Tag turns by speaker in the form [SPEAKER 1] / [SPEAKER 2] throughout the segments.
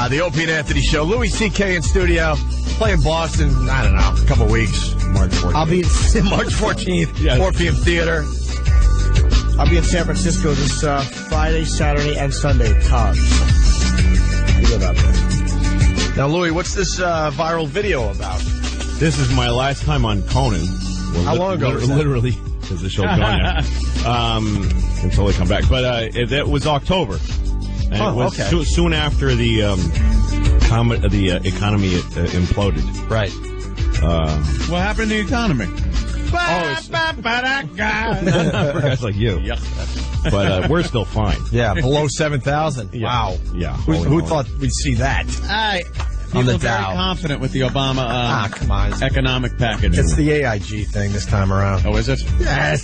[SPEAKER 1] The Opie and Anthony Show. Louis C.K. in studio. Playing Boston, I don't know, a couple weeks. March 14th.
[SPEAKER 2] I'll be
[SPEAKER 1] March 14th, yes. 4 p.m. theater.
[SPEAKER 2] I'll be in San Francisco this Friday, Saturday, and Sunday. Cubs. You live out there.
[SPEAKER 1] Now, Louis, what's this viral video about?
[SPEAKER 3] This is my last time on Conan. Well,
[SPEAKER 1] how long ago was that?
[SPEAKER 3] Literally, because the show's gone now. Until they come back. But it was October. And it was soon after the economy imploded.
[SPEAKER 1] Right.
[SPEAKER 4] What happened to the economy?
[SPEAKER 3] Guys like you.
[SPEAKER 4] Yeah.
[SPEAKER 3] But we're still fine.
[SPEAKER 1] Yeah, below 7,000.
[SPEAKER 3] Yeah.
[SPEAKER 1] Wow.
[SPEAKER 3] Yeah.
[SPEAKER 1] Who thought we'd see that?
[SPEAKER 4] People
[SPEAKER 1] the
[SPEAKER 4] are very
[SPEAKER 1] Dow.
[SPEAKER 4] confident with the Obama
[SPEAKER 1] come on.
[SPEAKER 4] economic package.
[SPEAKER 1] It's the AIG thing this time around.
[SPEAKER 4] Oh, is it?
[SPEAKER 1] Yes.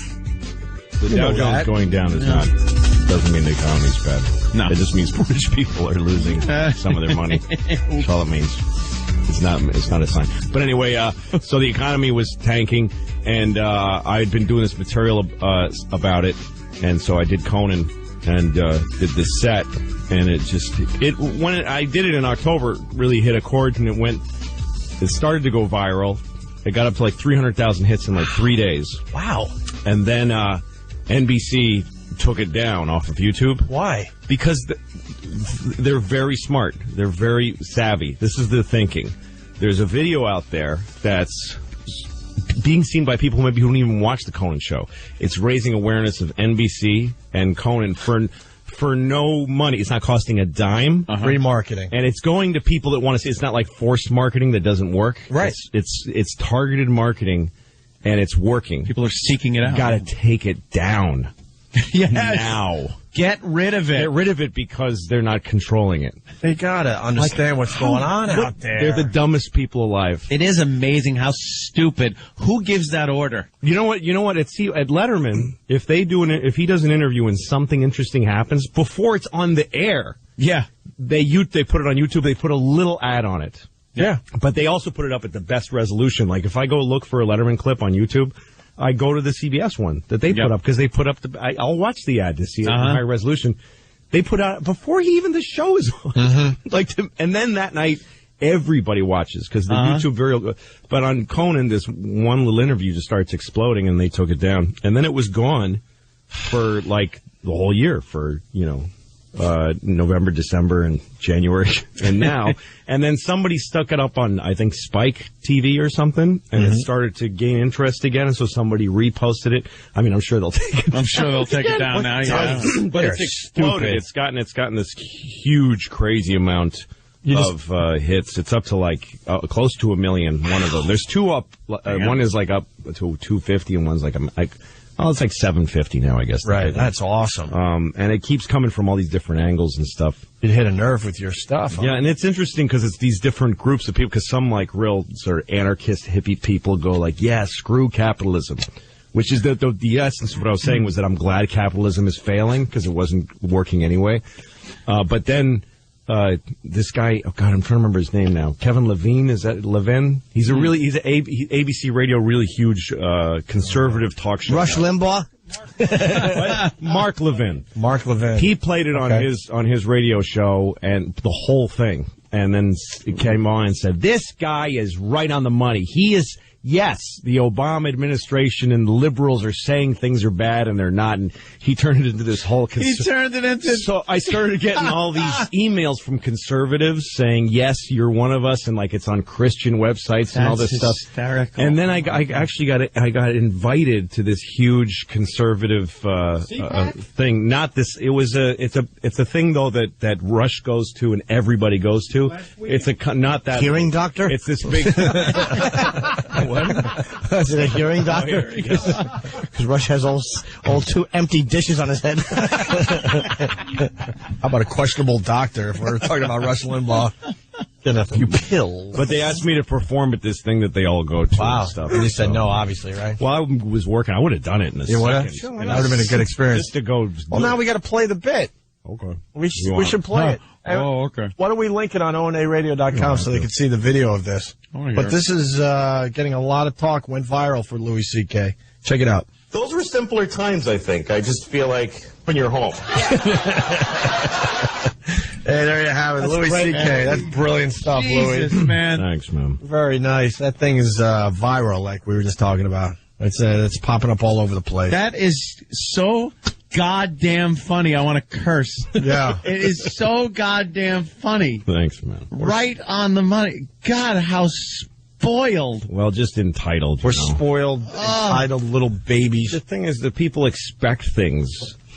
[SPEAKER 3] The Dow Jones going down doesn't mean the economy's bad.
[SPEAKER 4] No.
[SPEAKER 3] It just means rich people are losing some of their money. That's all it means. It's not a sign. But anyway, so the economy was tanking, and I had been doing this material about it, and so I did Conan and did this set, and I did it in October, really hit a chord, and it started to go viral. It got up to like 300,000 hits in like 3 days.
[SPEAKER 1] Wow.
[SPEAKER 3] And then NBC took it down off of YouTube.
[SPEAKER 1] Why?
[SPEAKER 3] Because they're very smart. They're very savvy. This is the thinking. There's a video out there that's being seen by people who maybe don't even watch the Conan show. It's raising awareness of NBC and Conan for no money. It's not costing a dime.
[SPEAKER 1] Free marketing.
[SPEAKER 3] And it's going to people that want to see. It's not like forced marketing that doesn't work.
[SPEAKER 1] Right.
[SPEAKER 3] It's targeted marketing, and it's working.
[SPEAKER 4] People are seeking it out.
[SPEAKER 3] Got to take it down.
[SPEAKER 4] Yes.
[SPEAKER 3] Now.
[SPEAKER 4] Get rid of it.
[SPEAKER 3] Get rid of it because they're not controlling it.
[SPEAKER 1] They gotta understand what's going on out there.
[SPEAKER 3] They're the dumbest people alive.
[SPEAKER 4] It is amazing how stupid. Who gives that order?
[SPEAKER 3] You know what? At Letterman, if he does an interview and something interesting happens before it's on the air,
[SPEAKER 4] Yeah.
[SPEAKER 3] they put it on YouTube. They put a little ad on it.
[SPEAKER 1] Yeah.
[SPEAKER 3] But they also put it up at the best resolution. Like if I go look for a Letterman clip on YouTube, I go to the CBS one that they put up because they put up I'll watch the ad to see it in high resolution. They put out before the show is on. And then that night everybody watches because the YouTube but on Conan this one little interview just starts exploding and they took it down. And then it was gone for like the whole year for, November, December, and January, and now. And then somebody stuck it up on, I think, Spike TV or something, and it started to gain interest again, and so somebody reposted it. I mean, I'm sure they'll take it.
[SPEAKER 4] I'm sure they'll take it down now, yeah.
[SPEAKER 3] But it's exploded. It's gotten this huge, crazy amount of hits. It's up to like close to 1 million, one of them. There's two up. One is like up to 250, and one's like it's like 750 now, I guess.
[SPEAKER 1] Right, that's awesome.
[SPEAKER 3] And it keeps coming from all these different angles and stuff.
[SPEAKER 1] It hit a nerve with your stuff.
[SPEAKER 3] Yeah, and it's interesting because it's these different groups of people, because some like real sort of anarchist hippie people go like, yeah, screw capitalism. Which is the essence of what I was saying was that I'm glad capitalism is failing because it wasn't working anyway. But then this guy, oh God, I'm trying to remember his name now. Kevin Levine, is that Levin? He's an ABC Radio, really huge conservative talk show.
[SPEAKER 2] Rush Limbaugh?
[SPEAKER 3] Mark Levin.
[SPEAKER 1] Mark Levin.
[SPEAKER 3] He played it on his radio show and the whole thing. And then it came on and said, this guy is right on the money. He is, yes, the Obama administration and the liberals are saying things are bad and they're not. And he turned it into this whole... So I started getting all these emails from conservatives saying, yes, you're one of us. And like it's on Christian websites and all this stuff.
[SPEAKER 4] Hysterical.
[SPEAKER 3] And then I actually got invited to this huge conservative thing. Not this. It's a thing though that Rush goes to and everybody goes to. It's not that
[SPEAKER 2] hearing doctor.
[SPEAKER 3] It's this big.
[SPEAKER 2] What? Is it a hearing doctor? Because Rush has all two empty dishes on his head.
[SPEAKER 1] How about a questionable doctor if we're talking about Rush Limbaugh?
[SPEAKER 2] Then a few pills.
[SPEAKER 3] But they asked me to perform at this thing that they all go to.
[SPEAKER 2] Wow.
[SPEAKER 3] And stuff.
[SPEAKER 2] And you said no, obviously, right?
[SPEAKER 3] Well, I was working. I would have done it in a second.
[SPEAKER 1] Sure, that would have been a good experience.
[SPEAKER 3] Just to go.
[SPEAKER 1] Well, now we got to play the bit.
[SPEAKER 3] Okay.
[SPEAKER 1] We should play it.
[SPEAKER 4] Oh, okay.
[SPEAKER 1] Why don't we link it on onaradio.com so they can see the video of this? But this is getting a lot of talk. Went viral for Louis C.K. Check it out.
[SPEAKER 3] Those were simpler times, I think. I just feel like when you're home.
[SPEAKER 2] Hey, there you have it, Louis C.K. That's brilliant stuff,
[SPEAKER 4] Jesus,
[SPEAKER 2] Louis.
[SPEAKER 4] man.
[SPEAKER 3] Thanks, man.
[SPEAKER 2] Very nice. That thing is viral, like we were just talking about. It's popping up all over the place.
[SPEAKER 4] That is so goddamn funny. I want to curse.
[SPEAKER 2] Yeah.
[SPEAKER 4] It is so goddamn funny.
[SPEAKER 3] Thanks, man.
[SPEAKER 4] Right on the money. God, how spoiled.
[SPEAKER 3] Well, just entitled.
[SPEAKER 2] We're spoiled, entitled little babies.
[SPEAKER 3] The thing is that people expect things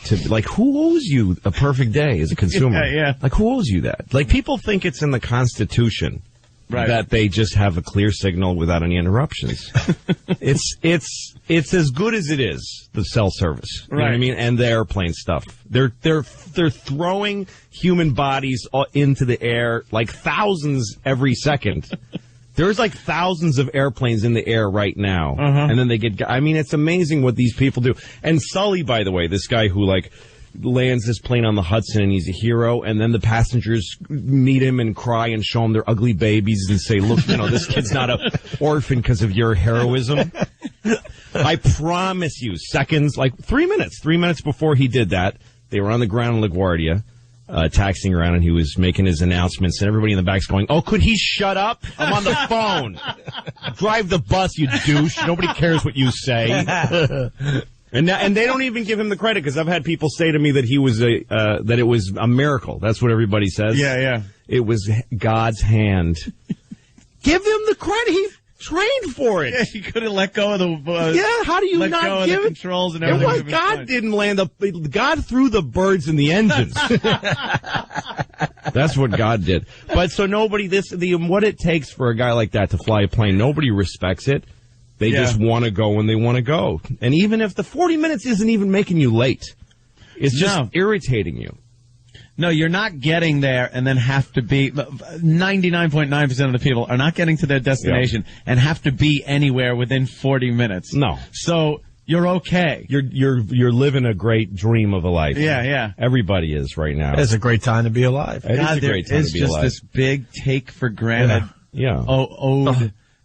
[SPEAKER 3] to, like, who owes you a perfect day as a consumer?
[SPEAKER 4] Yeah.
[SPEAKER 3] Like, who owes you that? Like, people think it's in the Constitution that they just have a clear signal without any interruptions. It's as good as it is, the cell service. You know what I mean? And the airplane stuff. They're throwing human bodies into the air like thousands every second. There's like thousands of airplanes in the air right now. And then they it's amazing what these people do. And Sully, by the way, this guy who like lands this plane on the Hudson and he's a hero, and then the passengers meet him and cry and show him their ugly babies and say, look, this kid's not an orphan because of your heroism. I promise you, seconds, like 3 minutes before he did that, they were on the ground in LaGuardia, taxiing around, and he was making his announcements, and everybody in the back's going, oh, could he shut up? I'm on the phone. Drive the bus, you douche. Nobody cares what you say. And they don't even give him the credit, because I've had people say to me that he was that it was a miracle. That's what everybody says.
[SPEAKER 4] Yeah.
[SPEAKER 3] It was God's hand. Give him the credit. He trained for it.
[SPEAKER 4] Yeah, he could have let go of the.
[SPEAKER 3] How do you
[SPEAKER 4] let
[SPEAKER 3] not
[SPEAKER 4] go
[SPEAKER 3] give
[SPEAKER 4] of the
[SPEAKER 3] it?
[SPEAKER 4] controls and everything?
[SPEAKER 3] It was God didn't land God threw the birds in the engines. That's what God did. But so nobody what it takes for a guy like that to fly a plane, nobody respects it. They just want to go when they want to go. And even if the 40 minutes isn't even making you late, it's just irritating you.
[SPEAKER 4] No, you're not getting there and then have to be 99.9% of the people are not getting to their destination and have to be anywhere within 40 minutes.
[SPEAKER 3] No.
[SPEAKER 4] So you're okay.
[SPEAKER 3] You're living a great dream of a life.
[SPEAKER 4] Yeah.
[SPEAKER 3] Everybody is right now.
[SPEAKER 2] It's a great time to be alive.
[SPEAKER 3] It is a great time to be alive.
[SPEAKER 4] It's just this big take for granted.
[SPEAKER 3] Yeah.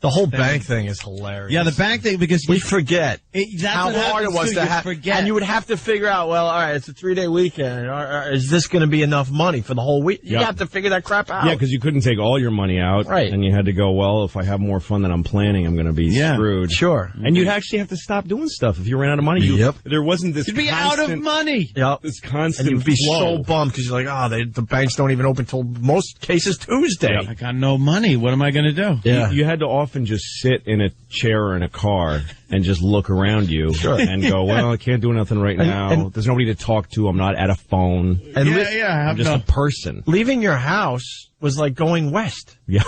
[SPEAKER 2] The whole bank thing is hilarious.
[SPEAKER 4] Yeah, the bank thing, because
[SPEAKER 2] we forget
[SPEAKER 4] that's
[SPEAKER 2] how hard it was to have. And you would have to figure out, well, all right, it's a 3-day weekend. Is this going to be enough money for the whole week? You have to figure that crap out.
[SPEAKER 3] Yeah, because you couldn't take all your money out.
[SPEAKER 2] Right.
[SPEAKER 3] And you had to go, well, if I have more fun than I'm planning, I'm going to be screwed.
[SPEAKER 2] Sure.
[SPEAKER 3] And you'd actually have to stop doing stuff if you ran out of money. There wasn't this
[SPEAKER 4] You'd be out of money.
[SPEAKER 2] Yep.
[SPEAKER 3] This constant
[SPEAKER 2] and you'd be
[SPEAKER 3] flow.
[SPEAKER 2] so bummed because you're like, the banks don't even open till most cases Tuesday.
[SPEAKER 4] I got no money. What am I going to do?
[SPEAKER 3] Yeah. You had to often just sit in a chair or in a car and just look around you and go, well, I can't do nothing right now. There's nobody to talk to. I'm not at a phone.
[SPEAKER 2] And
[SPEAKER 3] I'm just a person.
[SPEAKER 2] Leaving your house was like going west.
[SPEAKER 3] Yeah.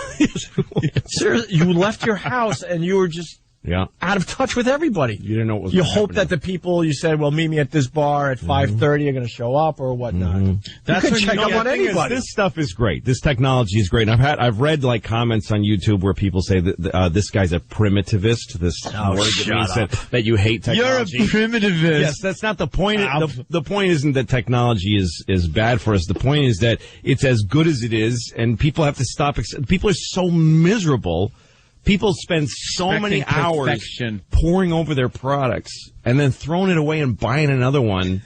[SPEAKER 2] Seriously, you left your house and you were just out of touch with everybody.
[SPEAKER 3] You didn't know what was
[SPEAKER 2] You
[SPEAKER 3] happening.
[SPEAKER 2] hope that the people you said, well, meet me at this bar at 5:30 are going to show up or whatnot.
[SPEAKER 4] That's
[SPEAKER 2] you
[SPEAKER 4] when
[SPEAKER 2] can check up on anybody.
[SPEAKER 3] This stuff is great. This technology is great. And I've read like comments on YouTube where people say that this guy's a primitivist. This word that you hate technology.
[SPEAKER 4] You're a primitivist.
[SPEAKER 3] Yes, that's not the point. The point isn't that technology is bad for us. The point is that it's as good as it is, and people have to stop. People are so miserable. People spend so many hours poring over their products and then throwing it away and buying another one.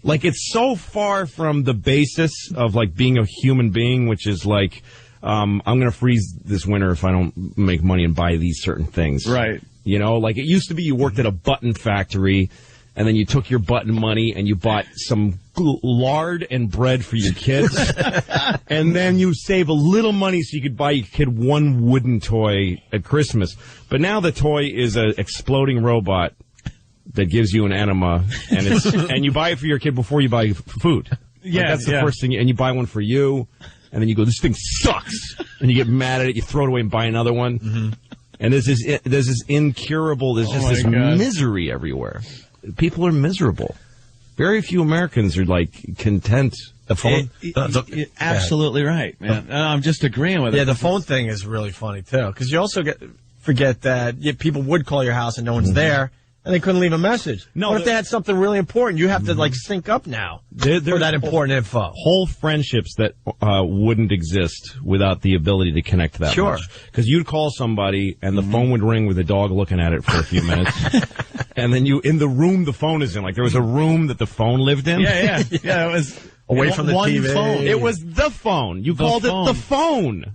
[SPEAKER 3] Like, it's so far from the basis of, like, being a human being, which is like, I'm going to freeze this winter if I don't make money and buy these certain things.
[SPEAKER 4] Right.
[SPEAKER 3] You know, like, it used to be you worked at a button factory and then you took your button money and you bought some lard and bread for your kids. And then you save a little money so you could buy your kid one wooden toy at Christmas. But now the toy is an exploding robot that gives you an enema, and and you buy it for your kid before you buy food.
[SPEAKER 4] Yeah,
[SPEAKER 3] that's the first thing. And you buy one for you, and then you go, this thing sucks. And you get mad at it, you throw it away and buy another one. Mm-hmm. And there's this incurable, there's just this misery everywhere. People are miserable. Very few Americans are, like, content.
[SPEAKER 2] The phone?
[SPEAKER 4] You're absolutely right, man. I'm just agreeing with it.
[SPEAKER 2] Yeah, the phone thing is really funny, too, because you also forget that people would call your house and no one's there, And they couldn't leave a message.
[SPEAKER 3] No,
[SPEAKER 2] What if they had something really important? You have to, like, sync up now for that important info.
[SPEAKER 3] Whole friendships that wouldn't exist without the ability to connect that
[SPEAKER 2] Sure.
[SPEAKER 3] much. Because you'd call somebody, and the phone would ring with a dog looking at it for a few minutes. And then in the room the phone is in, like there was a room that the phone lived in.
[SPEAKER 4] Yeah, it was
[SPEAKER 2] Away from the
[SPEAKER 4] one
[SPEAKER 2] TV.
[SPEAKER 4] phone.
[SPEAKER 3] It was the phone. You called
[SPEAKER 4] phone.
[SPEAKER 3] it the phone.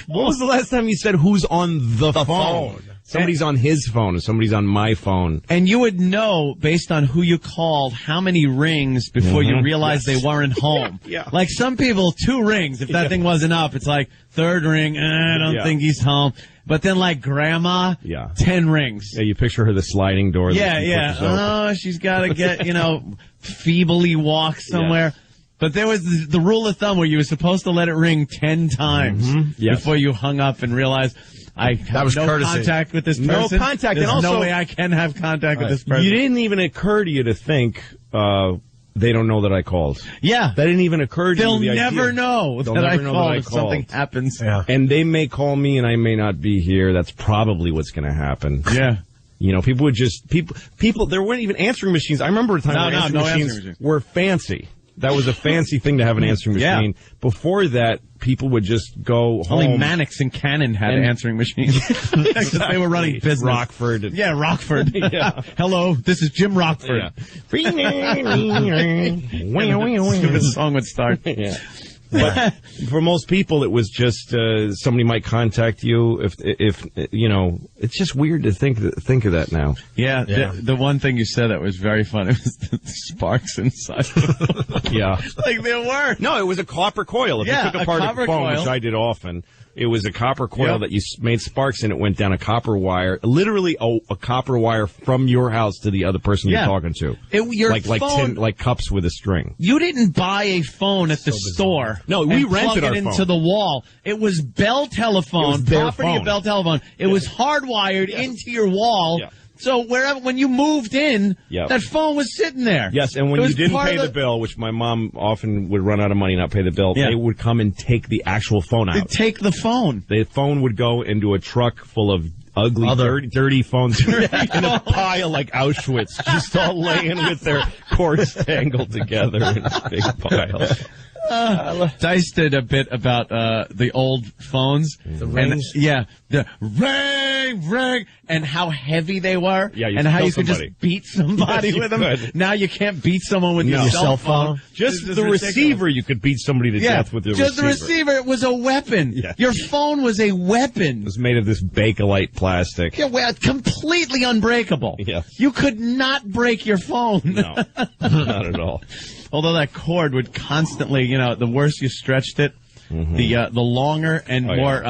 [SPEAKER 3] When was the last time you said who's on the phone? Somebody's on his phone, and somebody's on my phone.
[SPEAKER 4] And you would know, based on who you called, how many rings before you realized they weren't home.
[SPEAKER 3] Yeah.
[SPEAKER 4] Like some people, 2 rings. If that thing wasn't up, it's like, 3rd ring, I don't think he's home. But then like grandma, 10 rings.
[SPEAKER 3] Yeah, you picture her the sliding door.
[SPEAKER 4] Yeah. Oh, she's got to get, feebly walk somewhere.
[SPEAKER 3] Yeah.
[SPEAKER 4] But there was the rule of thumb where you were supposed to let it ring 10 times before you hung up and realized, I have no
[SPEAKER 2] courtesy.
[SPEAKER 4] contact with this person.
[SPEAKER 3] No contact.
[SPEAKER 4] There's
[SPEAKER 3] and also,
[SPEAKER 4] no way I can have contact with this person.
[SPEAKER 3] You didn't even occur to you to think, they don't know that I called.
[SPEAKER 4] Yeah.
[SPEAKER 3] That didn't even occur to
[SPEAKER 4] They'll
[SPEAKER 3] you.
[SPEAKER 4] never know that I called if something happens.
[SPEAKER 2] Yeah.
[SPEAKER 3] And they may call me and I may not be here. That's probably what's going to happen.
[SPEAKER 4] Yeah.
[SPEAKER 3] People would just, people, there weren't even answering machines. I remember a time when answering machines were fancy. That was a fancy thing to have an answering machine. Yeah. Before that, people would just go home.
[SPEAKER 4] Only Mannix and Canon had answering machines. Because they were running business.
[SPEAKER 3] Rockford.
[SPEAKER 4] Yeah, Rockford. Yeah. Hello, this is Jim Rockford. The song would start.
[SPEAKER 3] Yeah. But for most people, it was just somebody might contact you if it's just weird to think of that now.
[SPEAKER 4] Yeah. The one thing you said that was very funny was the sparks inside.
[SPEAKER 3] Yeah,
[SPEAKER 4] like there were.
[SPEAKER 3] No, it was a copper coil. If you took apart a phone, which I did often, it was a copper coil that you made sparks and it went down a copper wire, literally a copper wire from your house to the other person you're talking to. Like cups with a string.
[SPEAKER 4] You didn't buy a phone at the store.
[SPEAKER 3] No, we rented
[SPEAKER 4] our phone. Into the wall. It was Bell Telephone, property of Bell Telephone. It was hardwired into your wall. Yeah. So when you moved in, that phone was sitting there.
[SPEAKER 3] Yes, and when you didn't pay the bill, which my mom often would run out of money and not pay the bill, they would come and take the actual phone out.
[SPEAKER 4] They'd take the phone.
[SPEAKER 3] The phone would go into a truck full of ugly, dirty phones in a pile like Auschwitz, just all laying with their cords tangled together in a big pile.
[SPEAKER 4] Dice did a bit about the old phones.
[SPEAKER 2] The rings?
[SPEAKER 4] The ring, and how heavy they were.
[SPEAKER 3] Yeah,
[SPEAKER 4] and how you could just beat somebody with them.
[SPEAKER 3] Could.
[SPEAKER 4] Now you can't beat someone with your cell phone.
[SPEAKER 3] Just the receiver, you could beat somebody to death with the receiver.
[SPEAKER 4] Just the receiver, it was a weapon. Yeah. Your phone was a weapon.
[SPEAKER 3] It was made of this Bakelite plastic.
[SPEAKER 4] Yeah, well, completely unbreakable.
[SPEAKER 3] Yeah.
[SPEAKER 4] You could not break your phone.
[SPEAKER 3] No, not at all.
[SPEAKER 4] Although that cord would constantly, the worse you stretched it, the longer and more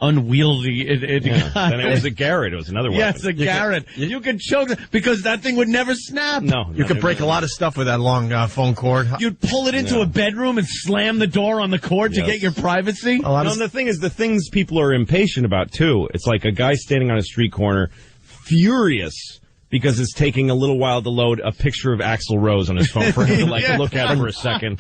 [SPEAKER 4] unwieldy it got.
[SPEAKER 3] And it was a Garrett. It was another weapon.
[SPEAKER 4] Yes, a Garrett. You could choke it because that thing would never snap.
[SPEAKER 3] No.
[SPEAKER 2] You could break a lot of stuff with that long phone cord.
[SPEAKER 4] You'd pull it into a bedroom and slam the door on the cord to get your privacy.
[SPEAKER 3] The thing is, the things people are impatient about, too. It's like a guy standing on a street corner, furious because it's taking a little while to load a picture of Axl Rose on his phone for him to look at for a second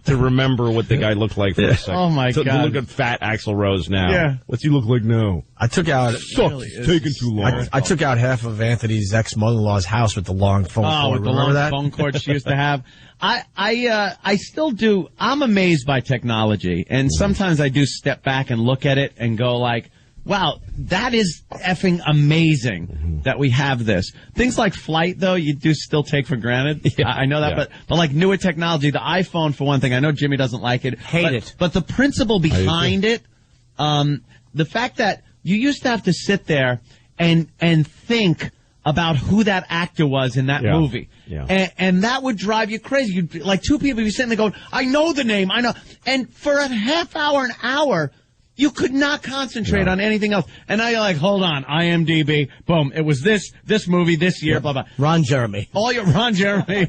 [SPEAKER 3] to remember what the guy looked like for a second.
[SPEAKER 4] Oh my God!
[SPEAKER 3] To look at fat Axl Rose now.
[SPEAKER 4] Yeah.
[SPEAKER 3] What's he look like now?
[SPEAKER 2] I took out.
[SPEAKER 3] It's taking too long.
[SPEAKER 2] I took out half of Anthony's ex-mother-in-law's house with the long phone cord.
[SPEAKER 4] With the long phone cord she used to have. I still do. I'm amazed by technology, and sometimes I do step back and look at it and go like, wow, that is effing amazing that we have this. Things like flight, though, you do still take for granted. Yeah. I know that, but like newer technology, the iPhone, for one thing, I know Jimmy doesn't like it.
[SPEAKER 2] Hate it.
[SPEAKER 4] But the principle behind it, the fact that you used to have to sit there and think about who that actor was in that movie. Yeah. And that would drive you crazy. You'd be, like two people would be sitting there going, I know the name, I know. And for a half hour, an hour, you could not concentrate on anything else. And now you're like, hold on, IMDb, boom, it was this movie this year, blah, blah.
[SPEAKER 2] Ron Jeremy.
[SPEAKER 4] All your Ron Jeremy.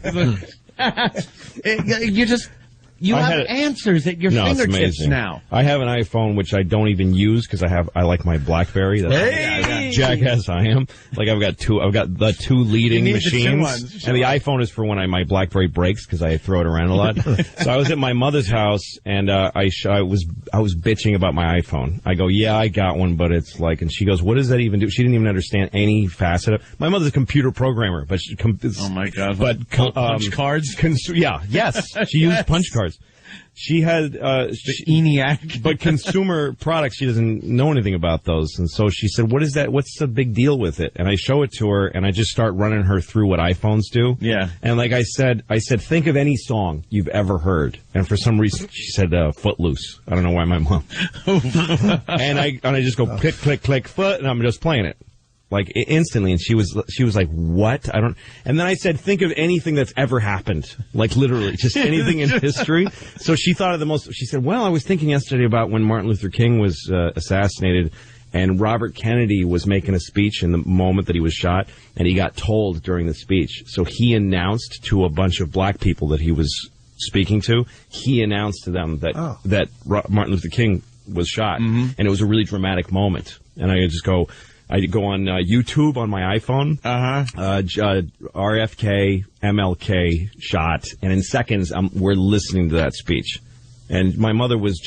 [SPEAKER 4] You have answers at your fingertips now.
[SPEAKER 3] I have an iPhone which I don't even use because I like my BlackBerry. That's jackass I am. Like I've got the two leading machines, and the iPhone is for when my BlackBerry breaks because I throw it around a lot. So I was at my mother's house and I was bitching about my iPhone. I go, yeah, I got one, but it's like, and she goes, what does that even do? She didn't even understand any facet of it. My mother's a computer programmer, but
[SPEAKER 4] oh my God!
[SPEAKER 3] But
[SPEAKER 4] punch cards.
[SPEAKER 3] Yes, she used punch cards. She had
[SPEAKER 4] ENIAC,
[SPEAKER 3] but consumer products. She doesn't know anything about those, and so she said, "What is that? What's the big deal with it?" And I show it to her, and I just start running her through what iPhones do.
[SPEAKER 4] Yeah.
[SPEAKER 3] And like I said, think of any song you've ever heard, and for some reason she said Footloose. I don't know why my mom. and I just go click click click foot, and I'm just playing it. Like instantly, and she was like, "What? I don't." And then I said, "Think of anything that's ever happened, like literally, just anything in history." So she thought of the most. She said, "Well, I was thinking yesterday about when Martin Luther King was assassinated, and Robert Kennedy was making a speech in the moment that he was shot, and he got told during the speech. So he announced to a bunch of black people that he was speaking to. He announced to them that Martin Luther King was shot, and it was a really dramatic moment. And I just go." I go on YouTube on my iPhone, RFK, MLK shot, and in seconds we're listening to that speech. And my mother was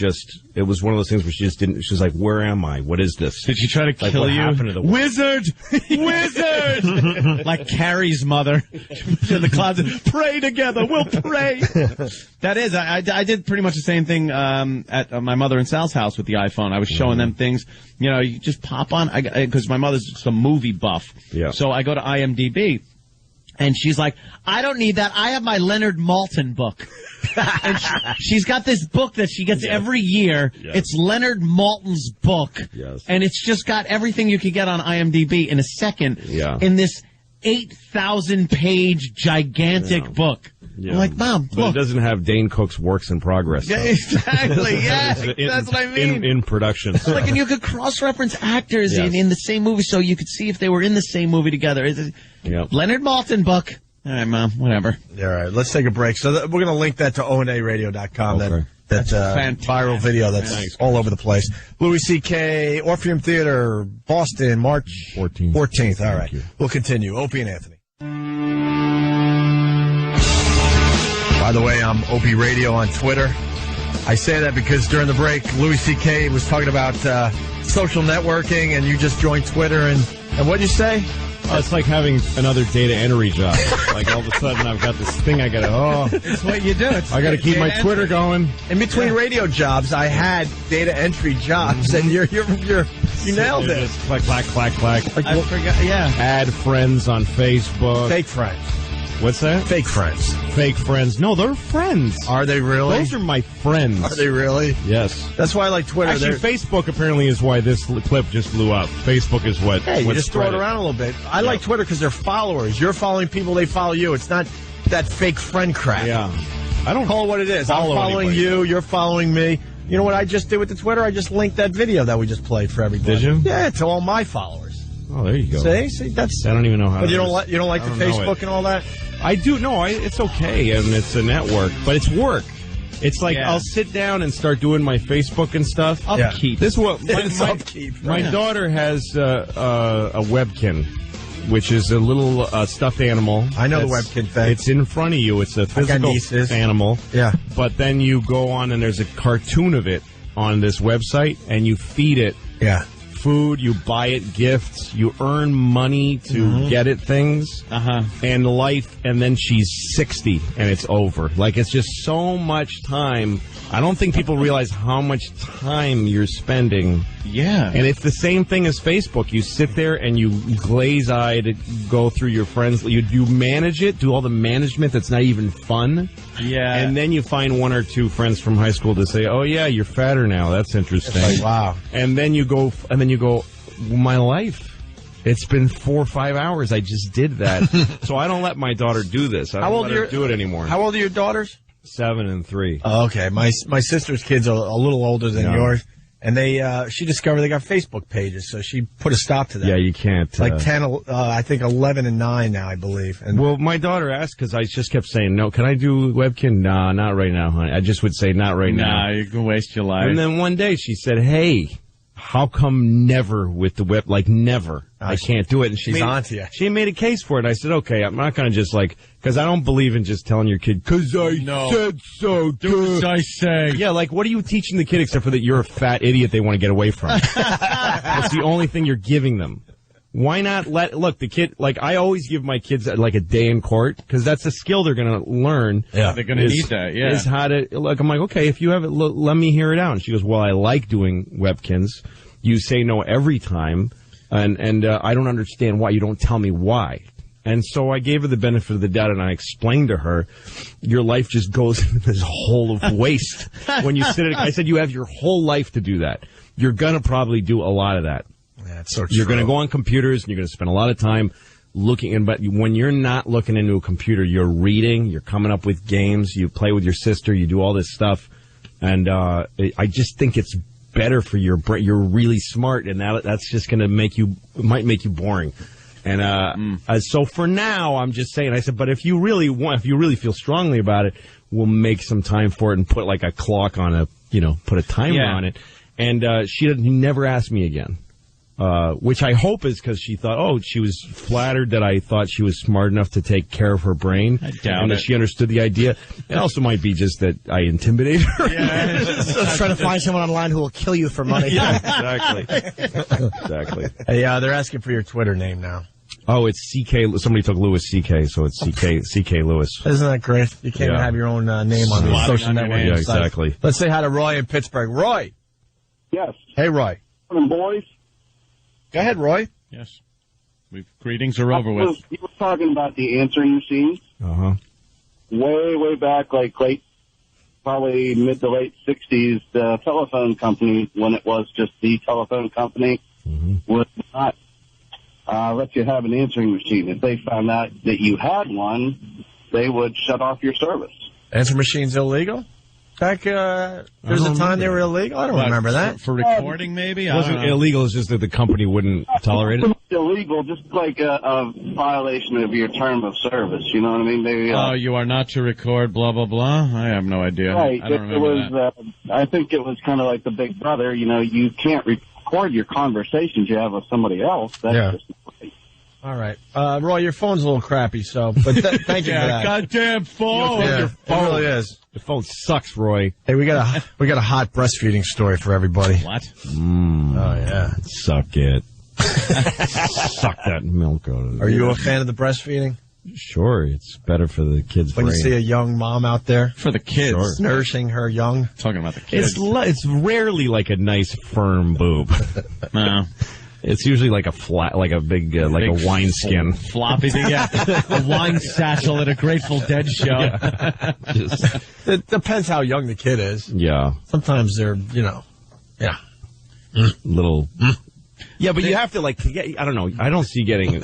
[SPEAKER 3] it was one of those things where she just didn't, she was like, where am I? What is this?
[SPEAKER 4] Did she try to kill you? Wizard! Wizard! Like Carrie's mother. In the closet, pray together, we'll pray! That is, I did pretty much the same thing at my mother and Sal's house with the iPhone. I was showing them things, you just pop on, because my mother's just a movie buff. Yeah. So I go to IMDb, and she's like, I don't need that, I have my Leonard Maltin book. And she's got this book that she gets every year. Yes. It's Leonard Maltin's book. Yes. And it's just got everything you could get on IMDb in a second in this 8,000-page gigantic book. Yeah. I'm like, Mom,
[SPEAKER 3] but it doesn't have Dane Cook's works in progress.
[SPEAKER 4] Yeah, exactly. Yeah, that's what I mean.
[SPEAKER 3] In production.
[SPEAKER 4] And you could cross-reference actors in the same movie, so you could see if they were in the same movie together. Leonard Maltin book. All right, Mom, whatever.
[SPEAKER 2] All right, let's take a break. So we're going to link that to onaradio.com, that viral video that's all over the place. Louis C.K., Orpheum Theater, Boston, March 14th. All right, we'll continue. Opie and Anthony. By the way, I'm Opie Radio on Twitter. I say that because during the break, Louis C.K. was talking about social networking, and you just joined Twitter, and what'd you say?
[SPEAKER 3] It's like having another data entry job. Like all of a sudden I've got this thing I got to,
[SPEAKER 4] It's what you do.
[SPEAKER 3] I got to keep my Twitter going.
[SPEAKER 2] In between radio jobs, I had data entry jobs, and you nailed it.
[SPEAKER 3] Just clack, clack, clack, clack.
[SPEAKER 4] Like, I forgot,
[SPEAKER 3] Add friends on Facebook.
[SPEAKER 2] Fake friends.
[SPEAKER 3] What's that?
[SPEAKER 2] Fake friends.
[SPEAKER 3] Fake friends. No, they're friends.
[SPEAKER 2] Are they really?
[SPEAKER 3] Those are my friends.
[SPEAKER 2] Are they really?
[SPEAKER 3] Yes.
[SPEAKER 2] That's why I like Twitter.
[SPEAKER 3] Actually, Facebook apparently is why this clip just blew up. Facebook is what.
[SPEAKER 2] Hey, you just throw it around a little bit. I like Twitter because they're followers. You're following people, they follow you. It's not that fake friend crap.
[SPEAKER 3] Yeah.
[SPEAKER 2] I don't call it what it is. I'm following you. You're following me. You know what I just did with the Twitter? I just linked that video that we just played for everybody.
[SPEAKER 3] Did you?
[SPEAKER 2] Yeah, to all my followers.
[SPEAKER 3] Oh, there you go.
[SPEAKER 2] See, that's.
[SPEAKER 3] I don't even know how.
[SPEAKER 2] But you don't like the Facebook and all that.
[SPEAKER 3] I do. No, it's okay, and it's a network, but it's work. It's like I'll sit down and start doing my Facebook and stuff.
[SPEAKER 4] Upkeep.
[SPEAKER 3] This is what
[SPEAKER 2] upkeep.
[SPEAKER 3] My daughter has a Webkin, which is a little stuffed animal.
[SPEAKER 2] I know the Webkin thing.
[SPEAKER 3] It's in front of you. It's a physical animal.
[SPEAKER 2] Yeah.
[SPEAKER 3] But then you go on and there's a cartoon of it on this website, and you feed it.
[SPEAKER 2] Yeah.
[SPEAKER 3] Food, you buy it gifts, you earn money to get it things, and life, and then she's 60 and it's over. Like, it's just so much time. I don't think people realize how much time you're spending.
[SPEAKER 4] Yeah.
[SPEAKER 3] And it's the same thing as Facebook. You sit there and you glaze-eyed go through your friends. You manage it, do all the management that's not even fun.
[SPEAKER 4] Yeah.
[SPEAKER 3] And then you find one or two friends from high school to say, oh, yeah, you're fatter now. That's interesting.
[SPEAKER 2] It's like, wow.
[SPEAKER 3] And then you go, my life. It's been 4 or 5 hours. I just did that. So I don't let my daughter do this. I don't let her do it anymore.
[SPEAKER 2] How old are your daughters?
[SPEAKER 3] 7 and 3.
[SPEAKER 2] Oh, okay. My sister's kids are a little older than yours. And she discovered they got Facebook pages, so she put a stop to that.
[SPEAKER 3] Yeah, you can't.
[SPEAKER 2] Like 10, I think 11 and 9 now, I believe. And
[SPEAKER 3] well, my daughter asked because I just kept saying, no, can I do webcam? Nah, not right now, honey. I just would say, not right now.
[SPEAKER 4] Nah, you can waste your life.
[SPEAKER 3] And then one day she said, hey, how come never with the web? Like, never. I can't do it. And
[SPEAKER 2] she's on to you.
[SPEAKER 3] She made a case for it. I said, okay, I'm not going to just because I don't believe in just telling your kid, because I said so.
[SPEAKER 4] Do as I say.
[SPEAKER 3] Yeah, like, what are you teaching the kid except for that you're a fat idiot they want to get away from? That's the only thing you're giving them. Why not look, the kid, like, I always give my kids, like, a day in court, because that's a skill they're going to learn.
[SPEAKER 4] Yeah, they're going to need that, yeah.
[SPEAKER 3] Is how to, look, I'm like, okay, if you have it, let me hear it out. And she goes, well, I like doing Webkins. You say no every time, and I don't understand why. You don't tell me why. And so I gave her the benefit of the doubt, and I explained to her, your life just goes into this hole of waste. When you sit I said, you have your whole life to do that. You're going to probably do a lot of that.
[SPEAKER 2] That's so true.
[SPEAKER 3] You're going to go on computers, and you're going to spend a lot of time looking. But when you're not looking into a computer, you're reading, you're coming up with games, you play with your sister, you do all this stuff. And I just think it's better for your brain. You're really smart, and that's just going to might make you boring. And so for now, I'm just saying, I said, but if you really feel strongly about it, we'll make some time for it and put like a clock on put a timer on it. And she never asked me again. Which I hope is because she thought, she was flattered that I thought she was smart enough to take care of her brain.
[SPEAKER 4] I doubt
[SPEAKER 3] and that she understood the idea. It also might be just that I intimidated her.
[SPEAKER 2] Yeah, just trying to find someone online who will kill you for money.
[SPEAKER 3] Yeah, exactly.
[SPEAKER 2] Hey, they're asking for your Twitter name now.
[SPEAKER 3] Oh, it's CK. Somebody took Louis CK, so it's CK Lewis.
[SPEAKER 2] Isn't that great? You can't even have your own name on the social network.
[SPEAKER 3] Yeah, exactly.
[SPEAKER 2] Let's say hi to Roy in Pittsburgh. Roy.
[SPEAKER 5] Yes.
[SPEAKER 2] Hey, Roy.
[SPEAKER 5] Morning, boys.
[SPEAKER 2] Go ahead, Roy.
[SPEAKER 4] Yes. Greetings are over with.
[SPEAKER 5] You were talking about the answering machines.
[SPEAKER 3] Uh-huh.
[SPEAKER 5] Way back, probably mid to late 60s, the telephone company, when it was just the telephone company, would not let you have an answering machine. If they found out that you had one, they would shut off your service.
[SPEAKER 2] Answering machines illegal? Back, there's a time they were illegal? I don't remember that.
[SPEAKER 4] For recording, maybe?
[SPEAKER 3] It wasn't illegal, it's just that the company wouldn't tolerate it?
[SPEAKER 5] Illegal, just like a violation of your term of service, you know what I mean?
[SPEAKER 4] You are not to record, blah, blah, blah? I have no idea.
[SPEAKER 5] Right.
[SPEAKER 4] I don't remember that.
[SPEAKER 5] I think it was kind of like the Big Brother, you can't record your conversations you have with somebody else. That's just right.
[SPEAKER 2] All right. Roy, your phone's a little crappy, but thank you for that.
[SPEAKER 4] Goddamn phone!
[SPEAKER 2] Your phone really is.
[SPEAKER 3] The phone sucks, Roy.
[SPEAKER 2] Hey, we got a hot breastfeeding story for everybody.
[SPEAKER 4] What?
[SPEAKER 2] Oh, yeah.
[SPEAKER 3] Suck it. Suck that milk out of it.
[SPEAKER 2] Are you a fan of the breastfeeding?
[SPEAKER 3] Sure, it's better for the kids'
[SPEAKER 2] when
[SPEAKER 3] brain.
[SPEAKER 2] You see a young mom out there
[SPEAKER 4] for the kids,
[SPEAKER 2] nourishing her young.
[SPEAKER 4] Talking about the kids,
[SPEAKER 3] it's rarely like a nice firm boob.
[SPEAKER 4] No,
[SPEAKER 3] it's usually like a flat, like a big a wineskin,
[SPEAKER 4] floppy thing. Yeah, a wine satchel at a Grateful Dead show.
[SPEAKER 3] Yeah.
[SPEAKER 2] It depends how young the kid is.
[SPEAKER 3] Yeah,
[SPEAKER 2] sometimes they're
[SPEAKER 3] little. Yeah, but you have to I don't know. I don't see getting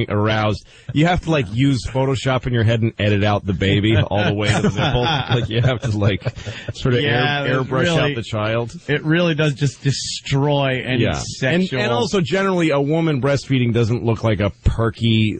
[SPEAKER 3] aroused. You have to use Photoshop in your head and edit out the baby all the way to the nipple. You have to sort of airbrush out the child.
[SPEAKER 4] It really does just destroy any sexual.
[SPEAKER 3] And also generally a woman breastfeeding doesn't look like a perky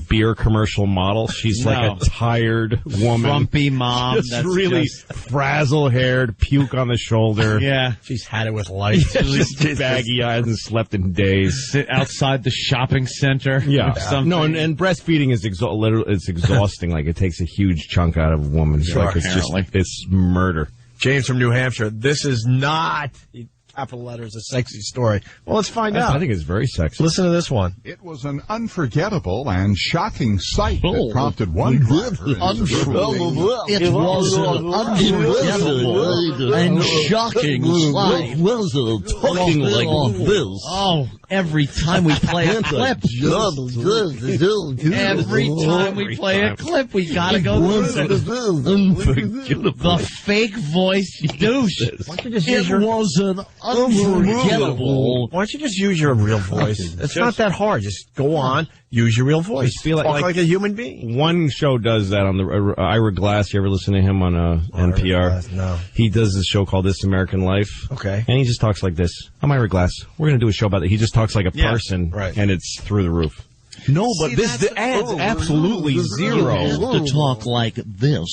[SPEAKER 3] beer commercial model. She's like a tired woman,
[SPEAKER 4] frumpy mom,
[SPEAKER 3] that's really frazzle haired, puke on the shoulder.
[SPEAKER 4] Yeah,
[SPEAKER 2] she's had it with life.
[SPEAKER 3] She's baggy eyes and slept in days.
[SPEAKER 4] Sit outside the shopping center.
[SPEAKER 3] Yeah. No, and breastfeeding is it's exhausting. It takes a huge chunk out of a woman.
[SPEAKER 2] Sure,
[SPEAKER 3] it's murder.
[SPEAKER 2] James from New Hampshire. This is not, capital letters, a sexy story. Well, let's find out.
[SPEAKER 3] I think it's very sexy.
[SPEAKER 2] Listen to this one.
[SPEAKER 6] It was an unforgettable and shocking sight that prompted one driver.
[SPEAKER 7] It was an unforgettable and shocking sight.
[SPEAKER 3] Talking like this.
[SPEAKER 7] Oh,
[SPEAKER 4] every time we play a clip. Every time we play a clip, we gotta go through this. The fake voice douche. It was an unforgettable.
[SPEAKER 2] Why don't you just use your real voice? It's not that hard. Just go on, use your real voice.
[SPEAKER 3] Feel
[SPEAKER 2] Talk like a human being.
[SPEAKER 3] One show does that on the Ira Glass. You ever listen to him on NPR?
[SPEAKER 2] No.
[SPEAKER 3] He does this show called This American Life.
[SPEAKER 2] Okay.
[SPEAKER 3] And he just talks like this. I'm Ira Glass. We're going to do a show about it. He just talks like a person,
[SPEAKER 2] right.
[SPEAKER 3] And it's through the roof. No, but the ad's absolutely zero.
[SPEAKER 4] You have to talk like this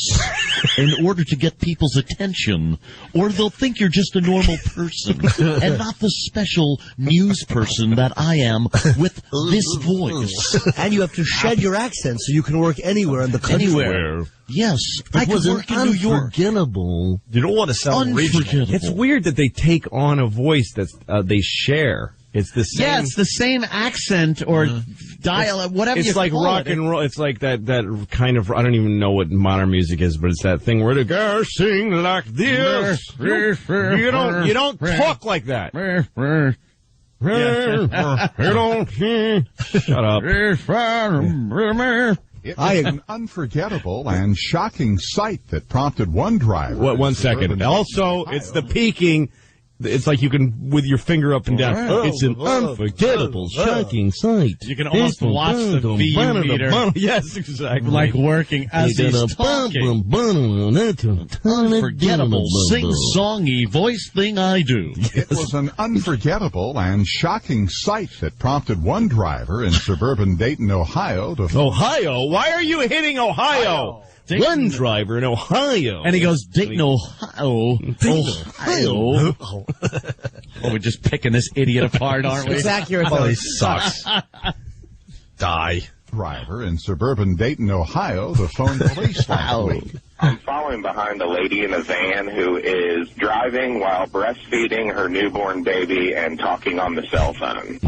[SPEAKER 4] in order to get people's attention, or they'll think you're just a normal person and not the special news person that I am with this voice.
[SPEAKER 7] And you have to shed your accent so you can work anywhere in the country.
[SPEAKER 4] Anywhere. Yes, I could work in New York.
[SPEAKER 7] Unforgettable.
[SPEAKER 2] You don't want to sound regional.
[SPEAKER 3] It's weird that they take on a voice that they share. It's the same.
[SPEAKER 4] Yeah, it's the same accent or dialect, whatever you call it.
[SPEAKER 3] It's like rock and roll. It's like that kind of, I don't even know what modern music is, but it's that thing where the girls sing like this. You don't talk like that. Shut up.
[SPEAKER 6] It was an unforgettable and shocking sight that prompted one driver.
[SPEAKER 3] One second. Also, it's the peaking. It's like you can, with your finger up and down. It's an unforgettable, shocking sight.
[SPEAKER 4] You can almost watch the VU meter.
[SPEAKER 3] Yes, exactly.
[SPEAKER 4] Like working as he's talking. Unforgettable, sing-songy voice thing I do.
[SPEAKER 6] It was an unforgettable and shocking sight that prompted one driver in suburban Dayton, Ohio to...
[SPEAKER 3] Ohio? Why are you hitting Ohio? One driver in Ohio.
[SPEAKER 4] And he goes, Dayton, Ohio. Ohio. Oh, we're just picking this idiot apart, aren't we?
[SPEAKER 2] It's accurate. Well, he sucks. Die.
[SPEAKER 6] Driver in suburban Dayton, Ohio, to phone police last week.
[SPEAKER 8] I'm following behind a lady in a van who is driving while breastfeeding her newborn baby and talking on the cell phone.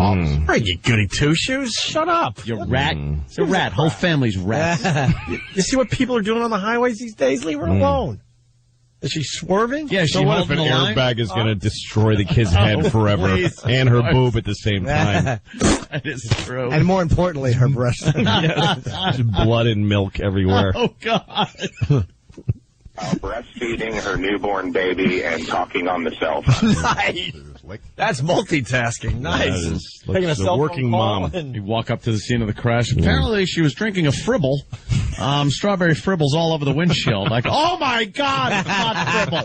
[SPEAKER 2] Are you goody two-shoes? Shut up.
[SPEAKER 4] You're rat. It's a rat. Whole family's rat.
[SPEAKER 2] You see what people are doing on the highways these days? Leave her alone. Is she swerving?
[SPEAKER 4] Yeah,
[SPEAKER 3] so what if an airbag is going to destroy the kid's head forever and her boob at the same time?
[SPEAKER 4] That is true.
[SPEAKER 2] And more importantly, her breast.
[SPEAKER 3] Yes. Blood and milk everywhere.
[SPEAKER 4] Oh, God.
[SPEAKER 8] Breastfeeding her newborn baby and talking on the cell phone.
[SPEAKER 2] Nice. That's multitasking. Nice.
[SPEAKER 3] Taking a cell working mom.
[SPEAKER 4] You walk up to the scene of the crash. Apparently, she was drinking a Fribble. Strawberry Fribbles all over the windshield. Like, oh my God, it's not Fribble.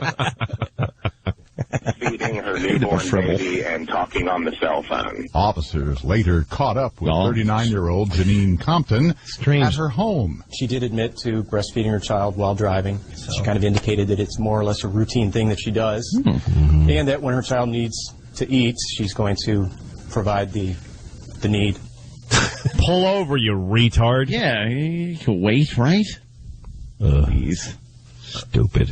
[SPEAKER 8] Feeding her newborn baby and talking on the cell phone.
[SPEAKER 6] Officers later caught up with 39-year-old Janine Compton at her home.
[SPEAKER 9] She did admit to breastfeeding her child while driving. She kind of indicated that it's more or less a routine thing that she does, and that when her child needs to eat, she's going to provide the need.
[SPEAKER 3] Pull over, you retard.
[SPEAKER 4] Yeah, you can wait, right?
[SPEAKER 3] Please. Stupid.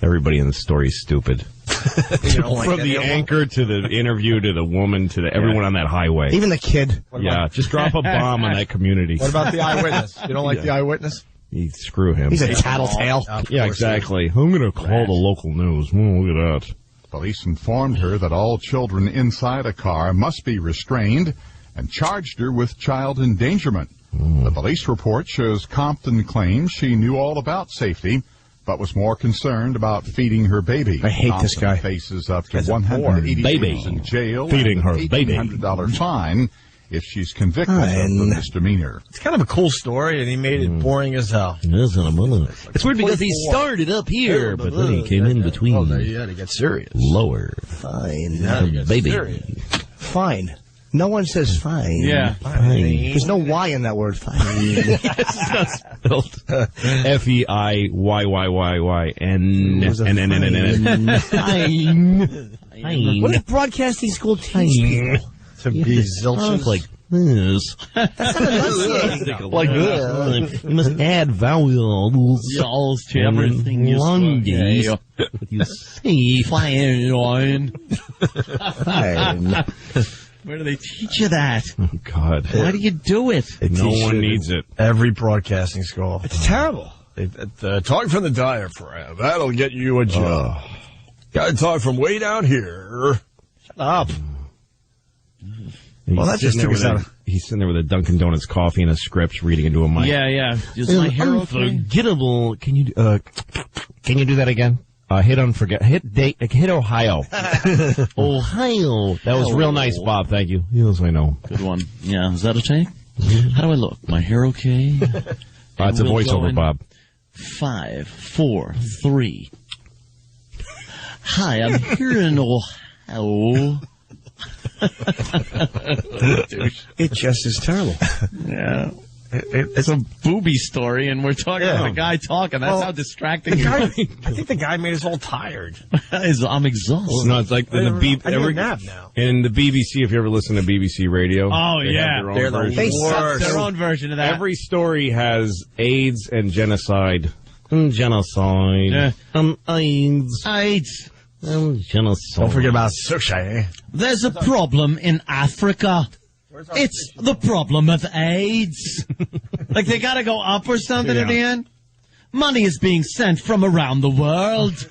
[SPEAKER 3] Everybody in the story is stupid. From the anchor to the interview to the woman to everyone on that highway.
[SPEAKER 2] Even the kid.
[SPEAKER 3] Just drop a bomb on that community.
[SPEAKER 2] What about the eyewitness? You don't like the eyewitness?
[SPEAKER 3] Screw him.
[SPEAKER 2] He's a tattletale.
[SPEAKER 3] Yeah, exactly. I'm going to call the local news. Look at that.
[SPEAKER 6] Police informed her that all children inside a car must be restrained and charged her with child endangerment. The police report shows Compton claims she knew all about safety, but was more concerned about feeding her baby.
[SPEAKER 2] I hate this guy.
[SPEAKER 6] Faces up to 180 days in jail
[SPEAKER 3] feeding her
[SPEAKER 6] and
[SPEAKER 3] baby.
[SPEAKER 6] $1,800 fine if she's convicted of the misdemeanor.
[SPEAKER 2] It's kind of a cool story, and he made it boring as hell.
[SPEAKER 3] It's weird because he started up here, but then he came in between.
[SPEAKER 2] Oh, there you had to get serious.
[SPEAKER 3] Lower.
[SPEAKER 7] Fine.
[SPEAKER 3] Baby.
[SPEAKER 7] Fine. No one says fine.
[SPEAKER 4] Yeah.
[SPEAKER 7] Fine. There's no Y in that word, fine.
[SPEAKER 3] It's spelled F-E-I-Y-Y-Y-Y-N. Fine.
[SPEAKER 7] What does broadcasting school teach people?
[SPEAKER 2] To be zilches.
[SPEAKER 3] Like this.
[SPEAKER 7] That's not enunciating.
[SPEAKER 3] Like this. You must add vowels.
[SPEAKER 4] Y'all's to everything you
[SPEAKER 3] say. You say
[SPEAKER 4] fine.
[SPEAKER 7] Fine.
[SPEAKER 4] Where do they teach you that?
[SPEAKER 3] Oh, God.
[SPEAKER 4] Why do you do it?
[SPEAKER 3] No one needs it.
[SPEAKER 2] Every broadcasting school.
[SPEAKER 7] It's terrible.
[SPEAKER 2] Talk from the diaphragm. That'll get you a job. Gotta talk from way down here. Shut up.
[SPEAKER 3] Well, that just took us out. He's sitting there with a Dunkin' Donuts coffee and a script, reading into a mic.
[SPEAKER 4] Yeah. Is my hair
[SPEAKER 3] unforgettable? Can you do that again? Hit Ohio. Ohio. That was real nice, Bob. Thank you. Yes, I know.
[SPEAKER 4] Good one. Yeah. Is that a take? How do I look? My hair okay?
[SPEAKER 3] It's a voiceover, Bob.
[SPEAKER 4] 5, 4, 3. Hi, I'm here in Ohio.
[SPEAKER 2] It just is terrible.
[SPEAKER 4] Yeah. It's a booby story, and we're talking about a guy talking. That's how distracting it is.
[SPEAKER 2] I think the guy made us all tired.
[SPEAKER 4] I'm exhausted.
[SPEAKER 3] No, it's like in the
[SPEAKER 2] nap now.
[SPEAKER 3] In the BBC, if you ever listen to BBC Radio.
[SPEAKER 4] Oh, yeah.
[SPEAKER 3] They're
[SPEAKER 4] their own version of that.
[SPEAKER 3] Every story has AIDS and genocide. Genocide.
[SPEAKER 4] AIDS.
[SPEAKER 3] Genocide.
[SPEAKER 2] Don't forget about sushi.
[SPEAKER 4] There's a problem in Africa. It's the problem of AIDS. Like they got to go up or something at the end. Money is being sent from around the world.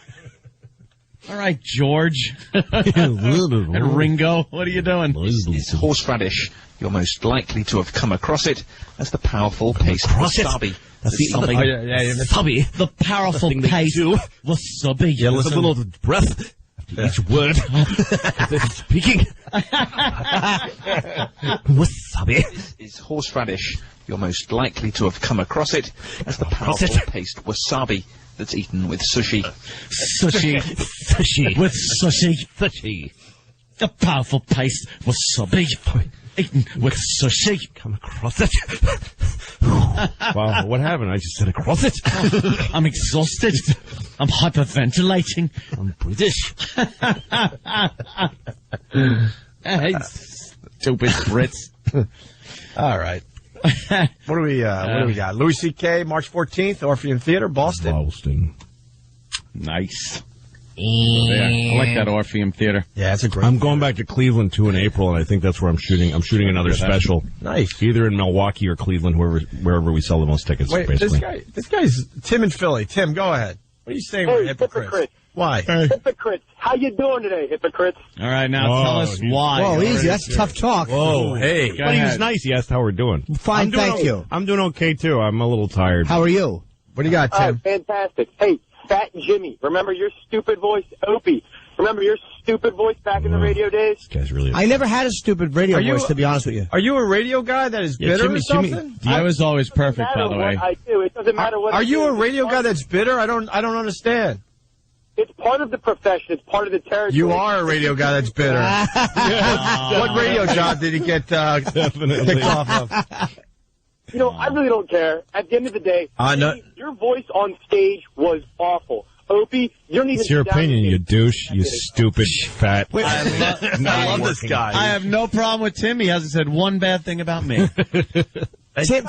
[SPEAKER 4] All right, George. And Ringo, what are you doing?
[SPEAKER 10] It's horseradish. You're most likely to have come across it as the powerful paste wasabi.
[SPEAKER 4] The powerful paste wasabi.
[SPEAKER 3] Yeah, listen. A little breath. Each word speaking. Wasabi.
[SPEAKER 10] Is horseradish. You're most likely to have come across it as the powerful paste wasabi that's eaten with sushi.
[SPEAKER 4] Sushi. With sushi. The powerful paste wasabi eaten with sushi.
[SPEAKER 3] Come across it. Wow, what happened? I just said across it.
[SPEAKER 4] I'm exhausted. I'm hyperventilating.
[SPEAKER 3] I'm British.
[SPEAKER 4] Stupid Brits.
[SPEAKER 2] All right. What do we got? Louis C.K. March 14th, Orpheum Theater, Boston.
[SPEAKER 4] Nice. I like that Orpheum Theater.
[SPEAKER 2] Yeah, it's a great.
[SPEAKER 3] I'm going back to Cleveland too in April, and I think that's where I'm shooting. I'm shooting another special.
[SPEAKER 2] Nice.
[SPEAKER 3] Either in Milwaukee or Cleveland, wherever we sell the most tickets.
[SPEAKER 2] Wait,
[SPEAKER 3] basically.
[SPEAKER 2] this guy's Tim in Philly. Tim, go ahead. What are you saying?
[SPEAKER 11] Hey, hypocrites.
[SPEAKER 2] Why?
[SPEAKER 11] Hypocrites. How you doing today, hypocrites?
[SPEAKER 4] All right, now tell us why.
[SPEAKER 7] Whoa, easy. That's tough talk.
[SPEAKER 3] Whoa, hey. But he was nice. He asked how we're doing.
[SPEAKER 7] Fine, thank you.
[SPEAKER 3] I'm doing okay too. I'm a little tired.
[SPEAKER 7] How are you?
[SPEAKER 2] What do you got, Tim?
[SPEAKER 11] Fantastic. Hey, Fat Jimmy. Remember your stupid voice? Opie. Remember your stupid voice back in the radio days?
[SPEAKER 3] This guy's really.
[SPEAKER 7] I never had a stupid radio voice, to be honest with you.
[SPEAKER 2] Are you a radio guy that is bitter or something?
[SPEAKER 4] I was always perfect, by the way.
[SPEAKER 11] I do. It doesn't matter what.
[SPEAKER 2] Are you a radio guy that's bitter? I don't understand.
[SPEAKER 11] It's part of the profession. It's part of the territory.
[SPEAKER 2] You are a radio guy that's bitter. What radio job did he get picked off of?
[SPEAKER 11] You know, I really don't care. At the end of the day, your voice on stage was awful. Opie, you don't even.
[SPEAKER 3] It's your opinion, you douche. You stupid fat.
[SPEAKER 4] Wait, I love this guy. I have no problem with Tim. He hasn't said one bad thing about me.
[SPEAKER 7] Tim,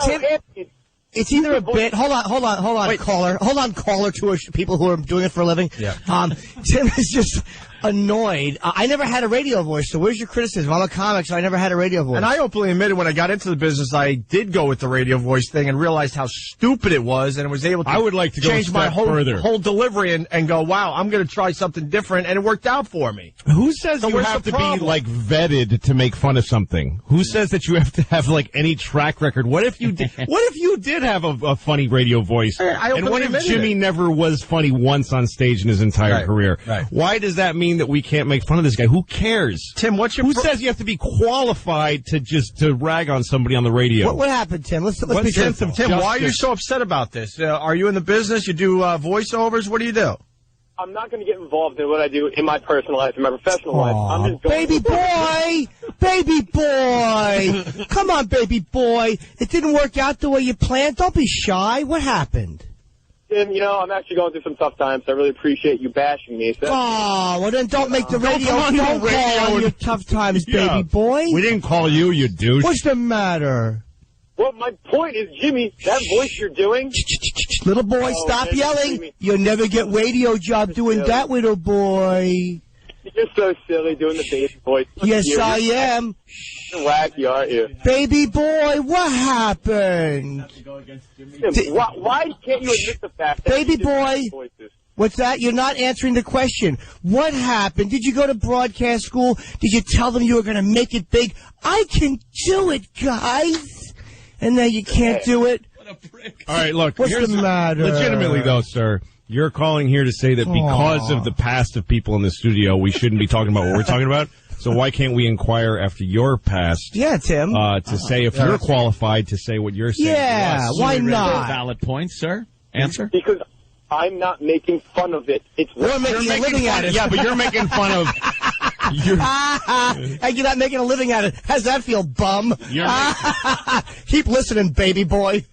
[SPEAKER 7] it's either a bit. Hold on, wait. Caller. Hold on, caller to people who are doing it for a living.
[SPEAKER 2] Yeah.
[SPEAKER 7] Tim is just annoyed. I never had a radio voice, so where's your criticism? I'm a comic, so I never had a radio voice.
[SPEAKER 2] And I openly admitted when I got into the business, I did go with the radio voice thing and realized how stupid it was, and was able to.
[SPEAKER 3] I would like to
[SPEAKER 2] change my
[SPEAKER 3] further.
[SPEAKER 2] whole delivery and go, wow, I'm going to try something different, and it worked out for me.
[SPEAKER 3] Who says you have to be like vetted to make fun of something? Who says that you have to have like any track record? What if you did? What if you did have a funny radio voice? And what if Jimmy never was funny once on stage in his entire career?
[SPEAKER 2] Right.
[SPEAKER 3] Why does that mean that we can't make fun of this guy? Who cares?
[SPEAKER 2] Tim, what's your
[SPEAKER 3] who says you have to be qualified to rag on somebody on the radio?
[SPEAKER 7] What happened, Tim? Let's be truthful.
[SPEAKER 2] Tim, why are you so upset about this? Are you in the business? You do voiceovers? What do you do?
[SPEAKER 11] I'm not going to get involved in what I do in my personal life, in my professional life. I'm just going
[SPEAKER 7] baby boy! Come on, baby boy. It didn't work out the way you planned. Don't be shy. What happened?
[SPEAKER 11] Tim, you know, I'm actually going through some tough times, so I really appreciate you bashing me. So.
[SPEAKER 7] Oh, well then don't make the radio. Don't call on your tough times, baby boy.
[SPEAKER 3] We didn't call you, you douche.
[SPEAKER 7] What's the matter?
[SPEAKER 11] Well, my point is, Jimmy, that voice you're doing...
[SPEAKER 7] Little boy, stop yelling. Jimmy. You'll never get radio job doing that, little boy.
[SPEAKER 11] You're so silly doing the baby voice.
[SPEAKER 7] Yes, I am.
[SPEAKER 11] You're wacky, aren't you?
[SPEAKER 7] Baby boy, what happened?
[SPEAKER 11] Tim, why can't you admit the fact that
[SPEAKER 7] baby boy, What's that? You're not answering the question. What happened? Did you go to broadcast school? Did you tell them you were going to make it big? I can do it, guys. And now you can't do it?
[SPEAKER 3] What a prick. All right, look.
[SPEAKER 7] What's the matter?
[SPEAKER 3] Legitimately, though, sir, you're calling here to say that because of the past of people in the studio, we shouldn't be talking about what we're talking about? So why can't we inquire after your past?
[SPEAKER 7] Yeah, Tim.
[SPEAKER 3] To say if you're qualified to say what you're saying.
[SPEAKER 7] Yeah, why not?
[SPEAKER 4] Valid point, sir. Answer?
[SPEAKER 11] Because I'm not making fun of it. It's
[SPEAKER 7] you're making a living at it.
[SPEAKER 3] Yeah, but you're making fun of.
[SPEAKER 7] You're not making a living at it. How does that feel, bum? Keep listening, baby boy.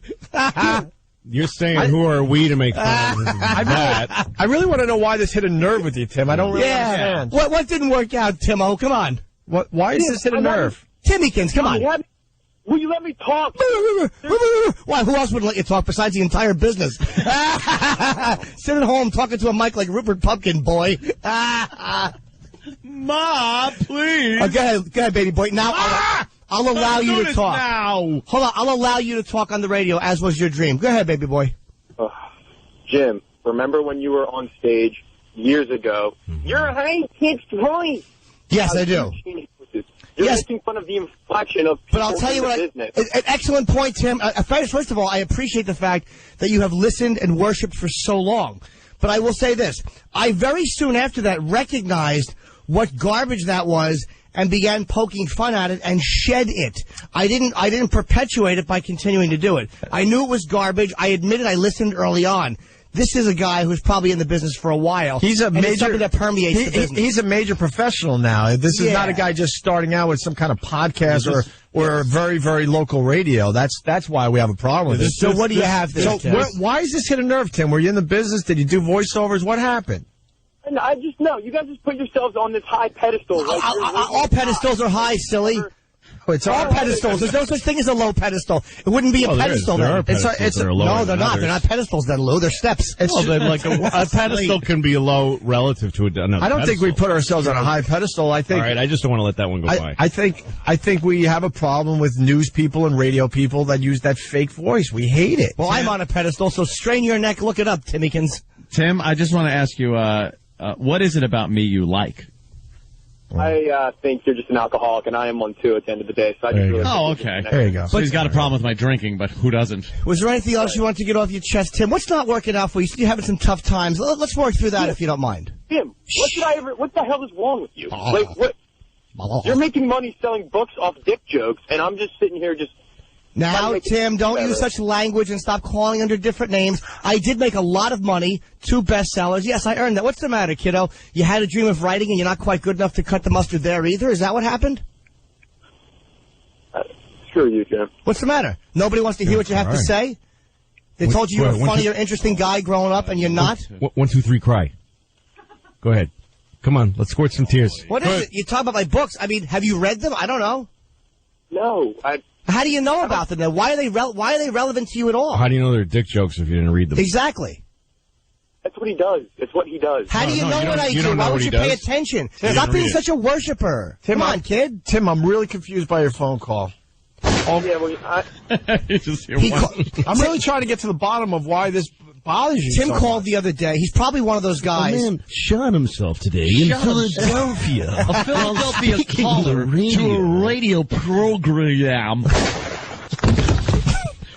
[SPEAKER 3] You're saying who are we to make fun of that?
[SPEAKER 2] I really want to know why this hit a nerve with you, Tim. I don't really understand.
[SPEAKER 7] What didn't work out, Tim-O? Come on.
[SPEAKER 2] Why is this hit a nerve?
[SPEAKER 7] Timmykins, come on.
[SPEAKER 11] Will you let me talk?
[SPEAKER 7] Why? Who else would let you talk besides the entire business? Sitting home talking to a mic like Rupert Pupkin, boy.
[SPEAKER 4] Ma, please.
[SPEAKER 7] Go ahead, baby boy. Now I'll allow you to talk.
[SPEAKER 4] Now.
[SPEAKER 7] Hold on. I'll allow you to talk on the radio, as was your dream. Go ahead, baby boy.
[SPEAKER 11] Jim, remember when you were on stage years ago? You're a Hank Kid's voice.
[SPEAKER 7] Yes, I do.
[SPEAKER 11] You're making fun of the inflection of people.
[SPEAKER 7] But I'll tell you what,
[SPEAKER 11] business.
[SPEAKER 7] An excellent point, Tim. First of all, I appreciate the fact that you have listened and worshipped for so long. But I will say this. I very soon after that recognized what garbage that was and began poking fun at it and shed it. I didn't perpetuate it by continuing to do it. I knew it was garbage. I admitted I listened early on. This is a guy who's probably in the business for a while.
[SPEAKER 2] He's a major,
[SPEAKER 7] it's something that permeates the business.
[SPEAKER 2] He's a major professional now. This is not a guy just starting out with some kind of podcast or a very, very local radio. That's why we have a problem with it.
[SPEAKER 7] So what do you have there, Tim?
[SPEAKER 2] Why is this hit a nerve, Tim? Were you in the business? Did you do voiceovers? What happened?
[SPEAKER 11] I just know. You guys just put yourselves on this high pedestal. Like
[SPEAKER 7] all pedestals are high, silly. It's all pedestals. There's no such thing as a low pedestal. It wouldn't be a pedestal.
[SPEAKER 3] There are pedestals that are lower
[SPEAKER 7] no, they're not. They're not pedestals, then, Lou. They're steps.
[SPEAKER 3] Like a pedestal can be low relative to another.
[SPEAKER 2] I don't think we put ourselves on a high pedestal. I think.
[SPEAKER 3] All right, I just don't want to let that one go by.
[SPEAKER 2] I think we have a problem with news people and radio people that use that fake voice. We hate it.
[SPEAKER 7] Well, I'm on a pedestal, so strain your neck. Look it up, Timmykins.
[SPEAKER 4] Tim, I just want to ask you, what is it about me you like?
[SPEAKER 11] I think you're just an alcoholic, and I am one too at the end of the day. So I just really
[SPEAKER 4] okay.
[SPEAKER 2] There you go.
[SPEAKER 4] So he's got a problem with my drinking, but who doesn't?
[SPEAKER 7] Was there anything else you wanted to get off your chest, Tim? What's not working out for you? You're having some tough times. Let's work through that if you don't mind.
[SPEAKER 11] Tim, what the hell is wrong with you? Like, what? You're making money selling books off dick jokes, and I'm just sitting here just...
[SPEAKER 7] Now, Tim, don't use such language and stop calling under different names. I did make a lot of money, 2 bestsellers. Yes, I earned that. What's the matter, kiddo? You had a dream of writing and you're not quite good enough to cut the mustard there either? Is that what happened?
[SPEAKER 11] Screw you, Jim.
[SPEAKER 7] What's the matter? Nobody wants to hear what you have to say? They told you you were a funny or interesting guy growing up and you're not?
[SPEAKER 3] 1, 2, 3, cry. Go ahead. Come on, let's squirt some tears.
[SPEAKER 7] What is it? You talk about my books. I mean, have you read them? I don't know.
[SPEAKER 11] No,
[SPEAKER 7] How do you know about them then? Why are they relevant to you at all?
[SPEAKER 3] How do you know they're dick jokes if you didn't read them?
[SPEAKER 7] Exactly.
[SPEAKER 11] That's what he does. It's what he does.
[SPEAKER 7] How do you know what I do? Why would you pay attention? Stop being such a worshiper. Come on, kid.
[SPEAKER 2] Tim, I'm really confused by your phone call.
[SPEAKER 11] Yeah, well,
[SPEAKER 2] I'm really trying to get to the bottom of why this bothers you.
[SPEAKER 7] Tim called the other day. He's probably one of those guys.
[SPEAKER 3] A man shot himself today in Philadelphia.
[SPEAKER 4] A Philadelphia caller to a radio program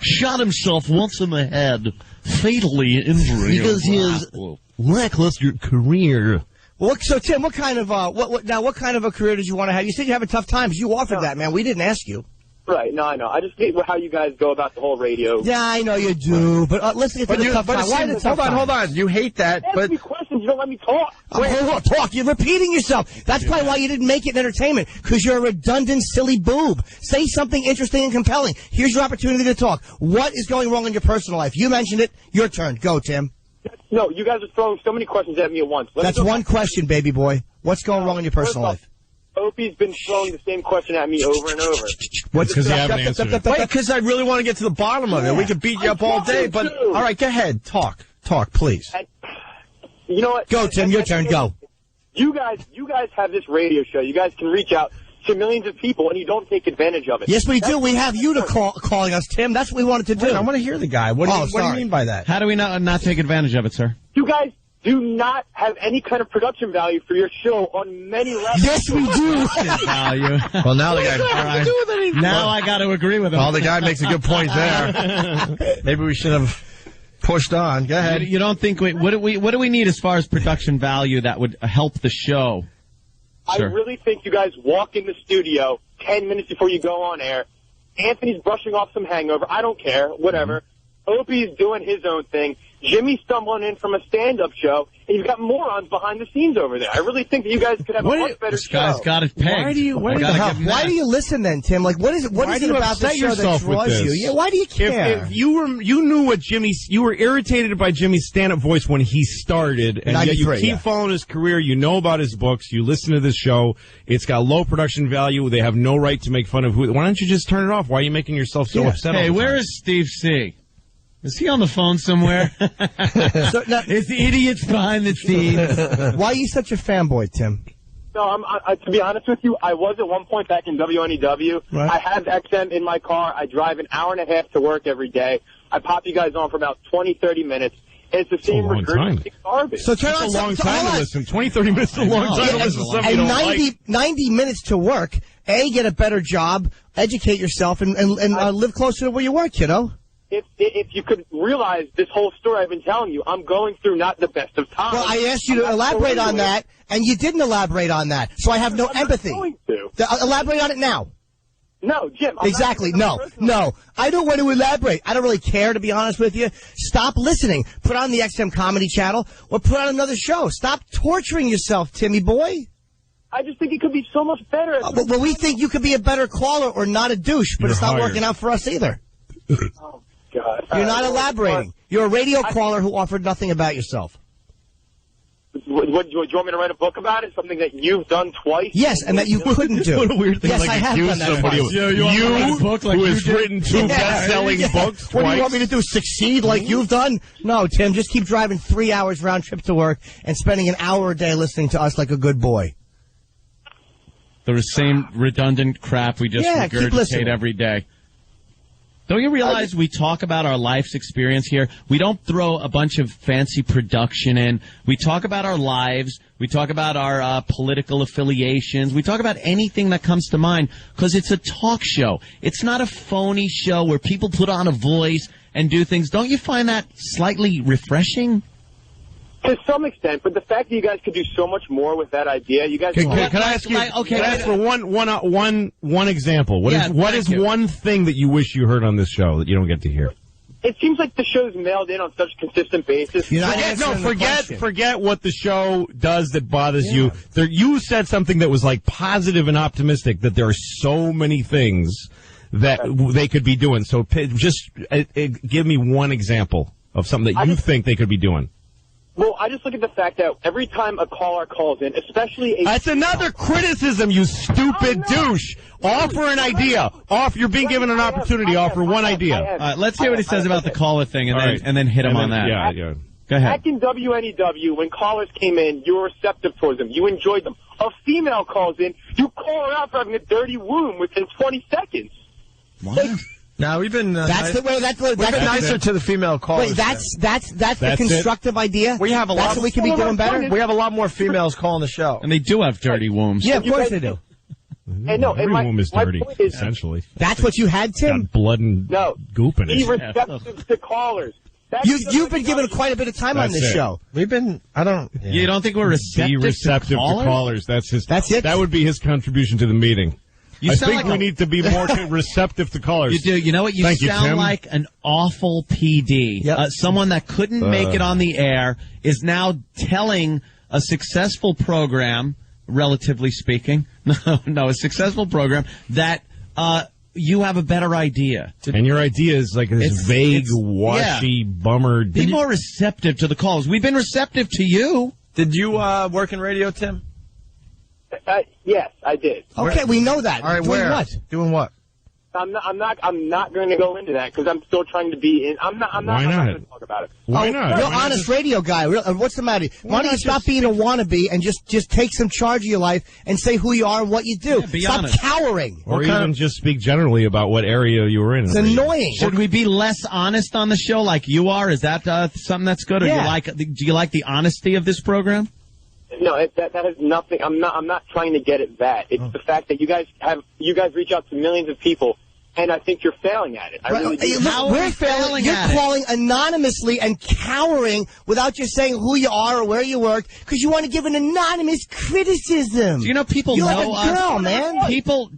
[SPEAKER 4] shot himself once in the head, fatally injuring
[SPEAKER 3] because his lackluster career.
[SPEAKER 7] Well, so Tim, what kind of what kind of a career did you want to have? You said you have a tough time. You offered that, man. We didn't ask you.
[SPEAKER 11] Right, no, I know. I just hate how you guys go about the whole radio.
[SPEAKER 7] Yeah, I know you do, but let's get to the tough time. Why the tough time?
[SPEAKER 2] Hold on. You hate that,
[SPEAKER 11] Ask me questions. You don't let me talk.
[SPEAKER 7] Talk. You're repeating yourself. That's probably why you didn't make it in entertainment, because you're a redundant, silly boob. Say something interesting and compelling. Here's your opportunity to talk. What is going wrong in your personal life? You mentioned it. Your turn. Go, Tim.
[SPEAKER 11] No, you guys are throwing so many questions at me at once.
[SPEAKER 7] That's one question, baby boy. What's going wrong in your personal life?
[SPEAKER 11] Opie's been throwing the same question at me over and over.
[SPEAKER 3] What's because you haven't answered it?
[SPEAKER 2] Wait, because I really want to get to the bottom of it. We could beat you up all day, but all right, go ahead. Talk, please.
[SPEAKER 11] You know what?
[SPEAKER 7] Go, Tim. Your turn. Go.
[SPEAKER 11] You guys have this radio show. You guys can reach out to millions of people, and you don't take advantage of it.
[SPEAKER 7] Yes, we do. We have you calling us, Tim. That's what we wanted to do.
[SPEAKER 2] Wait, I want to hear the guy. What do you mean by that?
[SPEAKER 4] How do we not take advantage of it, sir?
[SPEAKER 11] You guys do not have any kind of production value for your show on many levels.
[SPEAKER 7] Yes, we do.
[SPEAKER 4] Value.
[SPEAKER 2] Well, now the guy.
[SPEAKER 4] Now I got to agree with him.
[SPEAKER 2] Well, the guy makes a good point there. Maybe we should have pushed on. Go ahead.
[SPEAKER 4] You don't think what do we need as far as production value that would help the show?
[SPEAKER 11] I really think you guys walk in the studio 10 minutes before you go on air. Anthony's brushing off some hangover. I don't care. Whatever. Opie's doing his own thing. Jimmy's stumbling in from a stand-up show, and you've got morons behind the scenes over there. I really think that you guys could have a much better show.
[SPEAKER 4] This guy's got it pegged.
[SPEAKER 7] Why do you listen then, Tim? Like, what is it about the show that draws you? Yeah, why do you care?
[SPEAKER 3] If you knew what you were irritated by Jimmy's stand-up voice when he started, and yet you keep following his career, you know about his books, you listen to this show, it's got low production value, they have no right to make fun of who. Why don't you just turn it off? Why are you making yourself so upset?
[SPEAKER 4] Hey, where is Steve C? Is he on the phone somewhere? It's the idiots behind the scenes.
[SPEAKER 7] Why are you such a fanboy, Tim?
[SPEAKER 11] No, to be honest with you, I was at one point back in WNEW.
[SPEAKER 7] Right.
[SPEAKER 11] I have XM in my car. I drive an hour and a half to work every day. I pop you guys on for about 20, 30 minutes. It's the same regurgitated garbage.
[SPEAKER 7] So turn on
[SPEAKER 3] a long time to listen. 20, 30 minutes is a long time to listen to something you don't like.
[SPEAKER 7] 90 minutes to work. Get a better job, educate yourself, and live closer to where you work, kiddo.
[SPEAKER 11] If you could realize this whole story I've been telling you, I'm going through not the best of times.
[SPEAKER 7] Well, I asked you to elaborate on that, and you didn't elaborate on that, so I have no empathy.
[SPEAKER 11] I'm going to.
[SPEAKER 7] Elaborate on it now.
[SPEAKER 11] No, Jim.
[SPEAKER 7] Exactly. No. I don't want to elaborate. I don't really care, to be honest with you. Stop listening. Put on the XM Comedy Channel or put on another show. Stop torturing yourself, Timmy boy.
[SPEAKER 11] I just think it could be so much better.
[SPEAKER 7] Well, we think you could be a better caller or not a douche, but it's not working out for us either.
[SPEAKER 11] Oh, God.
[SPEAKER 7] You're not elaborating. You're a radio caller who offered nothing about yourself.
[SPEAKER 11] What, do you want me to write a book about it? Something that you've done twice?
[SPEAKER 7] Yes, and that you couldn't do.
[SPEAKER 3] What a weird thing.
[SPEAKER 7] Yes,
[SPEAKER 3] like
[SPEAKER 7] I have done that twice.
[SPEAKER 3] You who has written 2 best-selling books twice.
[SPEAKER 7] What do you want me to do, succeed like you've done? No, Tim, just keep driving 3 hours round trip to work and spending an hour a day listening to us like a good boy.
[SPEAKER 4] The same redundant crap we just regurgitate every day. Don't you realize we talk about our life's experience here? We don't throw a bunch of fancy production in. We talk about our lives. We talk about our political affiliations. We talk about anything that comes to mind because it's a talk show. It's not a phony show where people put on a voice and do things. Don't you find that slightly refreshing?
[SPEAKER 11] To some extent, but the fact that you guys could do so much more with that idea, you guys.
[SPEAKER 3] Can I ask you? Can I ask for one example? What is one thing that you wish you heard on this show that you don't get to hear?
[SPEAKER 11] It seems like the show's mailed in on such a consistent basis.
[SPEAKER 3] Forget what the show does that bothers you. You said something that was like positive and optimistic. That there are so many things that they could be doing. So just give me one example of something that you think they could be doing.
[SPEAKER 11] Well, I just look at the fact that every time a caller calls in, especially
[SPEAKER 3] That's another criticism, you stupid douche. Offer an idea. You're being given an opportunity. Offer one idea.
[SPEAKER 4] Let's hear what he says about the caller thing, and then hit him on that.
[SPEAKER 3] Yeah.
[SPEAKER 4] Go ahead.
[SPEAKER 11] Back in WNEW, when callers came in, you were receptive towards them. You enjoyed them. A female calls in, you call her out for having a dirty womb within 20 seconds.
[SPEAKER 4] What?
[SPEAKER 2] Now we've been
[SPEAKER 7] that's
[SPEAKER 2] nicer to the female callers.
[SPEAKER 7] Wait, that's the constructive idea.
[SPEAKER 2] We have a lot.
[SPEAKER 7] That's what we can be doing better.
[SPEAKER 2] We have a lot more females calling the show,
[SPEAKER 4] and they do have dirty wombs.
[SPEAKER 7] Yeah, of course they do.
[SPEAKER 11] And no,
[SPEAKER 3] every womb is dirty. Essentially,
[SPEAKER 7] that's what you had, Tim.
[SPEAKER 3] Got blood and goop in it.
[SPEAKER 11] Be receptive to callers.
[SPEAKER 7] You've been given quite a bit of time on this show.
[SPEAKER 2] We've been.
[SPEAKER 4] You don't think we're receptive
[SPEAKER 3] to callers? That's
[SPEAKER 7] it.
[SPEAKER 3] That would be his contribution to the meeting. I think we need to be more receptive to callers.
[SPEAKER 4] You do. You know what? You sound like an awful PD.
[SPEAKER 7] Yep.
[SPEAKER 4] Someone that couldn't make it on the air is now telling a successful program, relatively speaking, a successful program, that you have a better idea.
[SPEAKER 3] And your idea is like this vague, washy, bummer.
[SPEAKER 4] Be more receptive to the calls. We've been receptive to you.
[SPEAKER 2] Did you work in radio, Tim?
[SPEAKER 11] Yes, I did.
[SPEAKER 7] Okay, we know that.
[SPEAKER 2] All right,
[SPEAKER 7] Doing what?
[SPEAKER 2] Doing what?
[SPEAKER 11] I'm not going to go into that because I'm still trying to be in. I'm not going to talk about it.
[SPEAKER 7] Why not? Real honest radio guy. What's the matter? Why don't you stop being a wannabe and just take some charge of your life and say who you are and what you do?
[SPEAKER 4] Yeah,
[SPEAKER 7] stop
[SPEAKER 4] honest.
[SPEAKER 7] cowering.
[SPEAKER 3] Or even just speak generally about what area you were in.
[SPEAKER 7] It's annoying.
[SPEAKER 4] Should we be less honest on the show like you are? Is that something that's good? Or do you like the honesty of this program?
[SPEAKER 11] No, that has nothing. I'm not trying to get at that. It's the fact that you guys reach out to millions of people, and I think you're failing at it. I really do.
[SPEAKER 7] We're failing. You're calling anonymously and cowering without just saying who you are or where you work because you want to give an anonymous criticism.
[SPEAKER 4] Do you know people
[SPEAKER 7] You're
[SPEAKER 4] know
[SPEAKER 7] like a girl, man.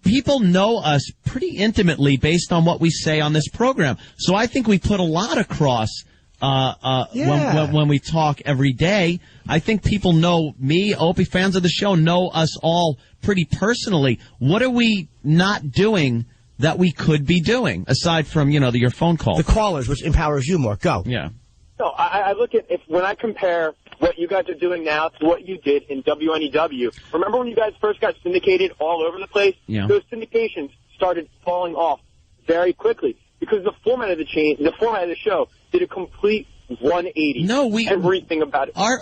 [SPEAKER 4] People know us pretty intimately based on what we say on this program. So I think we put a lot across. When we talk every day, I think people know me, Opie, fans of the show know us all pretty personally. What are we not doing that we could be doing, aside from, your phone call?
[SPEAKER 7] The callers, which empowers you more. Go.
[SPEAKER 4] Yeah.
[SPEAKER 11] No, I look at when I compare what you guys are doing now to what you did in WNEW. Remember when you guys first got syndicated all over the place?
[SPEAKER 4] Yeah.
[SPEAKER 11] Those syndications started falling off very quickly because the format of the show did a complete 180.
[SPEAKER 4] No,
[SPEAKER 11] everything about it.
[SPEAKER 4] Our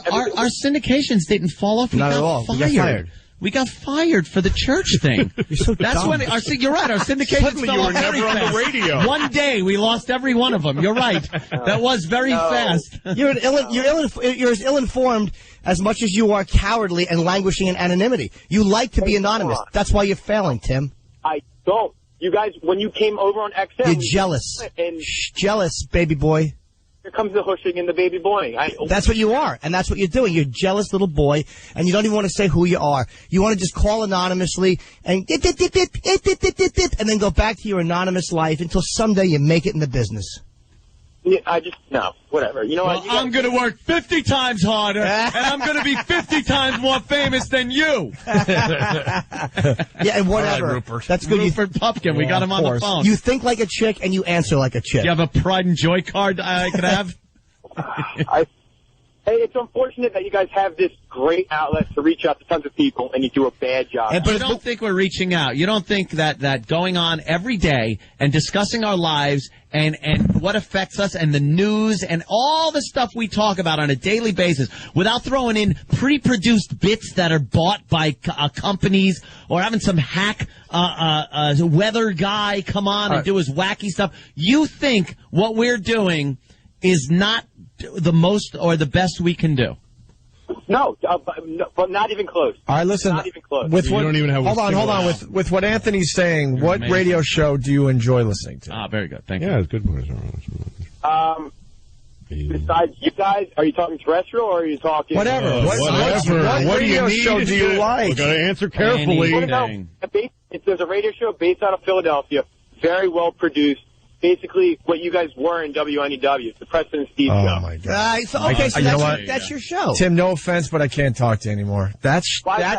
[SPEAKER 4] syndications didn't fall off.
[SPEAKER 7] Not at all. We got fired.
[SPEAKER 4] We got fired for the church thing.
[SPEAKER 7] You're so
[SPEAKER 4] That's
[SPEAKER 7] dumb.
[SPEAKER 4] when you're right. Our syndications fell off very fast.
[SPEAKER 1] On the radio.
[SPEAKER 4] One day we lost every one of them. You're right. That was very fast.
[SPEAKER 7] You're as ill-informed as much as you are cowardly and languishing in anonymity. You like to be anonymous. That's why you're failing, Tim.
[SPEAKER 11] I don't. You guys, when you came over on XM,
[SPEAKER 7] you're jealous.
[SPEAKER 11] And
[SPEAKER 7] jealous, baby boy.
[SPEAKER 11] Here comes the hushing and the baby boying.
[SPEAKER 7] That's what you are, and that's what you're doing. You're a jealous little boy, and you don't even want to say who you are. You want to just call anonymously and then go back to your anonymous life until someday you make it in the business.
[SPEAKER 11] Yeah, whatever. You know
[SPEAKER 4] what? I'm going to work 50 times harder, and I'm going to be 50 times more famous than you.
[SPEAKER 7] Yeah, and whatever.
[SPEAKER 2] Right, Rupert.
[SPEAKER 7] That's good.
[SPEAKER 4] Rupert Pupkin. We got him on the phone.
[SPEAKER 7] You think like a chick, and you answer like a chick.
[SPEAKER 4] Do you have a pride and joy card I could have?
[SPEAKER 11] Hey, it's unfortunate that you guys have this great outlet to reach out to tons of people, and you do a bad job.
[SPEAKER 4] But you don't think we're reaching out. You don't think that going on every day and discussing our lives and what affects us and the news and all the stuff we talk about on a daily basis without throwing in pre-produced bits that are bought by companies or having some hack weather guy come on and do his wacky stuff. You think what we're doing is not the most or the best we can do?
[SPEAKER 11] No, but not even close.
[SPEAKER 2] All right, listen.
[SPEAKER 11] Not even close.
[SPEAKER 2] With what,
[SPEAKER 3] you don't even have
[SPEAKER 2] hold on. With what Anthony's saying, what radio show do you enjoy listening to?
[SPEAKER 4] Ah, very good. Thank you.
[SPEAKER 3] Yeah, it's good.
[SPEAKER 11] Besides you guys, are you talking terrestrial or are you talking...
[SPEAKER 2] Whatever. What radio show do you like?
[SPEAKER 3] We've got to answer carefully.
[SPEAKER 11] There's a radio show based out of Philadelphia, very well produced. Basically, what you guys were in WNEW. It's the Preston and Steve show.
[SPEAKER 2] Oh, my God.
[SPEAKER 7] That's your show.
[SPEAKER 2] Tim, no offense, but I can't talk to you anymore. That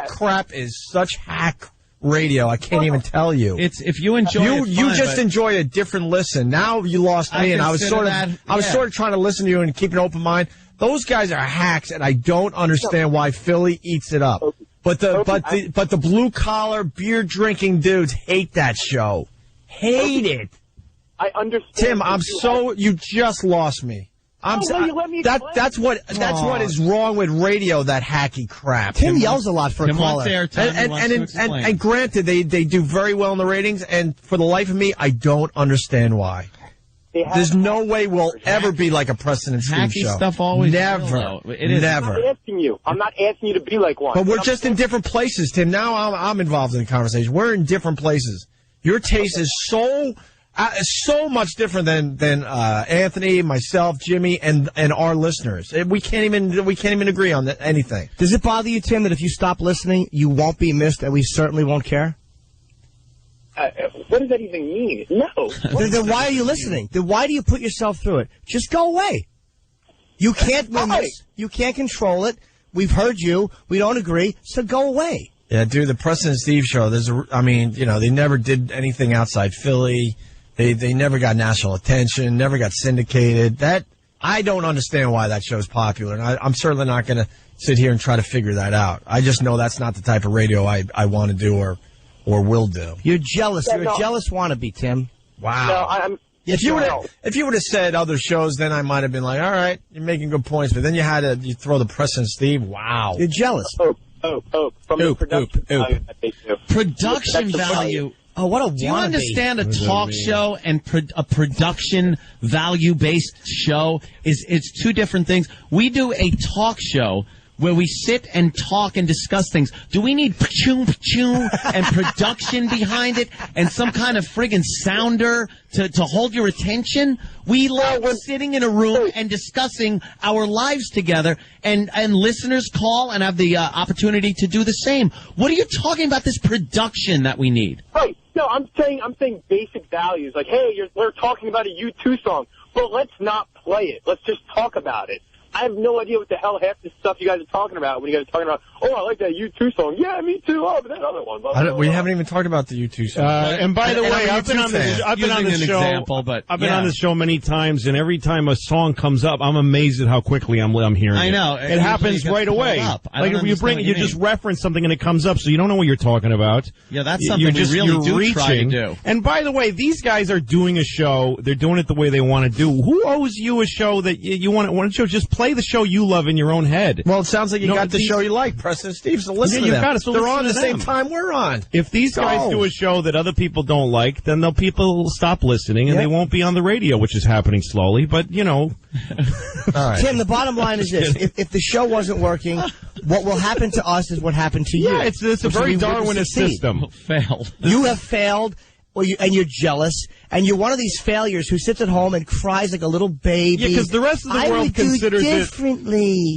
[SPEAKER 2] crap is such hack radio. I can't even tell you.
[SPEAKER 4] It's if you enjoy it,
[SPEAKER 2] you just enjoy a different listen. Now you lost me, and I was sort of trying to listen to you and keep an open mind. Those guys are hacks, and I don't understand why Philly eats it up. But the blue collar beer drinking dudes hate that show. Hate it.
[SPEAKER 11] I understand.
[SPEAKER 2] Tim, you just lost me. That's what is wrong with radio, that hacky crap.
[SPEAKER 7] Tim yells a lot for a caller.
[SPEAKER 2] And granted, they do very well in the ratings, and for the life of me, I don't understand why. There's no way we'll ever be like a Preston and Steve show.
[SPEAKER 4] Hacky stuff always
[SPEAKER 2] never. Never.
[SPEAKER 11] I'm not asking you to be like one.
[SPEAKER 2] But we're just in different places, Tim. Now I'm involved in the conversation. We're in different places. Your taste is so much different than Anthony, myself, Jimmy, and our listeners. We can't even agree on anything.
[SPEAKER 7] Does it bother you, Tim, that if you stop listening, you won't be missed, and we certainly won't care?
[SPEAKER 11] What does that even mean? No.
[SPEAKER 7] Then why are you listening? Then why do you put yourself through it? Just go away. You can't win this. You can't control it. We've heard you. We don't agree. So go away.
[SPEAKER 2] Yeah, dude, the Preston and Steve show. They never did anything outside Philly. They never got national attention, never got syndicated. I don't understand why that show's popular, and I'm certainly not going to sit here and try to figure that out. I just know that's not the type of radio I want to do or will do.
[SPEAKER 7] You're jealous. You're a jealous wannabe, Tim.
[SPEAKER 2] Wow.
[SPEAKER 11] No, I'm.
[SPEAKER 2] If you would have said other shows, then I might have been like, all right, you're making good points. But then you throw the Preston Steve. Wow.
[SPEAKER 7] You're jealous.
[SPEAKER 11] From the production value that they do.
[SPEAKER 4] Production value.
[SPEAKER 7] Oh, what a wannabe.
[SPEAKER 4] Do you understand a talk show and a production value-based show it's two different things? We do a talk show where we sit and talk and discuss things. Do we need pa-choom and production behind it and some kind of friggin' sounder to hold your attention? We love sitting in a room and discussing our lives together, and listeners call and have the opportunity to do the same. What are you talking about, this production that we need?
[SPEAKER 11] Right. No, I'm saying basic values. Like, hey, we're talking about a U2 song. Well, let's not play it. Let's just talk about it. I have no idea what the hell half the stuff you guys are talking about when you guys are talking about, oh, I like that U2 song. Yeah, me too. Oh, but that other one. Blah, blah, blah.
[SPEAKER 2] We haven't even talked about the U2 song.
[SPEAKER 3] And by the way, I've been on this show many times, and every time a song comes up, I'm amazed at how quickly I'm hearing it.
[SPEAKER 4] I know.
[SPEAKER 3] It happens right away. Like if you just reference something and it comes up, so you don't know what you're talking about.
[SPEAKER 4] Yeah, that's something we really do try to do.
[SPEAKER 3] And by the way, these guys are doing a show. They're doing it the way they want to do. Who owes you a show that you want to show? Just play the show you love in your own head.
[SPEAKER 2] Well, it sounds like you got the show you like, Preston Steve, so listen to them.
[SPEAKER 3] Got it, so
[SPEAKER 2] they're on the same
[SPEAKER 3] them.
[SPEAKER 2] time we're on.
[SPEAKER 3] If these guys do a show that other people don't like, then people will stop listening, and they won't be on the radio, which is happening slowly, but,
[SPEAKER 2] All right.
[SPEAKER 7] Tim, the bottom line is this. If the show wasn't working, what will happen to us is what happened to you.
[SPEAKER 3] Yeah, it's a very Darwinist system.
[SPEAKER 4] Failed.
[SPEAKER 7] You have failed. And you're jealous, and you're one of these failures who sits at home and cries like a little baby.
[SPEAKER 3] Yeah, because the rest of the world considers
[SPEAKER 7] it.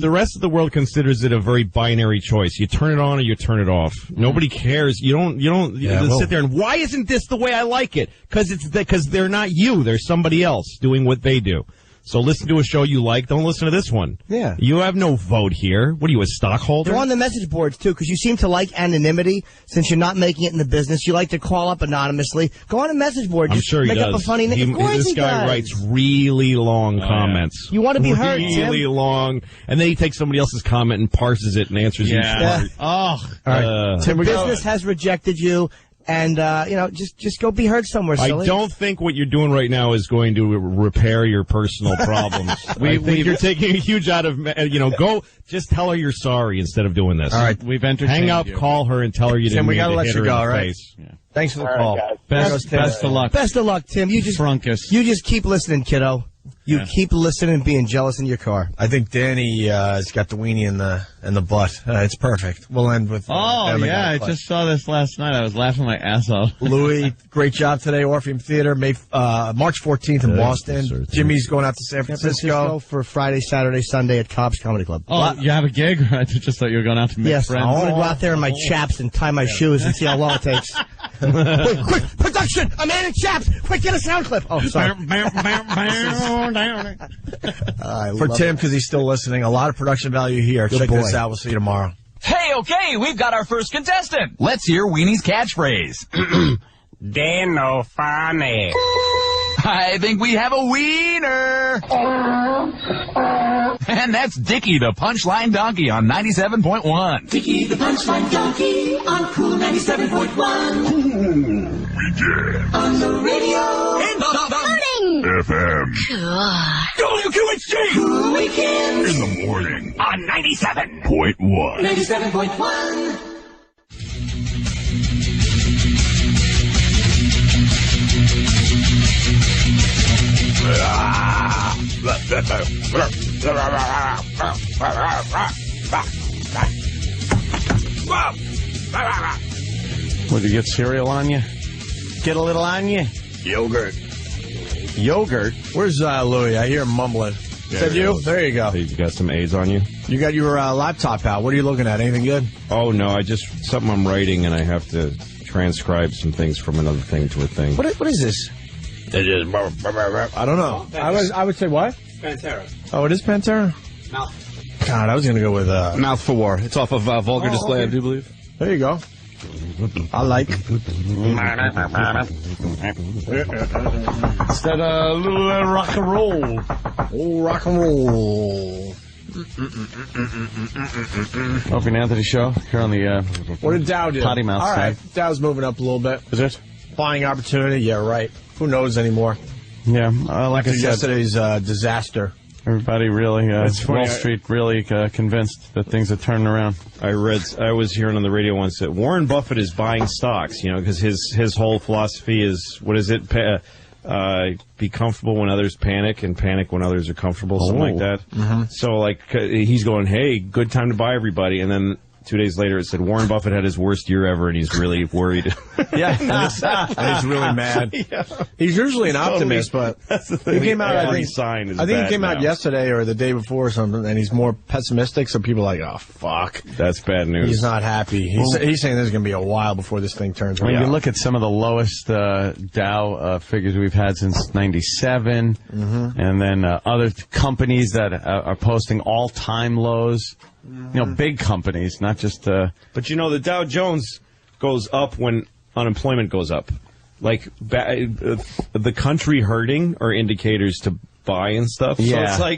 [SPEAKER 3] The rest of the world considers it a very binary choice. You turn it on or you turn it off. Nobody cares. You don't sit there and why isn't this the way I like it? Because they're not you. They're somebody else doing what they do. So listen to a show you like. Don't listen to this one.
[SPEAKER 7] Yeah.
[SPEAKER 3] You have no vote here. What are you, a stockholder?
[SPEAKER 7] You're on the message boards, too, because you seem to like anonymity since you're not making it in the business. You like to call up anonymously. Go on a message board.
[SPEAKER 3] I'm sure he
[SPEAKER 7] make
[SPEAKER 3] does.
[SPEAKER 7] Up a funny name.
[SPEAKER 3] This guy writes really long comments.
[SPEAKER 7] You want to be heard,
[SPEAKER 3] really long. And then he takes somebody else's comment and parses it and answers each part.
[SPEAKER 4] Oh.
[SPEAKER 2] All right.
[SPEAKER 7] The business has rejected you. And, just go be heard somewhere, silly.
[SPEAKER 3] I don't think what you're doing right now is going to repair your personal problems. I think you're taking a huge out of, go, just tell her you're sorry instead of doing this.
[SPEAKER 2] All right.
[SPEAKER 4] We've entertained
[SPEAKER 3] Hang up, call her, and tell her you didn't mean to hit her in the face.
[SPEAKER 2] Yeah. Thanks for the call.
[SPEAKER 4] Best of luck.
[SPEAKER 7] Best of luck, Tim. You just keep listening, kiddo. You keep listening and being jealous in your car.
[SPEAKER 2] I think Danny has got the weenie in the butt. It's perfect. We'll end with.
[SPEAKER 4] I just saw this last night. I was laughing my ass off.
[SPEAKER 2] Louis, great job today, Orpheum Theater, March 14th in Boston. Jimmy's going out to San Francisco
[SPEAKER 7] for Friday, Saturday, Sunday at Cobb's Comedy Club.
[SPEAKER 4] Oh, you have a gig? I just thought you were going out to meet friends.
[SPEAKER 7] I want to go out there in my chaps and tie my shoes and see how long it takes. Wait, quick, production! A man in chaps! Quick, get a sound clip! Oh, sorry.
[SPEAKER 2] For Tim, because he's still listening, a lot of production value here. Check this out. We'll see you tomorrow.
[SPEAKER 12] Hey, okay, we've got our first contestant. Let's hear Weenie's catchphrase.
[SPEAKER 13] They're no funny.
[SPEAKER 12] I think we have a wiener. And that's Dickie the Punchline Donkey on 97.1.
[SPEAKER 14] Dickie the Punchline Donkey on Cool 97.1.
[SPEAKER 15] We did.
[SPEAKER 14] On the radio.
[SPEAKER 12] In the
[SPEAKER 14] morning.
[SPEAKER 15] FM.
[SPEAKER 12] WQHG.
[SPEAKER 14] Cool weekends.
[SPEAKER 15] In the morning.
[SPEAKER 12] On 97.1.
[SPEAKER 14] 97.1.
[SPEAKER 4] Would you get cereal on you? Get a little on you?
[SPEAKER 2] Yogurt.
[SPEAKER 3] Where's
[SPEAKER 2] Louis? I hear him mumbling. Is that you? There you go.
[SPEAKER 3] You got some AIDS on you?
[SPEAKER 2] You got your laptop out. What are you looking at? Anything good?
[SPEAKER 3] Oh, no. Something I'm writing, and I have to transcribe some things from another thing to a thing.
[SPEAKER 2] What is this? I don't know. I would say what?
[SPEAKER 13] Pantera.
[SPEAKER 2] Oh, it is Pantera?
[SPEAKER 13] Mouth.
[SPEAKER 2] God, I was going to go with...
[SPEAKER 16] Mouth for War. It's off of Vulgar Display,
[SPEAKER 2] okay.
[SPEAKER 16] I do believe.
[SPEAKER 2] There you go. I like.
[SPEAKER 4] It's that little rock and roll.
[SPEAKER 2] Oh, rock and roll.
[SPEAKER 16] Opie and Anthony show here on the
[SPEAKER 2] what did Dow do?
[SPEAKER 16] Potty Mouth
[SPEAKER 2] All right,
[SPEAKER 16] side.
[SPEAKER 2] Dow's moving up a little bit.
[SPEAKER 16] Is it?
[SPEAKER 2] Buying opportunity? Yeah, right. Who knows anymore?
[SPEAKER 16] Yeah, like I said,
[SPEAKER 2] yesterday's disaster.
[SPEAKER 16] Everybody really, Wall Street really convinced that things are turning around.
[SPEAKER 3] I was hearing on the radio once that Warren Buffett is buying stocks, because his whole philosophy is, what is it? Be comfortable when others panic and panic when others are comfortable, something like that.
[SPEAKER 2] Mm-hmm.
[SPEAKER 3] So, he's going, hey, good time to buy everybody. And then 2 days later, it said Warren Buffett had his worst year ever, and he's really worried.
[SPEAKER 2] Yeah, and he's really mad. Yeah. He's usually an optimist, but
[SPEAKER 3] that's the thing.
[SPEAKER 2] He came out. I think he came out yesterday or the day before or something, and he's more pessimistic. So people are like, "Oh fuck,
[SPEAKER 3] that's bad news."
[SPEAKER 2] He's not happy. He's saying there's going to be a while before this thing turns around.
[SPEAKER 16] When you look at some of the lowest Dow figures we've had since '97, and then other companies that are posting all-time lows. Big companies, not just... But
[SPEAKER 3] the Dow Jones goes up when unemployment goes up. The country hurting are indicators to buy and stuff.
[SPEAKER 16] Yeah.
[SPEAKER 3] So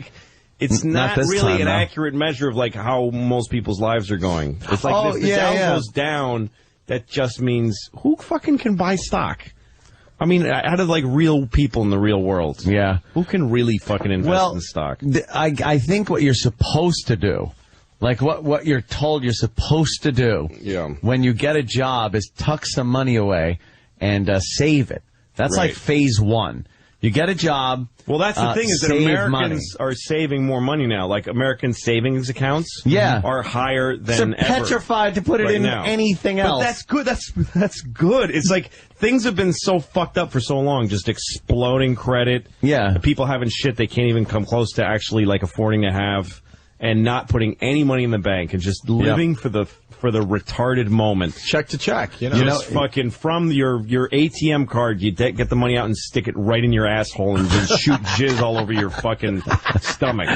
[SPEAKER 3] it's not really an accurate measure of how most people's lives are going. It's if the Dow goes down, that just means who fucking can buy stock? I mean, out of real people in the real world.
[SPEAKER 16] Yeah.
[SPEAKER 3] Who can really fucking invest in stock?
[SPEAKER 16] I think what you're supposed to do, what you're told you're supposed to do when you get a job is tuck some money away and save it. That's like phase one. You get a job.
[SPEAKER 3] Well, that's the thing is that Americans are saving more money now. American savings accounts are higher than
[SPEAKER 16] ever. Petrified to put it in anything else.
[SPEAKER 3] But that's good. That's good. It's things have been so fucked up for so long. Just exploding credit.
[SPEAKER 16] Yeah.
[SPEAKER 3] People having shit they can't even come close to actually affording to have. And not putting any money in the bank and just living for the retarded moment,
[SPEAKER 2] check to check.
[SPEAKER 3] Just fucking from your ATM card, you get the money out and stick it right in your asshole and just shoot jizz all over your fucking stomach,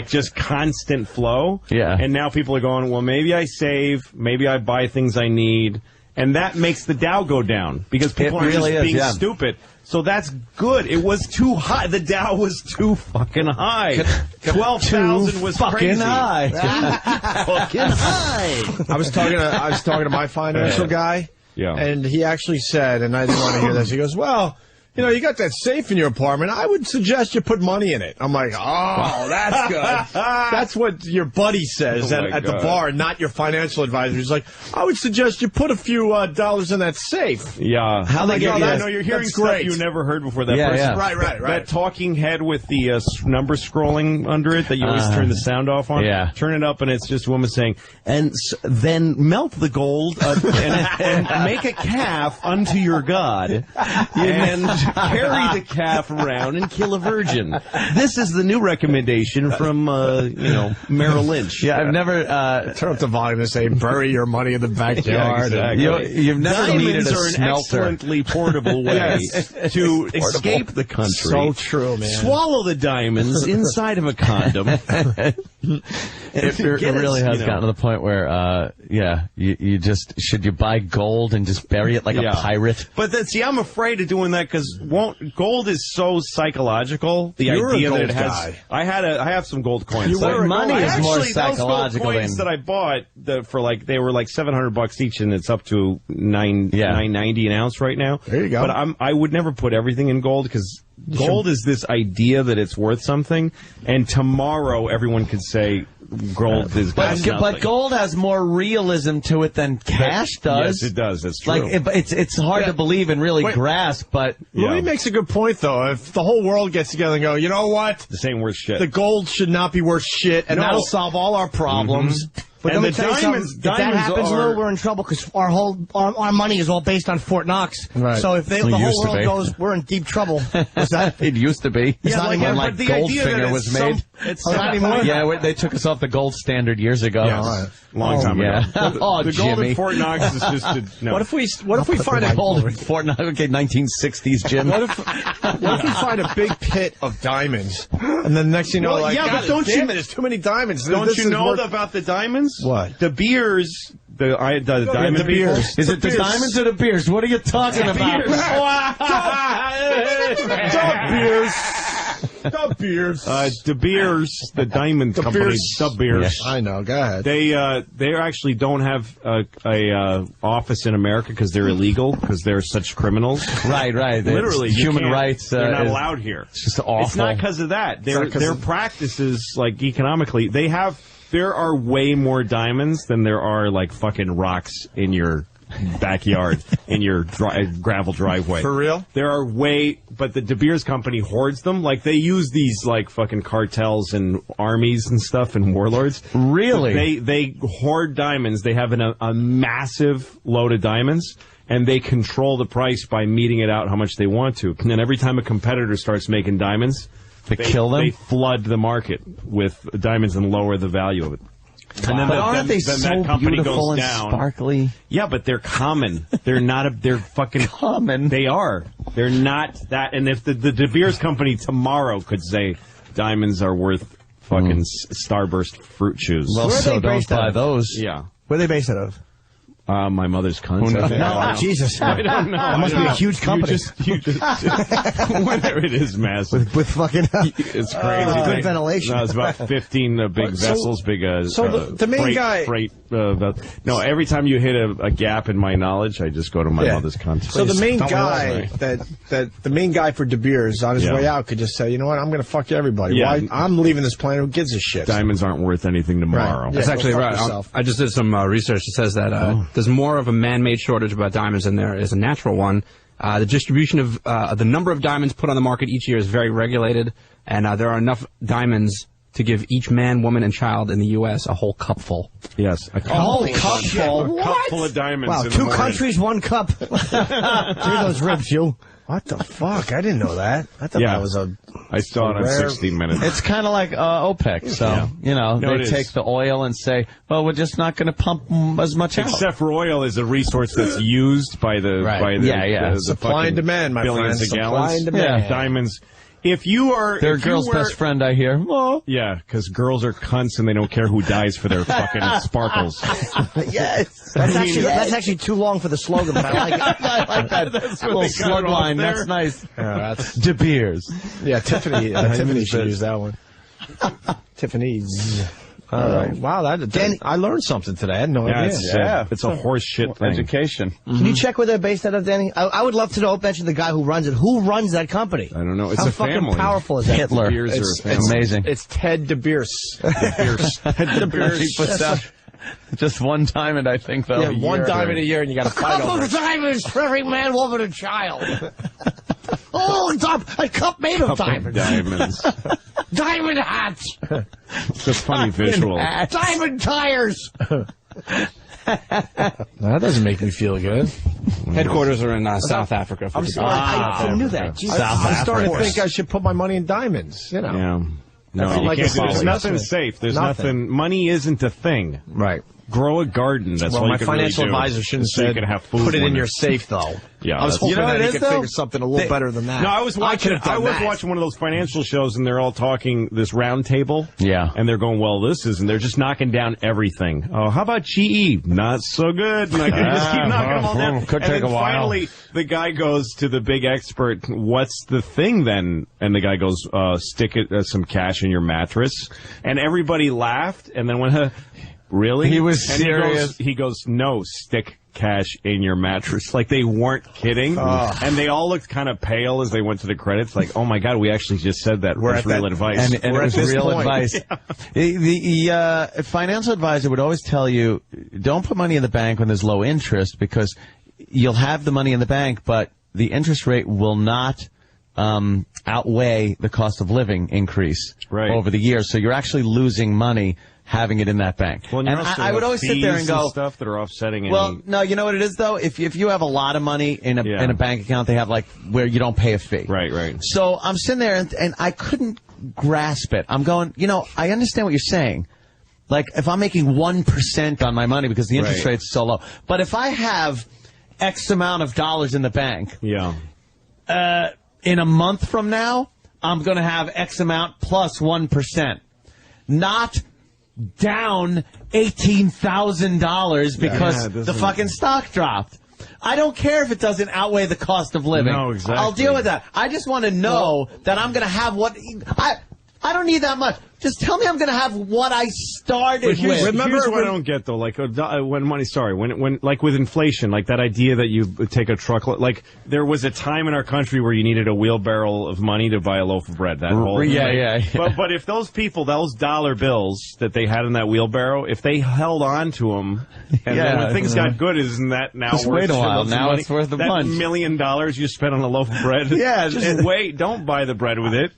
[SPEAKER 3] just constant flow.
[SPEAKER 16] Yeah.
[SPEAKER 3] And now people are going, well, maybe I save, maybe I buy things I need, and that makes the Dow go down because people are just being stupid. So that's good. It was too high. The Dow was too fucking high. 12,000 was
[SPEAKER 16] fucking
[SPEAKER 3] crazy.
[SPEAKER 16] High.
[SPEAKER 3] Fucking high.
[SPEAKER 2] I was talking to my financial guy, and he actually said, and I didn't want to hear this. He goes, "Well, you got that safe in your apartment. I would suggest you put money in it." I'm like, "Oh, that's good." That's what your buddy says at the bar, not your financial advisor. He's like, "I would suggest you put a few dollars in that safe."
[SPEAKER 3] Yeah.
[SPEAKER 16] How they get
[SPEAKER 3] I know you're hearing stuff you never heard before. That person.
[SPEAKER 2] Yeah. Right.
[SPEAKER 3] That talking head with the number scrolling under it that you always turn the sound off on.
[SPEAKER 16] Yeah.
[SPEAKER 3] Turn it up and it's just a woman saying, and then melt the gold and make a calf unto your God and carry the calf around and kill a virgin. This is the new recommendation from, Merrill Lynch.
[SPEAKER 16] Yeah, I've never...
[SPEAKER 2] Turn up the volume and say, bury your money in the backyard.
[SPEAKER 3] Yeah, exactly.
[SPEAKER 16] You've never needed a
[SPEAKER 3] Diamonds are an excellently portable way to escape the country.
[SPEAKER 2] So true, man.
[SPEAKER 3] Swallow the diamonds inside of a condom.
[SPEAKER 16] It really has gotten to the point where, you just... Should you buy gold and just bury it like a pirate?
[SPEAKER 3] But I'm afraid of doing that because gold is so psychological. The idea that it has... I have some gold coins.
[SPEAKER 16] Money is more psychological.
[SPEAKER 3] Those gold coins that I bought they were $700 each, and it's up to $9.90 an ounce right now.
[SPEAKER 2] There you go.
[SPEAKER 3] But I would never put everything in gold because gold is this idea that it's worth something, and tomorrow everyone could say gold is
[SPEAKER 16] but gold has more realism to it than cash does.
[SPEAKER 3] Yes, it does. That's true.
[SPEAKER 16] It's hard to believe and really grasp, but...
[SPEAKER 2] Louis makes a good point, though. If the whole world gets together and go, you know what?
[SPEAKER 3] This ain't worth shit.
[SPEAKER 2] The gold should not be worth shit, and that'll solve all our problems.
[SPEAKER 7] But
[SPEAKER 3] and
[SPEAKER 7] let me tell you something. If that happens, Lou, we're in trouble because our money is all based on Fort Knox.
[SPEAKER 2] Right.
[SPEAKER 7] So if the whole world goes, we're in deep trouble. What's that?
[SPEAKER 16] It used to be.
[SPEAKER 7] It's not
[SPEAKER 16] when Goldfinger was made.
[SPEAKER 7] It's not anymore.
[SPEAKER 16] Yeah, they took us off the gold standard years ago.
[SPEAKER 2] Yeah,
[SPEAKER 3] long time ago.
[SPEAKER 16] The
[SPEAKER 3] gold in Fort Knox is just no.
[SPEAKER 2] What if we find a
[SPEAKER 16] gold in Fort Knox? Okay, 1960s, Jim.
[SPEAKER 2] What if we find a big pit of diamonds, and then next thing you know,
[SPEAKER 3] but don't you?
[SPEAKER 2] There's too many diamonds.
[SPEAKER 3] Don't you know about the diamonds?
[SPEAKER 2] What?
[SPEAKER 3] The beers, the diamond
[SPEAKER 2] beers.
[SPEAKER 16] Is it the diamonds or the beers? What are you talking about?
[SPEAKER 2] Dog beers. De Beers.
[SPEAKER 3] De Beers, the diamond company. De Beers.
[SPEAKER 2] Yeah. I know. Go ahead.
[SPEAKER 3] They actually don't have a office in America because they're illegal, because they're such criminals.
[SPEAKER 16] Right.
[SPEAKER 3] Literally,
[SPEAKER 16] human rights.
[SPEAKER 3] They're not allowed here.
[SPEAKER 16] It's just awful.
[SPEAKER 3] It's not because of that. Their practices, like economically, there are way more diamonds than there are like fucking rocks in your backyard, in your gravel driveway.
[SPEAKER 2] For real?
[SPEAKER 3] There are but the De Beers company hoards them. Like, they use these, like, fucking cartels and armies and stuff and warlords.
[SPEAKER 16] Really?
[SPEAKER 3] They hoard diamonds. They have a massive load of diamonds, and they control the price by meting it out how much they want to. And then every time a competitor starts making diamonds,
[SPEAKER 16] they kill them?
[SPEAKER 3] They flood the market with diamonds and lower the value of it.
[SPEAKER 16] Wow. But aren't they so beautiful and sparkly?
[SPEAKER 3] Yeah, but they're common. They're fucking
[SPEAKER 16] common.
[SPEAKER 3] They are. They're not that. And if the De Beers company tomorrow could say diamonds are worth fucking Starburst fruit chews.
[SPEAKER 16] Well, so don't buy those.
[SPEAKER 3] Yeah.
[SPEAKER 2] Where are they based out of?
[SPEAKER 3] My mother's country.
[SPEAKER 2] No, Jesus.
[SPEAKER 3] I don't know.
[SPEAKER 2] That must be a huge company.
[SPEAKER 3] You just whatever it is, massive.
[SPEAKER 2] With fucking
[SPEAKER 3] it's crazy.
[SPEAKER 2] Good ventilation.
[SPEAKER 3] No, it's about 15 big vessels, big.
[SPEAKER 2] The main guy.
[SPEAKER 3] No, every time you hit a gap in my knowledge, I just go to my mother's country.
[SPEAKER 2] So the main guy the main guy for De Beers on his way out could just say, you know what, I'm going to fuck everybody.
[SPEAKER 3] Yeah.
[SPEAKER 2] Why? I'm leaving this planet. Who gives a shit?
[SPEAKER 3] Diamonds aren't worth anything tomorrow.
[SPEAKER 2] Right.
[SPEAKER 17] That's actually right. I just did some research that says that there's more of a man-made shortage about diamonds than there is a natural one. The distribution of the number of diamonds put on the market each year is very regulated, and there are enough diamonds to give each man, woman, and child in the U.S. a whole cupful.
[SPEAKER 3] Yes,
[SPEAKER 2] a whole cupful.
[SPEAKER 3] A cup full of diamonds.
[SPEAKER 2] Wow,
[SPEAKER 3] in
[SPEAKER 2] 2 countries, 1 cup. Give those ribs, you.
[SPEAKER 7] What the fuck? I didn't know that. I thought that was
[SPEAKER 3] I saw it on 60 Minutes.
[SPEAKER 16] It's kind of like OPEC. So, they take the oil and say, well, we're just not going to pump as much out.
[SPEAKER 3] Except for oil is a resource that's used by the
[SPEAKER 2] supply and demand, my
[SPEAKER 3] billions
[SPEAKER 2] friend.
[SPEAKER 3] of gallons.
[SPEAKER 2] Supply and demand.
[SPEAKER 3] Yeah. Diamonds. If you are...
[SPEAKER 16] They're a girl's best friend, I hear. Oh.
[SPEAKER 3] Yeah, because girls are cunts and they don't care who dies for their fucking sparkles.
[SPEAKER 7] Yes. That's actually too long for the slogan, but I like it.
[SPEAKER 16] I like that. That's little slug line. That's nice.
[SPEAKER 2] That's
[SPEAKER 16] De Beers.
[SPEAKER 2] Yeah, Tiffany should use that one. Tiffany's. All right. Wow, I learned something today. I had no idea.
[SPEAKER 3] It's a horse shit thing.
[SPEAKER 16] Education.
[SPEAKER 7] Can you check where they're based out of, Danny? I would love to know, mention the guy who runs it. Who runs that company?
[SPEAKER 3] I don't know. It's
[SPEAKER 7] How
[SPEAKER 3] a
[SPEAKER 7] fucking
[SPEAKER 3] family.
[SPEAKER 7] powerful is that?
[SPEAKER 16] Hitler.
[SPEAKER 3] It's
[SPEAKER 16] amazing.
[SPEAKER 2] It's Ted De Beers.
[SPEAKER 16] De Beers. He puts out just one diamond, I think, though.
[SPEAKER 2] Yeah, one diamond a year, and you got to fight over it.
[SPEAKER 7] A couple of diamonds for every man, woman, and child. A cup made of diamonds. Diamond hats.
[SPEAKER 3] It's a funny visual.
[SPEAKER 7] Diamond tires.
[SPEAKER 2] That doesn't make me feel good.
[SPEAKER 17] Headquarters are in South Africa.
[SPEAKER 7] I'm sorry, I knew that.
[SPEAKER 2] I'm starting to think I should put my money in diamonds. You know.
[SPEAKER 3] Yeah. No, you can't. There's nothing safe. There's nothing. Money isn't a thing.
[SPEAKER 2] Right.
[SPEAKER 3] Grow a garden. That's all
[SPEAKER 2] my
[SPEAKER 3] you can
[SPEAKER 2] financial
[SPEAKER 3] really do.
[SPEAKER 2] advisor shouldn't
[SPEAKER 3] So
[SPEAKER 2] say
[SPEAKER 3] you can have food.
[SPEAKER 2] put it in your safe, though.
[SPEAKER 3] Yeah,
[SPEAKER 2] I was hoping that he could
[SPEAKER 16] though?
[SPEAKER 2] figure something a little better than that.
[SPEAKER 3] No, I was watching one of those financial shows, and they're all talking this round table.
[SPEAKER 16] Yeah.
[SPEAKER 3] And they're going, well, and they're just knocking down everything. Oh, how about GE? Not so good. And I just keep knocking them all down.
[SPEAKER 16] Could take a while.
[SPEAKER 3] Finally, the guy goes to the big expert, what's the thing then? And the guy goes, stick some cash in your mattress. And everybody laughed, and then went, really?
[SPEAKER 16] He was serious.
[SPEAKER 3] He goes, no, stick cash in your mattress. Like, they weren't kidding. And they all looked kind of pale as they went to the credits. Like, oh my God, we actually just said that. We're real advice.
[SPEAKER 16] And it was real advice. The financial advisor would always tell you, don't put money in the bank when there's low interest, because you'll have the money in the bank, but the interest rate will not outweigh the cost of living increase over the years. So you're actually losing money having it in that bank.
[SPEAKER 3] Well,
[SPEAKER 16] and I would always sit there and go,
[SPEAKER 3] stuff that are offsetting.
[SPEAKER 16] Well, no, you know what it is though. If you have a lot of money in a bank account, they have like where you don't pay a fee.
[SPEAKER 3] Right.
[SPEAKER 16] So I'm sitting there and I couldn't grasp it. I'm going, I understand what you're saying. Like if I'm making 1% on my money because the interest rate's so low, but if I have X amount of dollars in the bank, in a month from now, I'm going to have X amount plus 1%, not down $18,000 because the fucking stock dropped. I don't care if it doesn't outweigh the cost of living.
[SPEAKER 3] No, exactly.
[SPEAKER 16] I'll deal with that. I just want to know that I'm going to have what I don't need that much. Just tell me I'm going to have what I started with.
[SPEAKER 3] Remember what I don't get though, like when like with inflation, like that idea that you take a truckload, like there was a time in our country where you needed a wheelbarrow of money to buy a loaf of bread. That whole
[SPEAKER 16] yeah.
[SPEAKER 3] But if those people, those dollar bills that they had in that wheelbarrow, if they held on to them, and then when things got good, isn't that now
[SPEAKER 16] just
[SPEAKER 3] worth
[SPEAKER 16] wait a while? Now
[SPEAKER 3] money?
[SPEAKER 16] it's worth a
[SPEAKER 3] that
[SPEAKER 16] bunch.
[SPEAKER 3] $1 million you spent on a loaf of bread.
[SPEAKER 2] Just
[SPEAKER 3] wait. Don't buy the bread with it.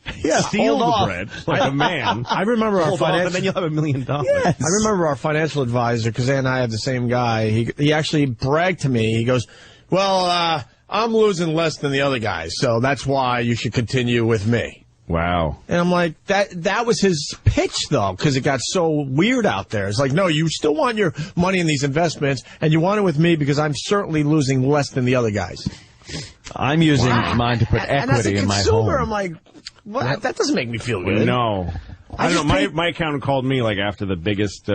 [SPEAKER 3] Steal
[SPEAKER 2] hold
[SPEAKER 3] the
[SPEAKER 2] off.
[SPEAKER 3] bread like a man.
[SPEAKER 2] I remember our financial,
[SPEAKER 3] and then you'll have $1 million.
[SPEAKER 2] Yes. I remember our financial advisor, because Ann and I have the same guy. He actually bragged to me. He goes, "Well, I'm losing less than the other guys, so that's why you should continue with me."
[SPEAKER 3] Wow.
[SPEAKER 2] And I'm like, that was his pitch, though, because it got so weird out there. It's like, no, you still want your money in these investments, and you want it with me because I'm certainly losing less than the other guys.
[SPEAKER 16] I'm using mine to put equity in my home.
[SPEAKER 2] I'm like, what? That doesn't make me feel good.
[SPEAKER 3] No. I don't know. My accountant called me like after the biggest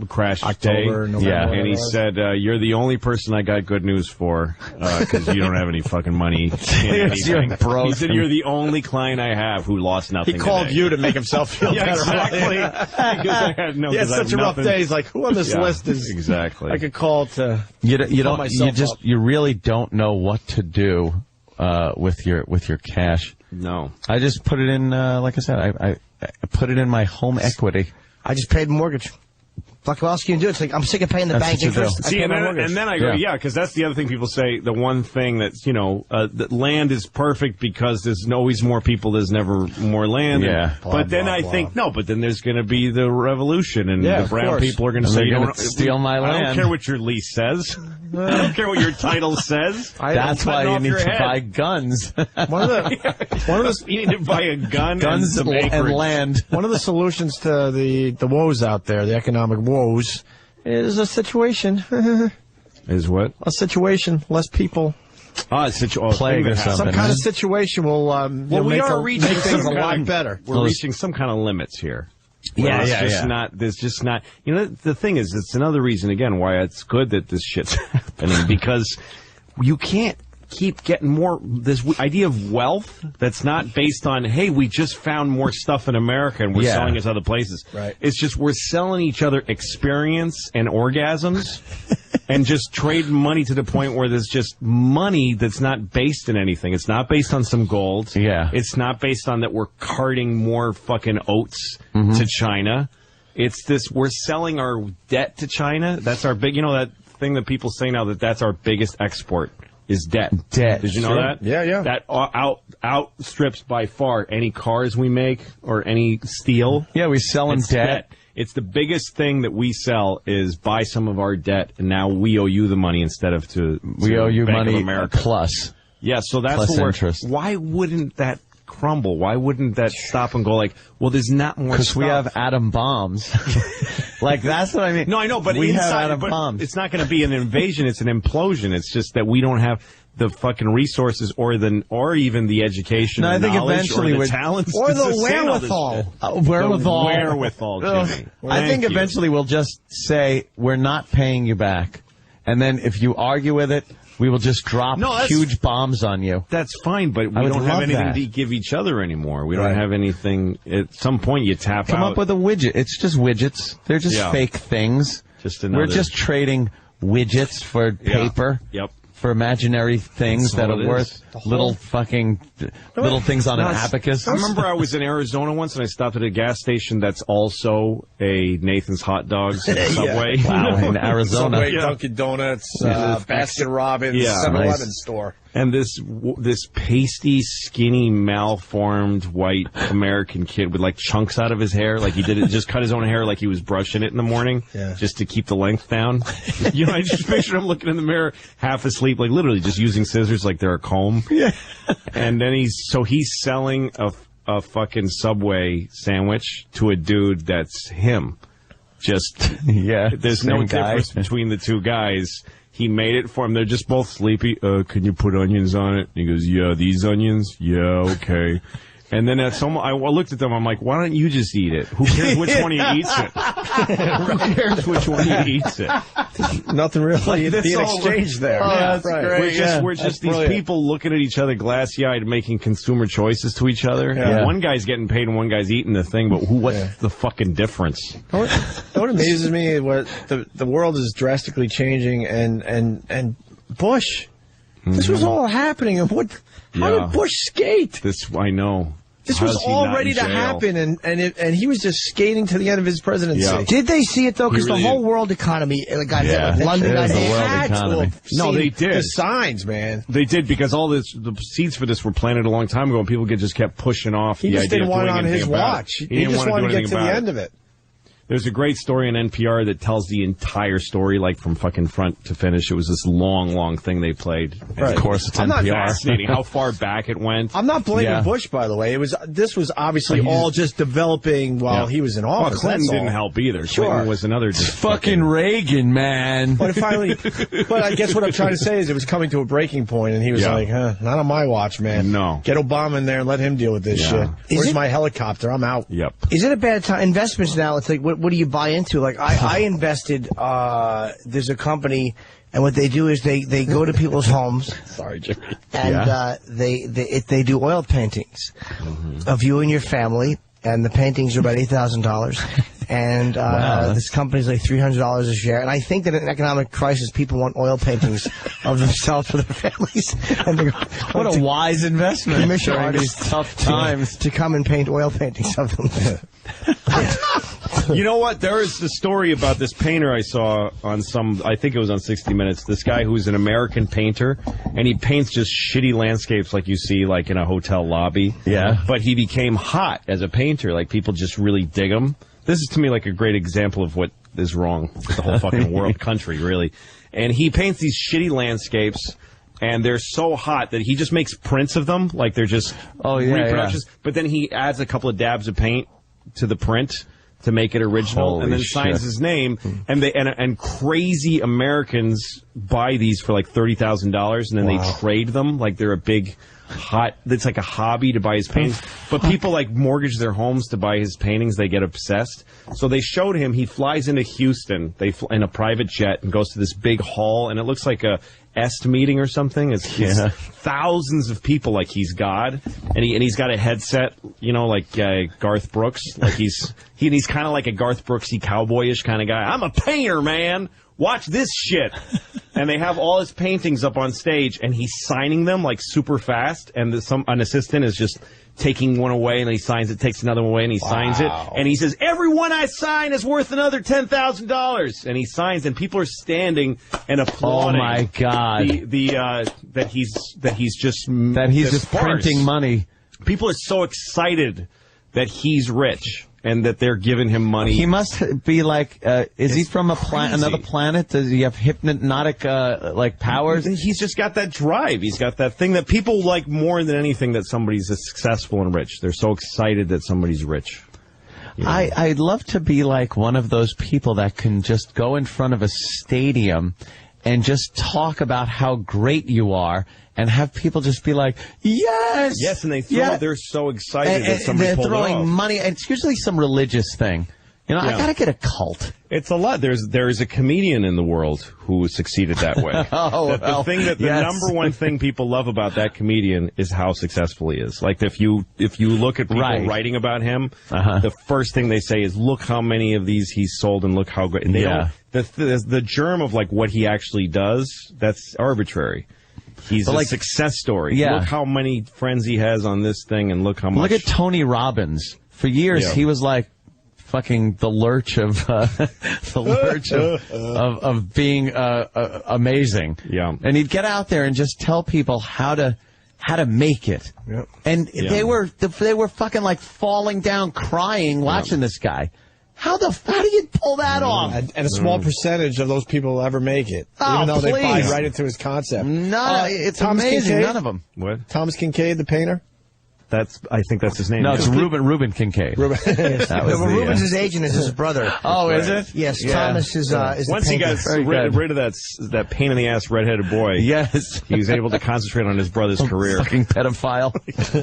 [SPEAKER 3] crash
[SPEAKER 2] October,
[SPEAKER 3] day.
[SPEAKER 2] November,
[SPEAKER 3] and he said, "You're the only person I got good news for because you don't have any fucking money."
[SPEAKER 16] You're broke.
[SPEAKER 3] He said, "You're the only client I have who lost nothing."
[SPEAKER 2] He called
[SPEAKER 3] today.
[SPEAKER 2] you to make himself feel better.
[SPEAKER 3] Exactly. Because I had no.
[SPEAKER 2] He had such a rough day. He's like, "Who on this list is
[SPEAKER 3] exactly?"
[SPEAKER 2] I could call to.
[SPEAKER 16] You really don't know what to do with your cash.
[SPEAKER 3] No.
[SPEAKER 16] I just put it in. Like I said, I put it in my home equity.
[SPEAKER 7] I just paid mortgage. Fuck, what else can you do? It's like, I'm sick of paying the bank interest.
[SPEAKER 3] See, and then I go, because that's the other thing people say. The one thing that's, that land is perfect because there's always more people, there's never more land.
[SPEAKER 16] Yeah.
[SPEAKER 3] But then I think, but then there's going to be the revolution, and the brown people are going to say,
[SPEAKER 16] you don't steal my land.
[SPEAKER 3] I don't care what your lease says. I don't care what your title says.
[SPEAKER 16] That's why you need to buy guns.
[SPEAKER 3] You need to buy a gun,
[SPEAKER 16] guns and land.
[SPEAKER 2] One of the solutions to the woes out there, the economic woes, is a situation.
[SPEAKER 3] Is what?
[SPEAKER 2] A situation. Less people.
[SPEAKER 16] Plague or something.
[SPEAKER 2] Some kind of situation will make things a lot better.
[SPEAKER 3] We're reaching some kind of limits here. There's just not. The thing is, it's another reason again why it's good that this shit's happening, because you can't keep getting more this idea of wealth that's not based on, hey, we just found more stuff in America and we're selling it to other places.
[SPEAKER 2] Right.
[SPEAKER 3] It's just we're selling each other experience and orgasms and just trading money to the point where there's just money that's not based in anything. It's not based on some gold.
[SPEAKER 16] Yeah.
[SPEAKER 3] It's not based on that we're carting more fucking oats to China. It's this, we're selling our debt to China. That's our big, that thing that people say now that's our biggest export. Is debt. Did you know that?
[SPEAKER 2] Yeah.
[SPEAKER 3] That outstrips by far any cars we make or any steel.
[SPEAKER 16] Yeah, we sell them debt.
[SPEAKER 3] It's the biggest thing that we sell is buy some of our debt, and now we owe you the money instead of to
[SPEAKER 16] we owe you
[SPEAKER 3] Bank
[SPEAKER 16] money
[SPEAKER 3] of America.
[SPEAKER 16] Plus.
[SPEAKER 3] Yeah, so that's
[SPEAKER 16] plus
[SPEAKER 3] what
[SPEAKER 16] interest.
[SPEAKER 3] Why wouldn't that crumble? Why wouldn't that stop and go like, well, there's not more stuff?
[SPEAKER 16] Because we have atom bombs. Like, that's what I mean.
[SPEAKER 3] No, I know, but
[SPEAKER 16] we
[SPEAKER 3] inside,
[SPEAKER 16] have atom bombs.
[SPEAKER 3] It's not going to be an invasion. It's an implosion. It's just that we don't have the fucking resources or even the education,
[SPEAKER 16] no,
[SPEAKER 3] or
[SPEAKER 16] I think
[SPEAKER 3] knowledge,
[SPEAKER 16] eventually
[SPEAKER 3] or the talents,
[SPEAKER 7] or the
[SPEAKER 3] wherewithal. Wherewithal, Jimmy.
[SPEAKER 16] I think eventually we'll just say we're not paying you back, and then if you argue with it, we will just drop huge bombs on you.
[SPEAKER 3] That's fine, but we don't have anything to give each other anymore. We don't have anything. At some point, you
[SPEAKER 16] Come up with a widget. It's just widgets. They're just fake things. We're just trading widgets for paper.
[SPEAKER 3] Yep.
[SPEAKER 16] For imaginary things that are worth little things on an abacus.
[SPEAKER 3] I remember I was in Arizona once and I stopped at a gas station that's also a Nathan's Hot Dogs Subway.
[SPEAKER 16] Wow, in Arizona.
[SPEAKER 2] Subway, Dunkin' Donuts, Baskin Robbins, 7-Eleven store.
[SPEAKER 3] And this pasty, skinny, malformed white American kid with like chunks out of his hair, like he just cut his own hair like he was brushing it in the morning, just to keep the length down. I just pictured him looking in the mirror, half asleep, like literally just using scissors like they're a comb. Yeah. And then he's selling a fucking Subway sandwich to a dude that's him. Just there's no difference between the two guys. He made it for him. They're just both sleepy. Can you put onions on it? And he goes, yeah, these onions? Yeah, okay.
[SPEAKER 18] And then I looked at them. I'm like, why don't you just eat it? Who cares which one he eats it? Who cares which one he eats it?
[SPEAKER 2] Nothing really
[SPEAKER 18] like
[SPEAKER 2] being exchanged there.
[SPEAKER 7] Oh, that's great.
[SPEAKER 18] We're just these people looking at each other glassy-eyed, making consumer choices to each other. Yeah. One guy's getting paid and one guy's eating the thing, but what's the fucking difference?
[SPEAKER 2] What amazes me is what the world is drastically changing, and Bush. This was all happening, and how did Bush skate?
[SPEAKER 18] I know.
[SPEAKER 2] This was all ready to happen, and he was just skating to the end of his presidency.
[SPEAKER 7] Yeah. Did they see it, though? Because the whole world economy got hit. Like London got hit.
[SPEAKER 18] No, they did.
[SPEAKER 2] The signs, man.
[SPEAKER 18] They did, because the seeds for this were planted a long time ago, and people just kept pushing off
[SPEAKER 2] the idea of doing anything about it. He just didn't want it on his watch. He just wanted to get to the end of it.
[SPEAKER 18] There's a great story on NPR that tells the entire story, like from fucking front to finish. It was this long thing they played.
[SPEAKER 2] Right.
[SPEAKER 18] Of course, it's NPR. Fascinating how far back it went.
[SPEAKER 2] I'm not blaming Bush, by the way. This was obviously all just developing while he was in office.
[SPEAKER 18] Well, Clinton didn't help either.
[SPEAKER 2] Sure.
[SPEAKER 18] Clinton was another.
[SPEAKER 16] Just fucking Reagan, man.
[SPEAKER 2] But I guess what I'm trying to say is it was coming to a breaking point, and he was like, not on my watch, man.
[SPEAKER 18] No.
[SPEAKER 2] Get Obama in there and let him deal with this shit. Where's my helicopter? I'm out.
[SPEAKER 18] Yep.
[SPEAKER 7] Is it a bad time? Investments now, it's like, what do you buy into? Like, I invested, there's a company, and what they do is they go to people's homes.
[SPEAKER 2] Sorry, Jimmy.
[SPEAKER 7] And they do oil paintings of you and your family, and the paintings are about $8,000. And this company's like $300 a share. And I think that in an economic crisis, people want oil paintings of themselves for their families. And they go,
[SPEAKER 16] what a wise investment.
[SPEAKER 7] Commission
[SPEAKER 16] during
[SPEAKER 7] artists
[SPEAKER 16] these tough times
[SPEAKER 7] to come and paint oil paintings of them.
[SPEAKER 18] You know what? There is the story about this painter I saw on I think it was on 60 Minutes. This guy who's an American painter, and he paints just shitty landscapes like you see like in a hotel lobby.
[SPEAKER 16] Yeah.
[SPEAKER 18] But he became hot as a painter. Like, people just really dig him. This is, to me, like a great example of what is wrong with the whole fucking world, country, really. And he paints these shitty landscapes, and they're so hot that he just makes prints of them, like they're just reproductions. Yeah. But then he adds a couple of dabs of paint to the print to make it original.
[SPEAKER 16] Holy
[SPEAKER 18] and then signs his name. And crazy Americans buy these for like $30,000, and then they trade them like they're a big it's like a hobby to buy his paintings. But people like mortgage their homes to buy his paintings. They get obsessed. So they showed him, he flies into Houston in a private jet and goes to this big hall, and it looks like a EST meeting or something. It's thousands of people, like he's God, and he's got a headset, like Garth Brooks. Like he's kind of like a Garth Brooksy cowboyish kind of guy. I'm a painter, man. Watch this shit. And they have all his paintings up on stage, and he's signing them like super fast, and an assistant is just taking one away, and he signs it, takes another one away, and he signs it, and he says, "Every one I sign is worth another $10,000." And he signs, and people are standing and applauding.
[SPEAKER 16] Oh my God!
[SPEAKER 18] That he's just
[SPEAKER 16] printing money.
[SPEAKER 18] People are so excited that he's rich and that they're giving him money.
[SPEAKER 16] He must be like, is he from another planet? Does he have hypnotic powers?
[SPEAKER 18] He's just got that drive. He's got that thing that people like more than anything, that somebody's successful and rich. They're so excited that somebody's rich.
[SPEAKER 16] I'd love to be like one of those people that can just go in front of a stadium and just talk about how great you are, and have people just be like, yes!
[SPEAKER 18] Yes, and they're so excited that somebody pulled it off.
[SPEAKER 16] They're throwing money, and it's usually some religious thing. I gotta get a cult.
[SPEAKER 18] It's a lot. There is a comedian in the world who succeeded that way. The number one thing people love about that comedian is how successful he is. Like, if you look at people writing about him, the first thing they say is, look how many of these he's sold, and look how great. And they don't, the germ of like what he actually does, that's arbitrary. He's a success story.
[SPEAKER 16] Yeah.
[SPEAKER 18] Look how many friends he has on this thing, and look how much.
[SPEAKER 16] Look at Tony Robbins. For years, he was like fucking the lurch of of being amazing.
[SPEAKER 18] Yeah.
[SPEAKER 16] And he'd get out there and just tell people how to make it.
[SPEAKER 2] Yep.
[SPEAKER 16] And they were fucking like falling down crying watching this guy. How do you pull that off?
[SPEAKER 2] And a small percentage of those people will ever make it, even though they buy right into his concept.
[SPEAKER 16] No, it's
[SPEAKER 2] Thomas
[SPEAKER 16] amazing.
[SPEAKER 2] Kincaid?
[SPEAKER 16] None of them.
[SPEAKER 18] What?
[SPEAKER 2] Thomas Kincaid, the painter.
[SPEAKER 18] I think that's his name.
[SPEAKER 16] No, it's Reuben Kincaid.
[SPEAKER 7] Reuben's his agent is his brother.
[SPEAKER 16] Oh, is it?
[SPEAKER 7] Yes, Thomas is
[SPEAKER 18] Once
[SPEAKER 7] the
[SPEAKER 18] he got rid of that pain in the ass redheaded boy,
[SPEAKER 16] yes,
[SPEAKER 18] he was able to concentrate on his brother's career.
[SPEAKER 16] Fucking pedophile.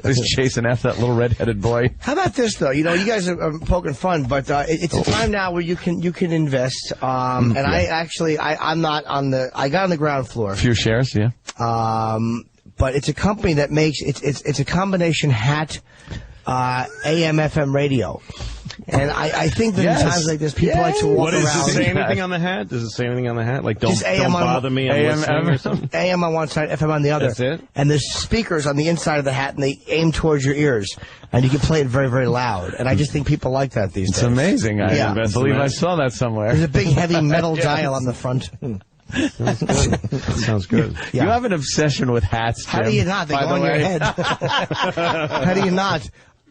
[SPEAKER 16] Who's chasing after that little redheaded boy.
[SPEAKER 7] How about this though? You guys are poking fun, but it's a time now where you can invest. And I'm not on the. I got on the ground floor.
[SPEAKER 16] A few shares, yeah.
[SPEAKER 7] But it's a company that makes it's a combination hat, AM FM radio. And I think that in times like this, people like to walk around.
[SPEAKER 18] Does it say anything on the hat? Does it say anything on the hat? Like, don't bother me, I'm listening or something?
[SPEAKER 7] AM on one side, FM on the other.
[SPEAKER 18] That's it?
[SPEAKER 7] And there's speakers on the inside of the hat, and they aim towards your ears. And you can play it very, very loud. And I just think people like that these days.
[SPEAKER 16] It's amazing. I believe I saw that somewhere.
[SPEAKER 7] There's a big, heavy metal dial on the front.
[SPEAKER 18] That sounds good.
[SPEAKER 7] Yeah.
[SPEAKER 16] You have an obsession with hats, Jim.
[SPEAKER 7] How do you not? They go on your head. How do you not?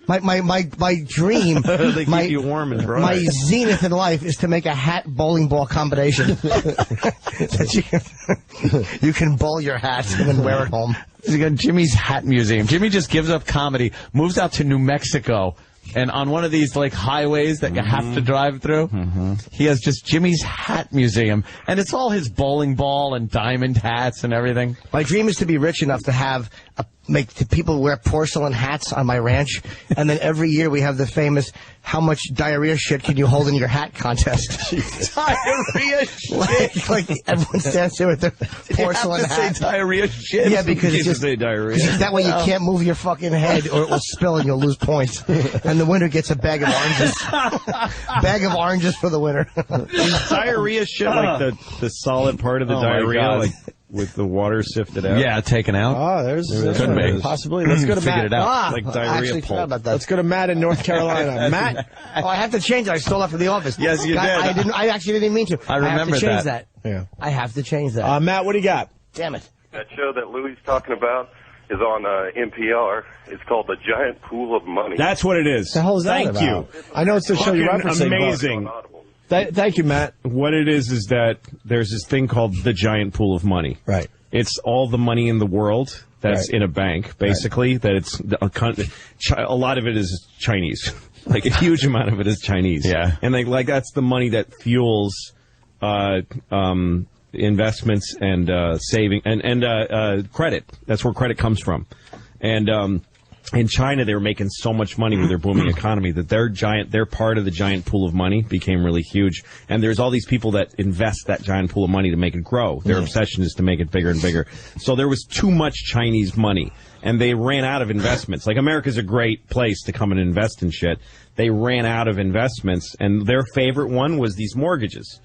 [SPEAKER 7] My dream,
[SPEAKER 18] they keep you warm and dry.
[SPEAKER 7] My zenith in life is to make a hat bowling ball combination. That you can bowl your hat and then wear it home.
[SPEAKER 16] You got Jimmy's Hat Museum. Jimmy just gives up comedy, moves out to New Mexico, and on one of these like highways that you have to drive through, he has just Jimmy's Hat Museum, and it's all his bowling ball and diamond hats and everything.
[SPEAKER 7] My dream is to be rich enough to have make people wear porcelain hats on my ranch, and then every year we have the famous "How much diarrhea shit can you hold in your hat" contest.
[SPEAKER 16] Diarrhea shit.
[SPEAKER 7] like everyone stands there with their porcelain
[SPEAKER 16] you have to
[SPEAKER 7] hat.
[SPEAKER 16] Say diarrhea shit.
[SPEAKER 7] Yeah, because it's just
[SPEAKER 18] say diarrhea.
[SPEAKER 7] That way you can't move your fucking head, or it will spill and you'll lose points. And the winner gets a bag of oranges. Bag of oranges for the winner.
[SPEAKER 18] Is diarrhea shit like the solid part of the diarrhea, like with the water sifted out?
[SPEAKER 16] Yeah, taken out.
[SPEAKER 2] Oh, there's
[SPEAKER 16] could be.
[SPEAKER 2] possibly. Let's go to Matt.
[SPEAKER 16] It out.
[SPEAKER 18] Like diarrhea pulp.
[SPEAKER 7] About that.
[SPEAKER 2] Let's go to Matt in North Carolina. Matt.
[SPEAKER 7] Oh, I have to change it. I stole that from the office.
[SPEAKER 18] Yes, you did.
[SPEAKER 7] I actually didn't mean to.
[SPEAKER 16] I remember
[SPEAKER 7] have to change
[SPEAKER 16] that.
[SPEAKER 2] Yeah.
[SPEAKER 7] I have to change that.
[SPEAKER 2] Matt, what do you got?
[SPEAKER 7] Damn it.
[SPEAKER 19] That show that Louis talking about is on NPR. It's called The Giant Pool of Money.
[SPEAKER 18] That's what it is.
[SPEAKER 2] The hell is that
[SPEAKER 18] Thank
[SPEAKER 2] about?
[SPEAKER 18] you.
[SPEAKER 2] I know it's the show you're referencing.
[SPEAKER 18] Amazing.
[SPEAKER 2] Thank you, Matt.
[SPEAKER 18] What it is that there's this thing called the giant pool of money.
[SPEAKER 2] Right.
[SPEAKER 18] It's all the money in the world that's in a bank, basically. Right. That it's a lot of it is Chinese. Like a huge amount of it is Chinese.
[SPEAKER 16] Yeah.
[SPEAKER 18] And like that's the money that fuels investments and saving and credit. That's where credit comes from. And in China, they were making so much money with their booming economy that their part of the giant pool of money became really huge. And there's all these people that invest that giant pool of money to make it grow. Their obsession is to make it bigger and bigger. So there was too much Chinese money, and they ran out of investments. Like, America's a great place to come and invest in shit. They ran out of investments, and their favorite one was these mortgages.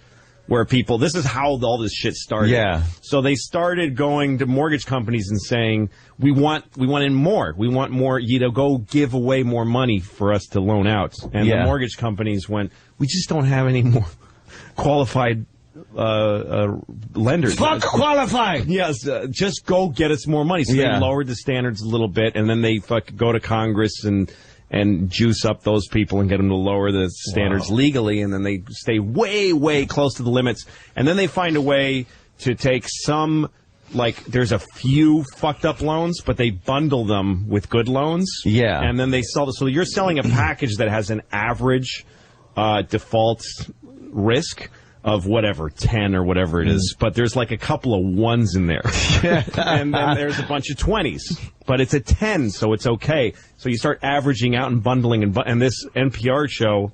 [SPEAKER 18] Where people, this is how all this shit started.
[SPEAKER 16] Yeah.
[SPEAKER 18] So they started going to mortgage companies and saying, we want in more. We want more, go give away more money for us to loan out. And the mortgage companies went, we just don't have any more qualified lenders.
[SPEAKER 7] Fuck qualified!
[SPEAKER 18] Yes, just go get us more money. So they lowered the standards a little bit, and then they go to Congress and juice up those people and get them to lower the standards legally, and then they stay way, way close to the limits. And then they find a way to take some, like, there's a few fucked up loans, but they bundle them with good loans.
[SPEAKER 16] Yeah.
[SPEAKER 18] And then they sell them. So you're selling a package that has an average default risk of whatever, 10 or whatever it is, but there's like a couple of ones in there. And then there's a bunch of 20s, but it's a 10, so it's okay. So you start averaging out and bundling, and this NPR show,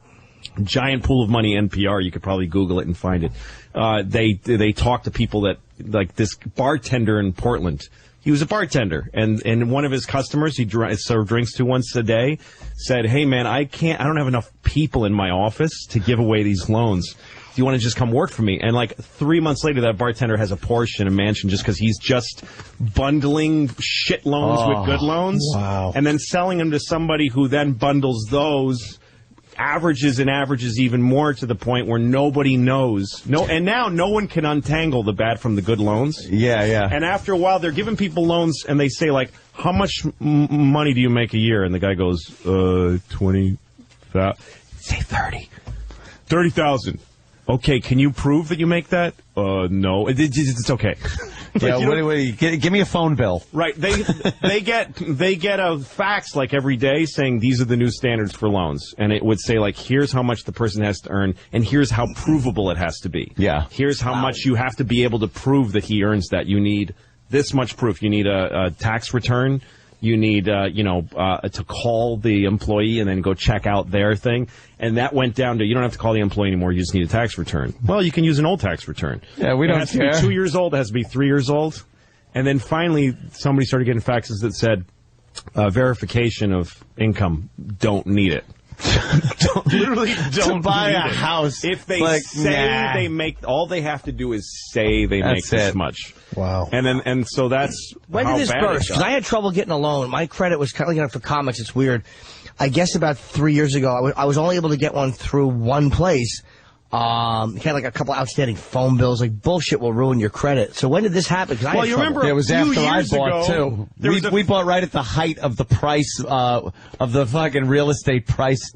[SPEAKER 18] Giant Pool of Money NPR, you could probably Google it and find it. They talk to people that, like this bartender in Portland, he was a bartender, and one of his customers he served drinks to once a day said, hey man, I don't have enough people in my office to give away these loans. Do you want to just come work for me? And like 3 months later, that bartender has a Porsche and a mansion just because he's just bundling shit loans with good loans.
[SPEAKER 2] Wow.
[SPEAKER 18] And then selling them to somebody who then bundles those, averages and averages even more to the point where nobody knows. And now no one can untangle the bad from the good loans.
[SPEAKER 16] Yeah, yeah.
[SPEAKER 18] And after a while, they're giving people loans and they say, like, how much money do you make a year? And the guy goes, 20,000. Say 30. 30,000. Okay, can you prove that you make that? No. It's okay.
[SPEAKER 16] Yeah, give me a phone bill.
[SPEAKER 18] Right. They get a fax like every day saying these are the new standards for loans. And it would say like, here's how much the person has to earn and here's how provable it has to be.
[SPEAKER 16] Yeah.
[SPEAKER 18] Here's how much you have to be able to prove that he earns that. You need this much proof. You need a tax return. You need, to call the employee and then go check out their thing. And that went down to, you don't have to call the employee anymore. You just need a tax return. Well, you can use an old tax return.
[SPEAKER 16] Yeah, we don't care.
[SPEAKER 18] It has to be 2 years old. It has to be 3 years old. And then finally, somebody started getting faxes that said, verification of income, don't need it. Literally don't
[SPEAKER 16] to buy
[SPEAKER 18] need
[SPEAKER 16] a
[SPEAKER 18] it.
[SPEAKER 16] house.
[SPEAKER 18] If they
[SPEAKER 16] say
[SPEAKER 18] they make, all they have to do is say they make this much.
[SPEAKER 2] Wow.
[SPEAKER 18] And so that's
[SPEAKER 7] when
[SPEAKER 18] how
[SPEAKER 7] did this
[SPEAKER 18] bad
[SPEAKER 7] burst? Because I had trouble getting a loan. My credit was kind of for comics. It's weird. I guess about 3 years ago, I was only able to get one through one place. Had like a couple outstanding phone bills. Like bullshit will ruin your credit. So when did this happen?
[SPEAKER 18] Well, you remember
[SPEAKER 16] it was after I bought
[SPEAKER 18] ago,
[SPEAKER 16] too. We bought right at the height of the price of the fucking real estate price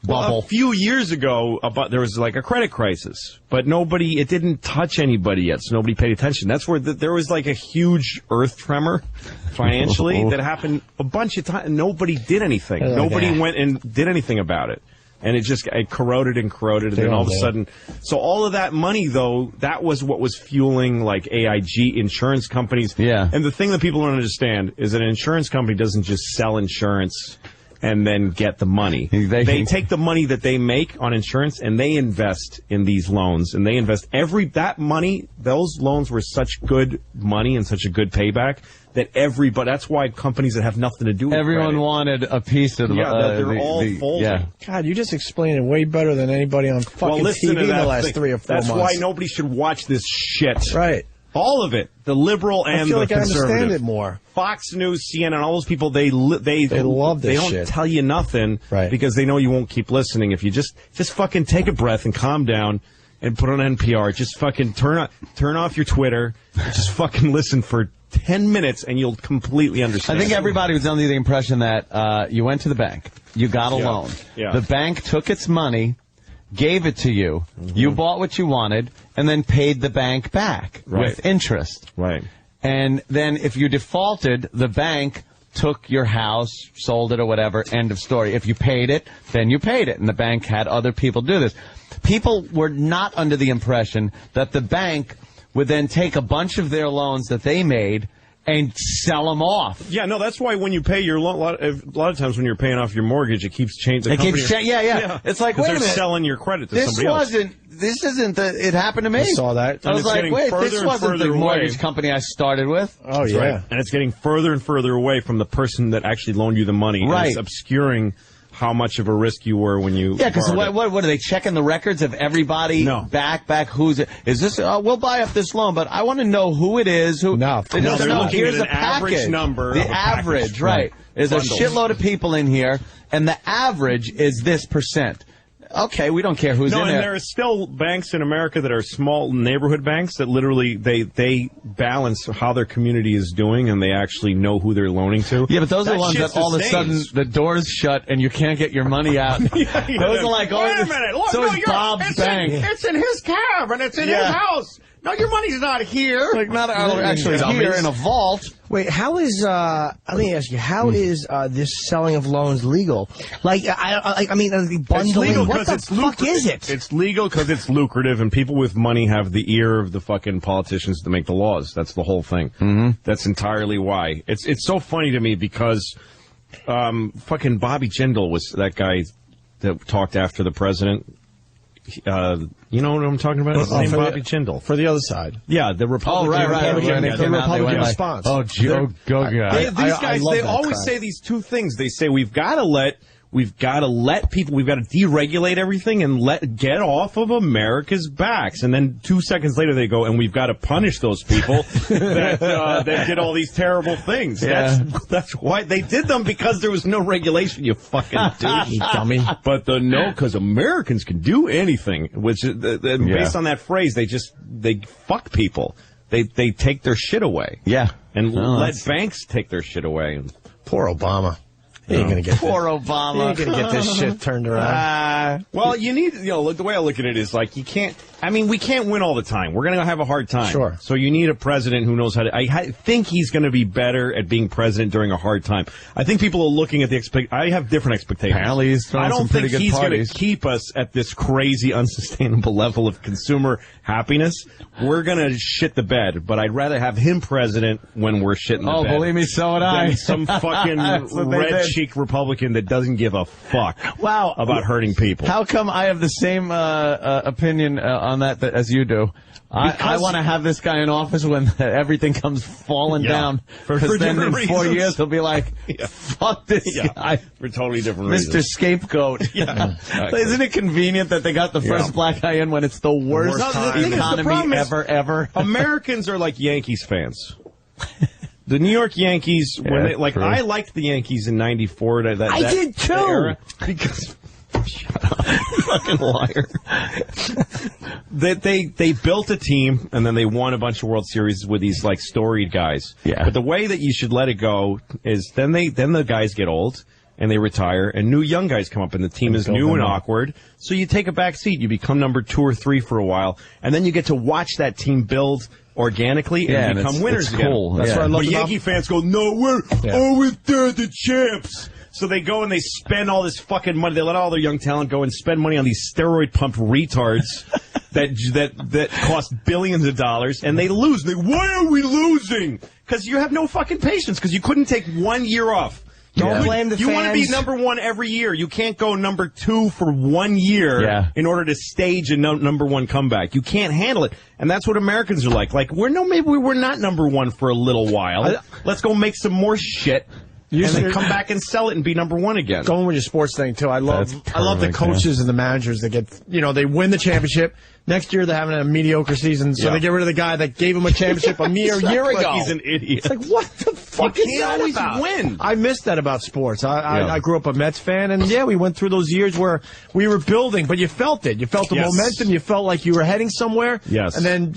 [SPEAKER 16] bubble.
[SPEAKER 18] Well, a few years ago, there was like a credit crisis, but it didn't touch anybody yet, so nobody paid attention. That's where there was like a huge earth tremor financially that happened a bunch of times. Nobody did anything. Nobody went and did anything about it. And it corroded and corroded, and then all of a sudden... So all of that money, though, that was what was fueling, like, AIG, insurance companies.
[SPEAKER 16] Yeah.
[SPEAKER 18] And the thing that people don't understand is that an insurance company doesn't just sell insurance and then get the money. They take the money that they make on insurance, and they invest in these loans. And they invest that money, those loans were such good money and such a good payback that everybody, that's why companies that have nothing to do with
[SPEAKER 16] everyone wanted a piece of the
[SPEAKER 18] they're all folding.
[SPEAKER 16] Yeah.
[SPEAKER 2] God, you just explained it way better than anybody on fucking TV in the last 3 or 4 months.
[SPEAKER 18] That's why nobody should watch this shit.
[SPEAKER 2] Right.
[SPEAKER 18] All of it. The liberal and the conservative.
[SPEAKER 2] I understand it more.
[SPEAKER 18] Fox News, CNN, all those people, they love this shit. They don't tell you nothing because they know you won't keep listening. If you just fucking take a breath and calm down and put on NPR, just fucking turn off your Twitter, and just fucking listen for 10 minutes and you'll completely understand.
[SPEAKER 16] I think everybody was under the impression that you went to the bank, you got a loan.
[SPEAKER 18] Yeah.
[SPEAKER 16] The bank took its money, gave it to you, you bought what you wanted, and then paid the bank back with interest.
[SPEAKER 18] Right.
[SPEAKER 16] And then if you defaulted, the bank took your house, sold it or whatever, end of story. If you paid it, then you paid it, and the bank had other people do this. People were not under the impression that the bank would then take a bunch of their loans that they made and sell them off.
[SPEAKER 18] Yeah, no, that's why when you pay your loan, a lot of times when you're paying off your mortgage, it keeps changing.
[SPEAKER 16] Yeah. It's like, wait a minute.
[SPEAKER 18] They're selling your credit to somebody else.
[SPEAKER 16] This isn't it happened to me.
[SPEAKER 2] I saw that.
[SPEAKER 16] I was like, wait, this wasn't the mortgage company I started with.
[SPEAKER 2] Oh,
[SPEAKER 18] that's
[SPEAKER 2] yeah.
[SPEAKER 18] Right. And it's getting further and further away from the person that actually loaned you the money.
[SPEAKER 16] Right.
[SPEAKER 18] And it's obscuring how much of a risk you were when you...
[SPEAKER 16] Yeah, because what are they checking the records of everybody?
[SPEAKER 18] No.
[SPEAKER 16] Back, who's it? Is this, we'll buy up this loan, but I want to know who it is.
[SPEAKER 2] No,
[SPEAKER 18] they're looking
[SPEAKER 16] here's
[SPEAKER 18] at an average number.
[SPEAKER 16] The average, right. There's a shitload of people in here, and the average is this percent. Okay, we don't care who's in there.
[SPEAKER 18] No, and there are still banks in America that are small neighborhood banks that literally, they balance how their community is doing and they actually know who they're loaning to.
[SPEAKER 16] Yeah, but those are the ones that all of a sudden the door's shut and you can't get your money out. Those are like,
[SPEAKER 18] wait a minute. Look,
[SPEAKER 16] so is Bob's bank.
[SPEAKER 18] It's in his cab and it's in his house. No, your money's not here.
[SPEAKER 16] Like, not actually here in a vault.
[SPEAKER 7] Wait, how is, let me ask you, how is this selling of loans legal? Like, I mean, the bundling, what the fuck is it?
[SPEAKER 18] It's legal because it's lucrative, and people with money have the ear of the fucking politicians to make the laws. That's the whole thing. That's entirely why. It's so funny to me because fucking Bobby Jindal was that guy that talked after the president. You know what I'm talking about? His name Bobby Jindal.
[SPEAKER 2] For the other side.
[SPEAKER 18] Yeah, the Republican.
[SPEAKER 16] Oh, right.
[SPEAKER 2] The Republican response.
[SPEAKER 16] Oh, Joe Goga.
[SPEAKER 18] These guys, they always say these two things. They say we've got to let people, we've got to deregulate everything and get off of America's backs. And then 2 seconds later they go, and we've got to punish those people that did all these terrible things.
[SPEAKER 16] Yeah.
[SPEAKER 18] That's why they did them, because there was no regulation, you fucking douche.
[SPEAKER 2] Dummy.
[SPEAKER 18] But because Americans can do anything, which based on that phrase, they fuck people. They take their shit away.
[SPEAKER 16] Yeah.
[SPEAKER 18] And let banks take their shit away.
[SPEAKER 2] Poor Obama. He ain't gonna get
[SPEAKER 16] Poor
[SPEAKER 2] this.
[SPEAKER 16] Obama.
[SPEAKER 2] He ain't gonna get this shit turned around.
[SPEAKER 18] Well, you need, the way I look at it is like, you can't, we can't win all the time. We're going to have a hard time.
[SPEAKER 2] Sure.
[SPEAKER 18] So you need a president who knows how to, I think he's going to be better at being president during a hard time. I think people are looking at I have different expectations.
[SPEAKER 16] Apparently he's throwing some pretty good parties.
[SPEAKER 18] I don't think he's going to keep us at this crazy, unsustainable level of consumer happiness. We're going to shit the bed, but I'd rather have him president when we're shitting the bed.
[SPEAKER 16] Oh, believe me, so would I.
[SPEAKER 18] Than some fucking red-cheeked Republican that doesn't give a fuck about hurting people.
[SPEAKER 16] How come I have the same opinion on that as you do? I want to have this guy in office when everything comes falling down. Because then in 4 years he'll be like, fuck this guy.
[SPEAKER 18] For totally different
[SPEAKER 16] Mr.
[SPEAKER 18] reasons.
[SPEAKER 16] Scapegoat.
[SPEAKER 18] Exactly.
[SPEAKER 16] Isn't it convenient that they got the first black guy in when it's the worst economy ever?
[SPEAKER 18] Americans are like Yankees fans. The New York Yankees, when they, like, I liked the Yankees in '94. I
[SPEAKER 7] did too.
[SPEAKER 18] Era, because shut up, fucking liar. They built a team and then they won a bunch of World Series with these like storied guys.
[SPEAKER 16] Yeah.
[SPEAKER 18] But the way that you should let it go is then the guys get old and they retire and new young guys come up and the team is new and awkward. So you take a back seat. You become number 2 or 3 for a while and then you get to watch that team build organically and become winners again.
[SPEAKER 16] Cool.
[SPEAKER 18] That's what I love. But Yankee fans go, no, we're the champs. So they go and they spend all this fucking money. They let all their young talent go and spend money on these steroid-pumped retards that cost billions of dollars, and they lose. Why are we losing? Because you have no fucking patience, because you couldn't take 1 year off.
[SPEAKER 7] Don't blame the fans.
[SPEAKER 18] You want to be number 1 every year. You can't go number 2 for 1 year in order to stage a number 1 comeback. You can't handle it. And that's what Americans are like. Like, maybe we're not number 1 for a little while. Let's go make some more shit. And then come back and sell it and be number 1 again.
[SPEAKER 2] Going with your sports thing, too. I love the coaches and the managers that get, they win the championship. Next year, they're having a mediocre season, so they get rid of the guy that gave them a championship a mere year ago.
[SPEAKER 18] He's an idiot.
[SPEAKER 2] It's like, what the fuck is that
[SPEAKER 18] always
[SPEAKER 2] about?
[SPEAKER 18] Win.
[SPEAKER 2] I missed that about sports. I grew up a Mets fan, and we went through those years where we were building, but you felt it. You felt the momentum. You felt like you were heading somewhere.
[SPEAKER 18] Yes.
[SPEAKER 2] And then,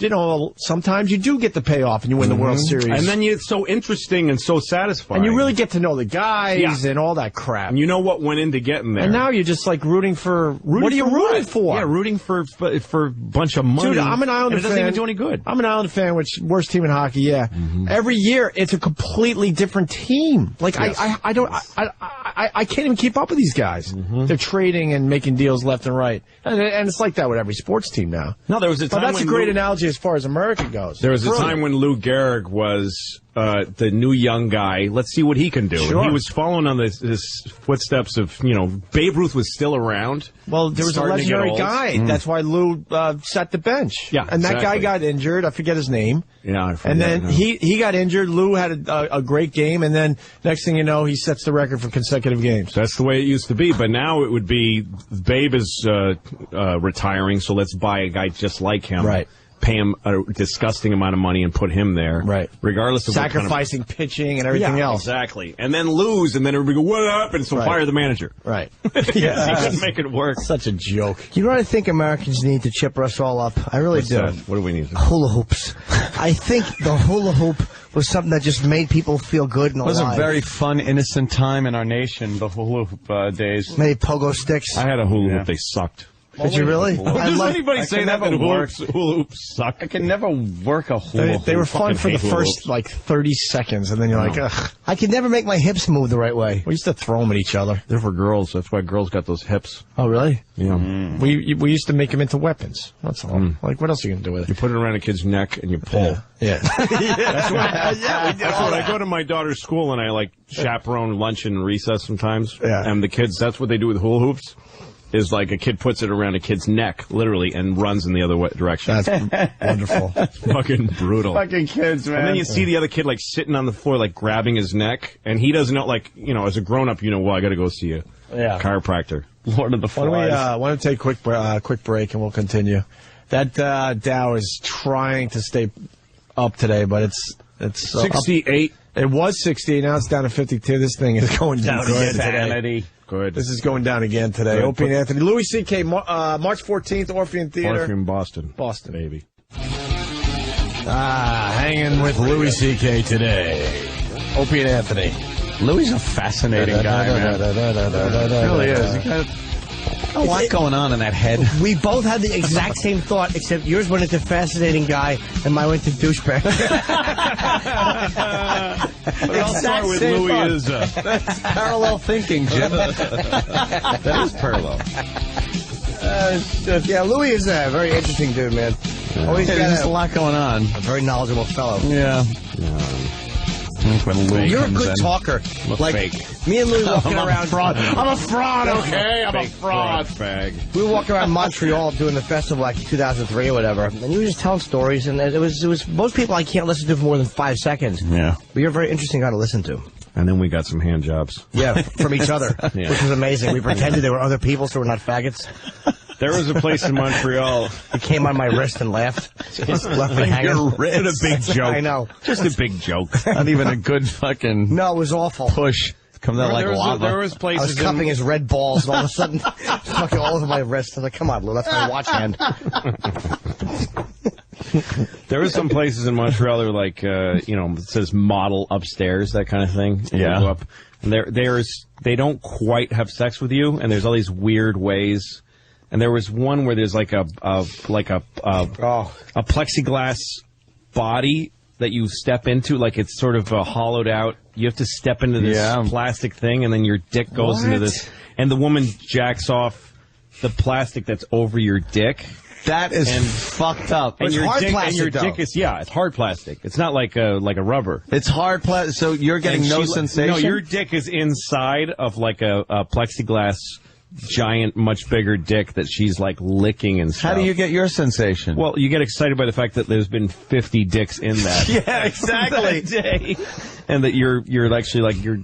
[SPEAKER 2] sometimes you do get the payoff, and you win the World Series.
[SPEAKER 18] And then it's so interesting and so satisfying.
[SPEAKER 2] And you really get to know the guys and all that crap.
[SPEAKER 18] And you know what went into getting there.
[SPEAKER 2] And now you're just like rooting for... What are you rooting for?
[SPEAKER 18] Yeah, rooting for a bunch of money.
[SPEAKER 2] Dude, I'm an Islander fan.
[SPEAKER 18] And it doesn't even do any good.
[SPEAKER 2] I'm an Islander fan, which worst team in hockey. Every year it's a completely different team. Like I can't even keep up with these guys. They're trading and making deals left and right, and it's like that with every sports team now.
[SPEAKER 18] No, there was a time.
[SPEAKER 2] That's a great analogy as far as America goes.
[SPEAKER 18] There was a time when Lou Gehrig was the new young guy. Let's see what he can do.
[SPEAKER 2] Sure.
[SPEAKER 18] And he was following on his footsteps of Babe Ruth was still around.
[SPEAKER 2] Well, there was a legendary guy. That's why Lou sat the bench.
[SPEAKER 18] Yeah,
[SPEAKER 2] and that guy got injured. I forget his name.
[SPEAKER 18] Yeah, I forget.
[SPEAKER 2] And then he got injured. Lou had a great game, and then next thing you know, he sets the record for consecutive games.
[SPEAKER 18] That's the way it used to be. But now it would be Babe is retiring, so let's buy a guy just like him.
[SPEAKER 2] Right.
[SPEAKER 18] Pay him a disgusting amount of money and put him there.
[SPEAKER 2] Right.
[SPEAKER 18] Regardless of
[SPEAKER 2] sacrificing pitching and everything else.
[SPEAKER 18] Exactly. And then lose, and then everybody go, what happened? So fire the manager.
[SPEAKER 2] Right.
[SPEAKER 18] He couldn't make it work.
[SPEAKER 2] Such a joke.
[SPEAKER 7] You know what I think Americans need to chipper us all up? I really do.
[SPEAKER 18] What do we need?
[SPEAKER 7] Hula hoops. I think the hula hoop was something that just made people feel good and alive.
[SPEAKER 16] It was a very fun, innocent time in our nation, the hula hoop days.
[SPEAKER 7] Maybe pogo sticks.
[SPEAKER 18] I had a hula hoop. They sucked.
[SPEAKER 7] Did you really?
[SPEAKER 18] Does anybody say that hula hoops suck?
[SPEAKER 16] I can never work a hula hoop.
[SPEAKER 2] They were fun for the first, 30 seconds, and then you're like, ugh.
[SPEAKER 7] I could never make my hips move the right way.
[SPEAKER 2] We used to throw them at each other.
[SPEAKER 18] They're for girls. That's why girls got those hips.
[SPEAKER 7] Oh, really?
[SPEAKER 18] Yeah.
[SPEAKER 2] We used to make them into weapons. That's all. Like, what else are you going to do with it?
[SPEAKER 18] You put it around a kid's neck and you pull.
[SPEAKER 2] Yeah.
[SPEAKER 18] That's what I go to my daughter's school and I, chaperone lunch and recess sometimes.
[SPEAKER 2] Yeah.
[SPEAKER 18] And the kids, that's what they do with hula hoops. Is like a kid puts it around a kid's neck, literally, and runs in the other direction.
[SPEAKER 2] That's wonderful.
[SPEAKER 18] It's fucking brutal.
[SPEAKER 16] Fucking kids, man.
[SPEAKER 18] And then you see the other kid, sitting on the floor, grabbing his neck, and he doesn't know, as a grown-up, well, I gotta go see a chiropractor.
[SPEAKER 16] Lord of the Flies.
[SPEAKER 2] Why don't we take a quick break, and we'll continue. That Dow is trying to stay up today, but it's
[SPEAKER 18] 68.
[SPEAKER 2] It was 68, now it's down to 52. This thing is going down again today.
[SPEAKER 18] Good.
[SPEAKER 2] This is going down again today. Opie and Anthony. Louis C.K., March 14th, Orpheum Theater.
[SPEAKER 18] Orpheum, Boston.
[SPEAKER 2] Boston.
[SPEAKER 18] Baby.
[SPEAKER 2] Hanging with Louis C.K. today. Opie and Anthony.
[SPEAKER 16] Louis is a fascinating guy, man. Really is. He got a lot going on in that head.
[SPEAKER 7] We both had the exact same thought, except yours went into fascinating guy, and mine went to douchebag.
[SPEAKER 18] I'll start with Louis.
[SPEAKER 16] That's parallel thinking, Jim. That is parallel.
[SPEAKER 7] Yeah, Louis is a very interesting dude, man. Always
[SPEAKER 16] There's a lot going on.
[SPEAKER 7] A very knowledgeable fellow.
[SPEAKER 16] Yeah. When Louis
[SPEAKER 7] You're a
[SPEAKER 16] comes
[SPEAKER 7] good
[SPEAKER 16] in,
[SPEAKER 7] talker.
[SPEAKER 16] look
[SPEAKER 7] Like
[SPEAKER 16] fake.
[SPEAKER 7] me and Louis walking
[SPEAKER 16] I'm
[SPEAKER 7] around.
[SPEAKER 16] a fraud.
[SPEAKER 7] I'm a fraud. Okay, I'm a fraud. We were walking around Montreal doing the festival like 2003 or whatever, and you were just telling stories, and it was most people I can't listen to for more than 5 seconds.
[SPEAKER 16] Yeah.
[SPEAKER 7] But you're a very interesting guy to listen to.
[SPEAKER 18] And then we got some hand jobs.
[SPEAKER 7] Yeah, from each other,
[SPEAKER 18] Yeah.
[SPEAKER 7] which was amazing. We pretended they were other people, so we're not faggots.
[SPEAKER 18] There was a place in Montreal.
[SPEAKER 7] He came on my wrist and laughed. Just left me hanging.
[SPEAKER 16] Your wrist.
[SPEAKER 18] What a big joke.
[SPEAKER 7] I know.
[SPEAKER 18] Just a big joke.
[SPEAKER 16] Not even a good fucking
[SPEAKER 7] No, it was awful.
[SPEAKER 16] push. Comes out like lava.
[SPEAKER 18] There was
[SPEAKER 7] I
[SPEAKER 18] places
[SPEAKER 7] was cupping his red balls, and all of a sudden, fucking all over my wrist. I was like, come on, Lou, that's my watch hand.
[SPEAKER 18] There were some places in Montreal that were like, it says model upstairs, that kind of thing. And
[SPEAKER 16] Yeah.
[SPEAKER 18] you go up, and they don't quite have sex with you, and there's all these weird ways. And there was one where there's like a plexiglass body that you step into, like it's sort of hollowed out. You have to step into this plastic thing, and then your dick goes into this. And the woman jacks off the plastic that's over your dick.
[SPEAKER 16] That is fucked up.
[SPEAKER 18] And
[SPEAKER 7] It's
[SPEAKER 18] your
[SPEAKER 7] hard
[SPEAKER 18] dick,
[SPEAKER 7] plastic,
[SPEAKER 18] and your
[SPEAKER 7] though.
[SPEAKER 18] dick is it's hard plastic. It's not like a rubber.
[SPEAKER 16] It's hard plastic, so you're getting
[SPEAKER 18] And
[SPEAKER 16] no
[SPEAKER 18] she-
[SPEAKER 16] sensation?
[SPEAKER 18] No, your dick is inside of like a plexiglass giant, much bigger dick that she's like licking and stuff.
[SPEAKER 16] How do you get your sensation?
[SPEAKER 18] Well, you get excited by the fact that there's been 50 dicks in that.
[SPEAKER 16] Yeah, exactly.
[SPEAKER 18] that day. And that you're actually like your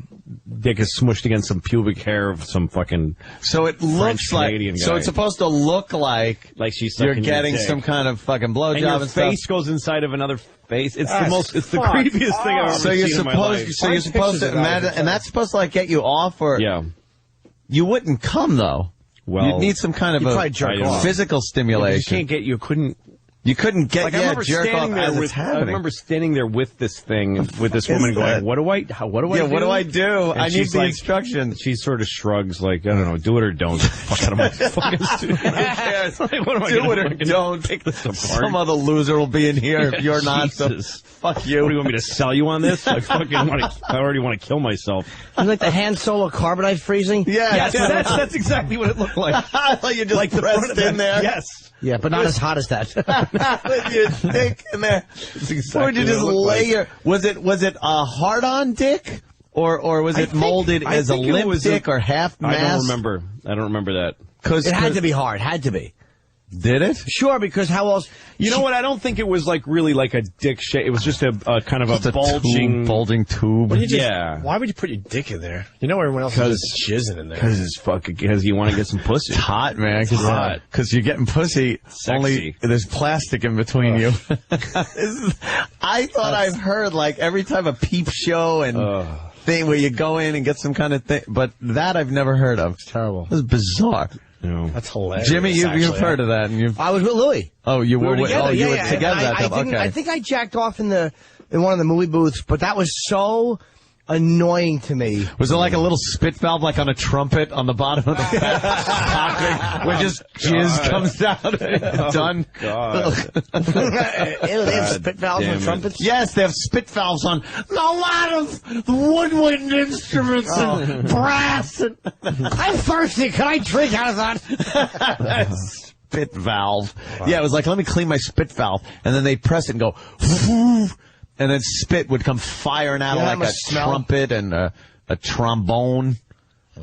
[SPEAKER 18] dick is smushed against some pubic hair of some fucking
[SPEAKER 16] So it looks like
[SPEAKER 18] Canadian
[SPEAKER 16] so
[SPEAKER 18] guy.
[SPEAKER 16] it's supposed to look like
[SPEAKER 18] she's
[SPEAKER 16] you're
[SPEAKER 18] sucking your
[SPEAKER 16] getting
[SPEAKER 18] dick.
[SPEAKER 16] some kind of fucking blowjob
[SPEAKER 18] And your
[SPEAKER 16] and stuff.
[SPEAKER 18] face goes inside of another face. It's
[SPEAKER 7] That's
[SPEAKER 18] the
[SPEAKER 7] fucked
[SPEAKER 18] creepiest thing I've ever
[SPEAKER 16] So you're
[SPEAKER 18] seen in my life.
[SPEAKER 16] supposed to imagine, and that's supposed to like get you off, or
[SPEAKER 18] Yeah.
[SPEAKER 16] you wouldn't come though.
[SPEAKER 18] Well,
[SPEAKER 16] You'd need some kind of
[SPEAKER 7] you'd
[SPEAKER 16] a
[SPEAKER 7] probably jerk off.
[SPEAKER 16] physical stimulation.
[SPEAKER 18] You couldn't
[SPEAKER 16] You couldn't get
[SPEAKER 18] Like, I remember
[SPEAKER 16] jerk off
[SPEAKER 18] standing there
[SPEAKER 16] as
[SPEAKER 18] with,
[SPEAKER 16] it's
[SPEAKER 18] I
[SPEAKER 16] happening.
[SPEAKER 18] remember standing there with this thing, with this
[SPEAKER 16] fuck
[SPEAKER 18] woman
[SPEAKER 16] is
[SPEAKER 18] going,
[SPEAKER 16] that?
[SPEAKER 18] what do I do?
[SPEAKER 16] Yeah, what do I do?
[SPEAKER 18] And
[SPEAKER 16] I need
[SPEAKER 18] she's
[SPEAKER 16] the
[SPEAKER 18] like-
[SPEAKER 16] instructions.
[SPEAKER 18] She sort of shrugs like, I don't know, do it or don't. Fuck out of my fucking studio. Who cares? Like, what am I
[SPEAKER 16] Do
[SPEAKER 18] gonna
[SPEAKER 16] it or
[SPEAKER 18] fucking
[SPEAKER 16] don't.
[SPEAKER 18] Pick this apart.
[SPEAKER 16] Some other loser will be in here if you're not. So
[SPEAKER 18] Jesus.
[SPEAKER 16] fuck you.
[SPEAKER 18] What do you want me to sell you on this? I already want to kill myself.
[SPEAKER 7] It's like the Han Solo carbonite freezing.
[SPEAKER 16] Yeah,
[SPEAKER 18] That's exactly what it looked like.
[SPEAKER 16] like you just pressed in there.
[SPEAKER 18] Yes.
[SPEAKER 7] Yeah, but not as hot as that.
[SPEAKER 16] With your dick in there. Or would you just lay your? Was it a hard-on dick, or was it molded as a limp dick or half mass?
[SPEAKER 18] I don't remember that.
[SPEAKER 7] It had to be hard. Had to be.
[SPEAKER 16] Did it?
[SPEAKER 7] Sure, because how else?
[SPEAKER 18] You know what? I don't think it was like really like a dick shape. It was just a kind of a bulging,
[SPEAKER 16] bulging tube.
[SPEAKER 1] Why would you put your dick in there? You know everyone else is just jizzing in there.
[SPEAKER 18] Because you want to get some pussy.
[SPEAKER 16] It's hot, man.
[SPEAKER 18] It's hot.
[SPEAKER 16] Because you're getting pussy.
[SPEAKER 18] Sexy.
[SPEAKER 16] Only there's plastic in between you. I thought I've heard like every time a peep show and thing where you go in and get some kind of thing, but that I've never heard of. It's
[SPEAKER 1] terrible.
[SPEAKER 16] It's bizarre.
[SPEAKER 1] That's hilarious.
[SPEAKER 16] Jimmy, you've heard of that, and you've.
[SPEAKER 7] I was with Louis.
[SPEAKER 16] Oh, you were
[SPEAKER 7] together.
[SPEAKER 16] Oh, you were
[SPEAKER 7] yeah.
[SPEAKER 16] together that time.
[SPEAKER 7] didn't-
[SPEAKER 16] Okay.
[SPEAKER 7] I think I jacked off in one of the movie booths, but that was so annoying to me.
[SPEAKER 16] Was it like a little spit valve, like on a trumpet on the bottom of the pocket, where just jizz comes out? Done.
[SPEAKER 18] God.
[SPEAKER 7] Ew, they have spit valves
[SPEAKER 18] damn
[SPEAKER 7] on
[SPEAKER 18] it.
[SPEAKER 7] trumpets?
[SPEAKER 16] Yes, they have spit valves on a lot of woodwind instruments and brass. And
[SPEAKER 7] I'm thirsty. Can I drink out of that?
[SPEAKER 16] spit valve. Yeah, it was like, let me clean my spit valve. And then they press it and go, and then spit would come firing out
[SPEAKER 7] You know how
[SPEAKER 16] like
[SPEAKER 7] much
[SPEAKER 16] a
[SPEAKER 7] smell?
[SPEAKER 16] trumpet and a trombone.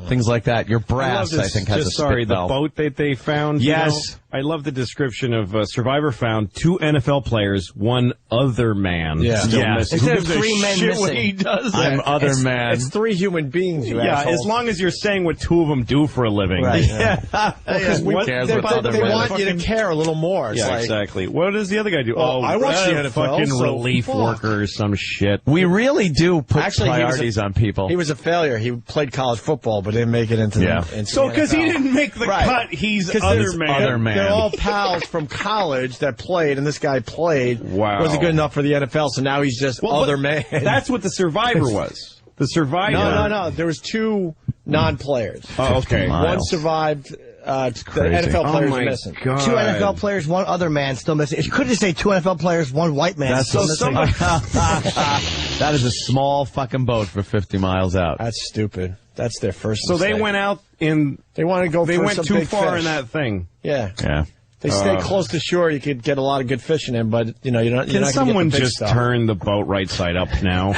[SPEAKER 16] Things like that. Your brass, I think, has a spit
[SPEAKER 18] the
[SPEAKER 16] valve.
[SPEAKER 18] boat that they found. you
[SPEAKER 16] Yes.
[SPEAKER 18] know? I love the description of Survivor found 2 NFL players, one other man.
[SPEAKER 1] Yeah.
[SPEAKER 18] Still
[SPEAKER 16] Yeah.
[SPEAKER 18] missing.
[SPEAKER 7] Instead
[SPEAKER 18] Who
[SPEAKER 7] of
[SPEAKER 18] gives a
[SPEAKER 7] 3 men
[SPEAKER 18] shit what
[SPEAKER 7] missing.
[SPEAKER 18] he does?
[SPEAKER 16] I'm other
[SPEAKER 1] it's,
[SPEAKER 16] man.
[SPEAKER 1] It's 3 human beings, you
[SPEAKER 18] Yeah,
[SPEAKER 1] assholes.
[SPEAKER 18] as long as you're saying what 2 of them do for a living.
[SPEAKER 1] Right.
[SPEAKER 16] Because
[SPEAKER 18] Who cares what the other
[SPEAKER 1] They
[SPEAKER 18] man
[SPEAKER 1] want
[SPEAKER 18] does?
[SPEAKER 1] you to care a little more. It's
[SPEAKER 18] Yeah,
[SPEAKER 1] like,
[SPEAKER 18] exactly. What does the other guy do?
[SPEAKER 1] Well, I watch the NFL,
[SPEAKER 18] fucking
[SPEAKER 1] so
[SPEAKER 18] relief
[SPEAKER 1] fuck.
[SPEAKER 18] worker or some shit.
[SPEAKER 16] We really do put
[SPEAKER 1] Actually,
[SPEAKER 16] priorities on people.
[SPEAKER 1] He was a failure. He played college football, but didn't make it into
[SPEAKER 16] Yeah.
[SPEAKER 1] into
[SPEAKER 18] So
[SPEAKER 1] the
[SPEAKER 18] because he
[SPEAKER 1] NFL.
[SPEAKER 18] didn't make the
[SPEAKER 1] Right.
[SPEAKER 18] cut, he's
[SPEAKER 1] 'Cause
[SPEAKER 18] other
[SPEAKER 1] there's
[SPEAKER 18] man.
[SPEAKER 16] other man.
[SPEAKER 1] They're all pals from college that played, and this guy played.
[SPEAKER 18] Wow.
[SPEAKER 1] Wasn't good enough for the NFL, so now he's just other man.
[SPEAKER 18] That's what the Survivor was. The Survivor.
[SPEAKER 2] No. There was 2 non-players.
[SPEAKER 18] Oh, okay.
[SPEAKER 2] One survived. The NFL players missing.
[SPEAKER 7] God. 2 NFL players, 1 other man still missing. You could just say 2 NFL players, 1 white man still missing.
[SPEAKER 16] That is a small fucking boat for 50 miles out.
[SPEAKER 2] That's stupid. That's their first
[SPEAKER 18] So
[SPEAKER 2] mistake.
[SPEAKER 18] they went out in...
[SPEAKER 2] They want to go
[SPEAKER 18] They
[SPEAKER 2] for
[SPEAKER 18] went
[SPEAKER 2] some
[SPEAKER 18] too
[SPEAKER 2] big
[SPEAKER 18] far
[SPEAKER 2] fish.
[SPEAKER 18] in that thing.
[SPEAKER 2] Yeah.
[SPEAKER 16] Yeah.
[SPEAKER 2] They stay close to shore. You could get a lot of good fishing in, but you know you're not.
[SPEAKER 18] Can someone just
[SPEAKER 2] stuff.
[SPEAKER 18] turn the boat right side up now?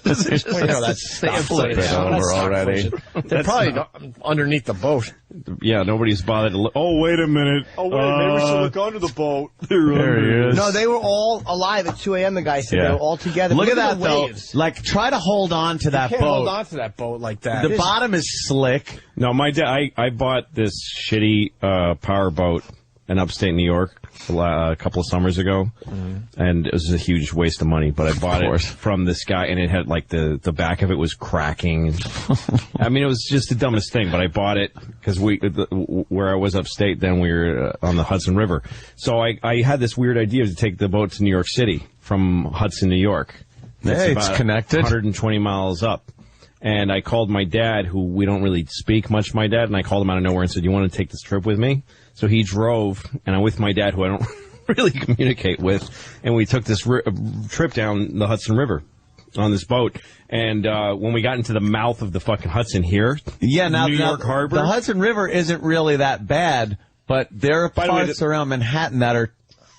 [SPEAKER 2] That's
[SPEAKER 16] flip it over already.
[SPEAKER 2] They're probably underneath the boat.
[SPEAKER 18] Yeah, nobody's bothered to look. Oh, wait a minute.
[SPEAKER 2] Oh, wait, maybe we should look under the boat.
[SPEAKER 18] There
[SPEAKER 16] he is.
[SPEAKER 7] No, they were all alive at 2 a.m. The guy said they were all together.
[SPEAKER 16] Look at that,
[SPEAKER 7] the
[SPEAKER 16] though.
[SPEAKER 7] waves.
[SPEAKER 16] Like, try to hold on to that
[SPEAKER 2] You can't
[SPEAKER 16] boat.
[SPEAKER 2] hold on to that boat like that.
[SPEAKER 16] The bottom is slick.
[SPEAKER 18] No, my dad. I bought this shitty power boat in upstate New York a couple of summers ago, and it was a huge waste of money. But I bought it from this guy, and it had like the back of it was cracking. I mean, it was just the dumbest thing. But I bought it because where I was upstate, then we were on the Hudson River. So I had this weird idea to take the boat to New York City from Hudson, New York.
[SPEAKER 16] Hey, it's connected.
[SPEAKER 18] 120 miles up. And I called my dad, who we don't really speak much, my dad, and I called him out of nowhere and said, you want to take this trip with me? So he drove, and I'm with my dad, who I don't really communicate with, and we took this trip down the Hudson River on this boat. And when we got into the mouth of the fucking Hudson here, New York Harbor.
[SPEAKER 16] The Hudson River isn't really that bad, but there are parts around Manhattan that are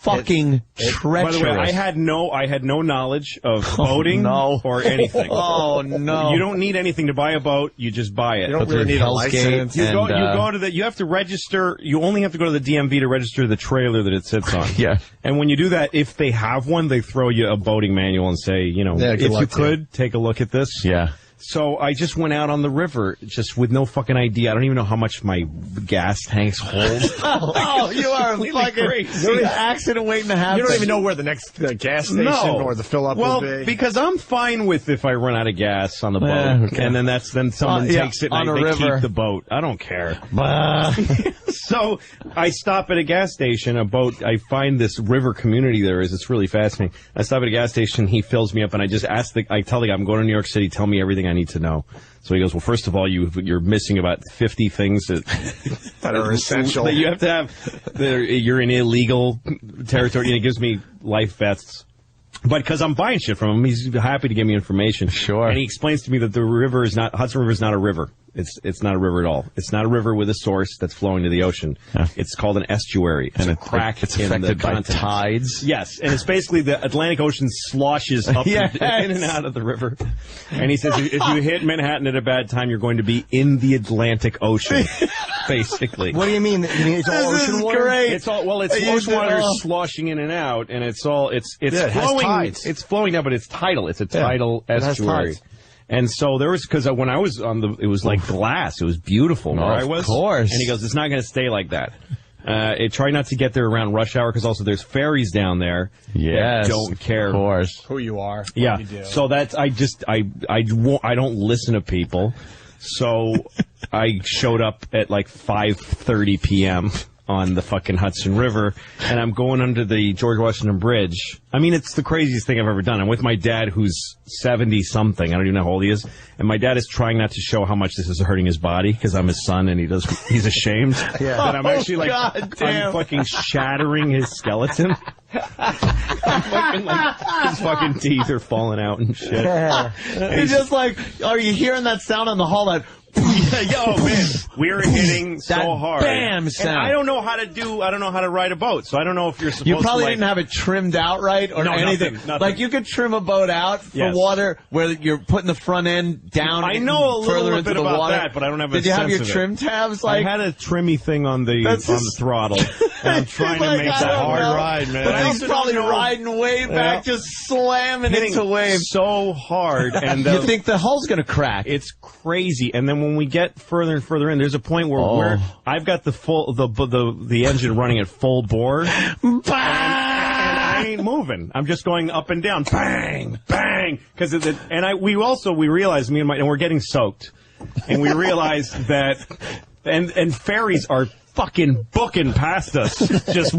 [SPEAKER 16] fucking treacherous.
[SPEAKER 18] By the way, I had no knowledge of boating or anything.
[SPEAKER 16] Oh no!
[SPEAKER 18] You don't need anything to buy a boat. You just buy it.
[SPEAKER 2] You don't really need a license.
[SPEAKER 18] You go to the. You have to register. You only have to go to the DMV to register the trailer that it sits on.
[SPEAKER 16] Yeah.
[SPEAKER 18] And when you do that, if they have one, they throw you a boating manual and say, if you could take a look at this.
[SPEAKER 16] Yeah.
[SPEAKER 18] So I just went out on the river just with no fucking idea. I don't even know how much my gas tanks hold.
[SPEAKER 16] Oh, you are fucking crazy. There's an accident waiting to happen.
[SPEAKER 2] You don't even know where the next gas station or the fill up will be.
[SPEAKER 18] Well, because I'm fine with if I run out of gas on the boat, and then someone takes it and they keep the boat. I don't care. So I stop at a gas station, I find this river community there is. It's really fascinating. I stop at a gas station, he fills me up, and I just I tell the guy, I'm going to New York City, tell me everything I need to know. So he goes, well, first of all, you're missing about 50 things that
[SPEAKER 2] are essential.
[SPEAKER 18] That you have to have. You're in illegal territory, and he gives me life vests. But because I'm buying shit from him, he's happy to give me information.
[SPEAKER 16] Sure.
[SPEAKER 18] And he explains to me that Hudson River is not a river. It's not a river at all. It's not a river with a source that's flowing to the ocean. Yeah. It's called an estuary. It's a crack
[SPEAKER 16] it's
[SPEAKER 18] in
[SPEAKER 16] affected
[SPEAKER 18] the
[SPEAKER 16] by
[SPEAKER 18] continent.
[SPEAKER 16] tides.
[SPEAKER 18] Yes, and it's basically the Atlantic Ocean sloshes up in and out of the river. And he says if you hit Manhattan at a bad time, you're going to be in the Atlantic Ocean, basically.
[SPEAKER 7] What do you mean? You mean it's all ocean water?
[SPEAKER 16] Great.
[SPEAKER 18] It's ocean water sloshing in and out, and it's flowing. It's flowing now, but it's tidal. It's a tidal estuary. And so there was, because when I was it was like glass. It was beautiful where I was.
[SPEAKER 16] Of course.
[SPEAKER 18] And he goes, it's not going to stay like that. Try not to get there around rush hour, because also there's ferries down there.
[SPEAKER 16] Yes.
[SPEAKER 18] That don't care.
[SPEAKER 16] Of course.
[SPEAKER 2] Who you are.
[SPEAKER 18] Yeah.
[SPEAKER 2] You do.
[SPEAKER 18] So that's, I don't listen to people. So I showed up at like 5:30 p.m. on the fucking Hudson River, and I'm going under the George Washington Bridge. I mean, it's the craziest thing I've ever done. I'm with my dad, who's 70-something. I don't even know how old he is. And my dad is trying not to show how much this is hurting his body, because I'm his son, and he's ashamed that I'm actually I'm fucking shattering his skeleton. His fucking teeth are falling out and shit.
[SPEAKER 16] He's just like, are you hearing that sound on the hall? That
[SPEAKER 18] yo, man, we were hitting so hard.
[SPEAKER 16] Bam sound.
[SPEAKER 18] And I don't know how to ride a boat, so I don't know if you're supposed to.
[SPEAKER 16] You probably didn't have it trimmed out right or anything.
[SPEAKER 18] Nothing.
[SPEAKER 16] Like you could trim a boat out for water where you're putting the front end down.
[SPEAKER 18] I know a little bit about
[SPEAKER 16] water.
[SPEAKER 18] That, but I don't have.
[SPEAKER 16] Did you have your trim tabs? Like
[SPEAKER 18] I had a trimmy thing on the throttle. And I'm trying to make that hard ride, man.
[SPEAKER 16] But he's probably riding way back, just slamming into waves
[SPEAKER 18] so hard, and
[SPEAKER 16] you think the hull's gonna crack.
[SPEAKER 18] It's crazy. And then when we get further and further in, there's a point where I've got the engine running at full bore, and I ain't moving. I'm just going up and down, bang, bang, because we realized and we're getting soaked, and we realized that and ferries are fucking booking past us, just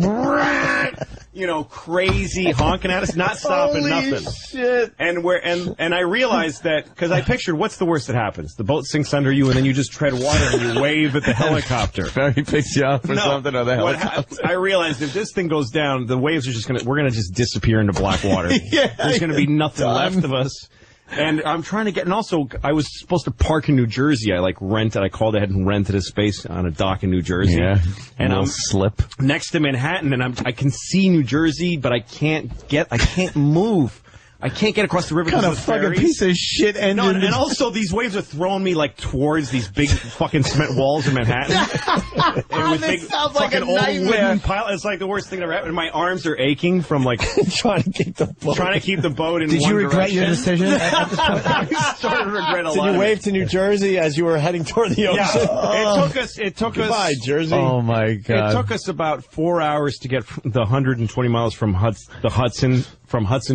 [SPEAKER 18] crazy honking at us, not stopping nothing.
[SPEAKER 16] Shit.
[SPEAKER 18] And I realized that because I pictured what's the worst that happens? The boat sinks under you and then you just tread water and you wave at the helicopter.
[SPEAKER 16] He picks you up or something or the helicopter.
[SPEAKER 18] I realized if this thing goes down, the waves are we're gonna just disappear into black water. There's gonna be nothing left of us. And I'm trying to and also, I was supposed to park in New Jersey. I called ahead and rented a space on a dock in New Jersey.
[SPEAKER 16] Yeah.
[SPEAKER 18] And I'm
[SPEAKER 16] slip
[SPEAKER 18] next to Manhattan, and I can see New Jersey, but I can't move. I can't get across the river.
[SPEAKER 16] What kind of fucking piece of shit engine?
[SPEAKER 18] No, and also these waves are throwing me towards these big fucking cement walls in Manhattan. And with big
[SPEAKER 16] sounds like
[SPEAKER 18] fucking
[SPEAKER 16] a nightmare.
[SPEAKER 18] old wooden pile. It's like the worst thing that ever happened. My arms are aching from
[SPEAKER 2] trying to keep the
[SPEAKER 18] boat in
[SPEAKER 7] Did
[SPEAKER 18] one
[SPEAKER 7] you regret
[SPEAKER 18] direction.
[SPEAKER 7] your decision?
[SPEAKER 18] I started to regret a lot.
[SPEAKER 2] Did you wave to New Jersey as you were heading toward the ocean?
[SPEAKER 18] Yeah. It took us.
[SPEAKER 2] Goodbye, Jersey.
[SPEAKER 16] Oh my God!
[SPEAKER 18] It took us about 4 hours to get the 120 miles from Hudson,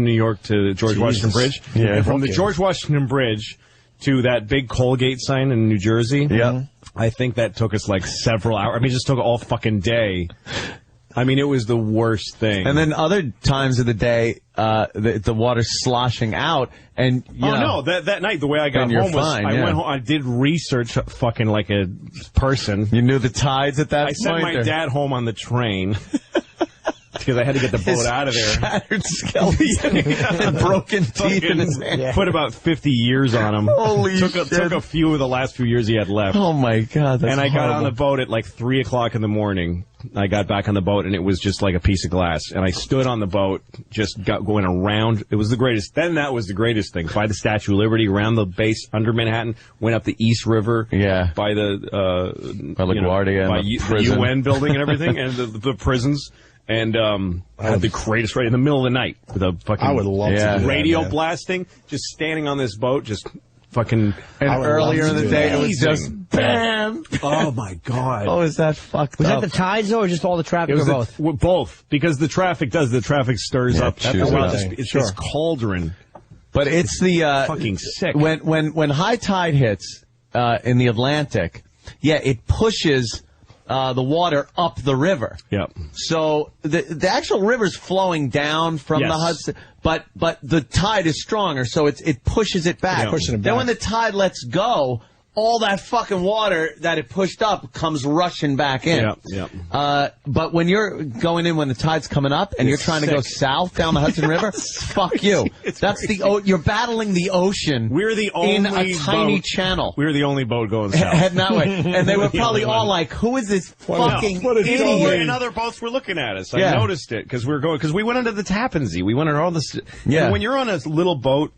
[SPEAKER 18] New York to George Washington Bridge.
[SPEAKER 16] Yeah,
[SPEAKER 18] and from the George Washington Bridge to that big Colgate sign in New Jersey.
[SPEAKER 16] Yeah.
[SPEAKER 18] I think that took us several hours. I mean, it just took all fucking day. I mean, it was the worst thing.
[SPEAKER 16] And then other times of the day, the water's sloshing out, and
[SPEAKER 18] that night the way I got home was I went home. I did research fucking like a person.
[SPEAKER 16] You knew the tides at that point.
[SPEAKER 18] I sent my dad home on the train. Because I had to get the boat out of there.
[SPEAKER 16] Shattered skeleton and broken teeth in his hand.
[SPEAKER 18] Put about 50 years on him.
[SPEAKER 16] Holy shit.
[SPEAKER 18] Took a few of the last few years he had left.
[SPEAKER 16] Oh my God, that's
[SPEAKER 18] And I got
[SPEAKER 16] horrible.
[SPEAKER 18] on the boat at 3 o'clock in the morning. I got back on the boat and it was just like a piece of glass. And I stood on the boat, just going around. It was the greatest. Then that was the greatest thing. By the Statue of Liberty, around the base under Manhattan, went up the East River.
[SPEAKER 16] Yeah.
[SPEAKER 18] By the
[SPEAKER 16] LaGuardia
[SPEAKER 18] by
[SPEAKER 16] and the
[SPEAKER 18] the
[SPEAKER 16] prison.
[SPEAKER 18] UN building and everything, and the prisons. And I had the greatest right in the middle of the night with a fucking
[SPEAKER 2] I would love to do that,
[SPEAKER 18] radio
[SPEAKER 2] man.
[SPEAKER 18] blasting, just standing on this boat, just fucking.
[SPEAKER 16] And earlier in the day, it was just bam.
[SPEAKER 18] Oh my God!
[SPEAKER 16] Oh, is that fucked
[SPEAKER 7] Was
[SPEAKER 16] up?
[SPEAKER 7] that the tides, though, or just all the traffic, or both?
[SPEAKER 18] Both, because the traffic stirs up. It's
[SPEAKER 16] Sure.
[SPEAKER 18] this cauldron.
[SPEAKER 16] But it's the
[SPEAKER 18] fucking sick.
[SPEAKER 16] When high tide hits in the Atlantic, it pushes the water up the river.
[SPEAKER 18] Yep.
[SPEAKER 16] So the actual river's flowing down from the Hudson, but the tide is stronger, so it pushes it back. Then when the tide lets go, all that fucking water that it pushed up comes rushing back in. But when you're going in when the tide's coming up and you're trying to go south down the Hudson River, fuck you. That's you're battling the ocean.
[SPEAKER 18] We're the only
[SPEAKER 16] in a tiny
[SPEAKER 18] boat.
[SPEAKER 16] Because
[SPEAKER 18] we're the only boat going south.
[SPEAKER 16] heading that way. And they were probably all like, "Who is this fucking idiot?"
[SPEAKER 18] And other boats were looking at us. I noticed it because we went under the Tappan Zee. We went under all this.
[SPEAKER 16] Yeah.
[SPEAKER 18] And when you're on a little boat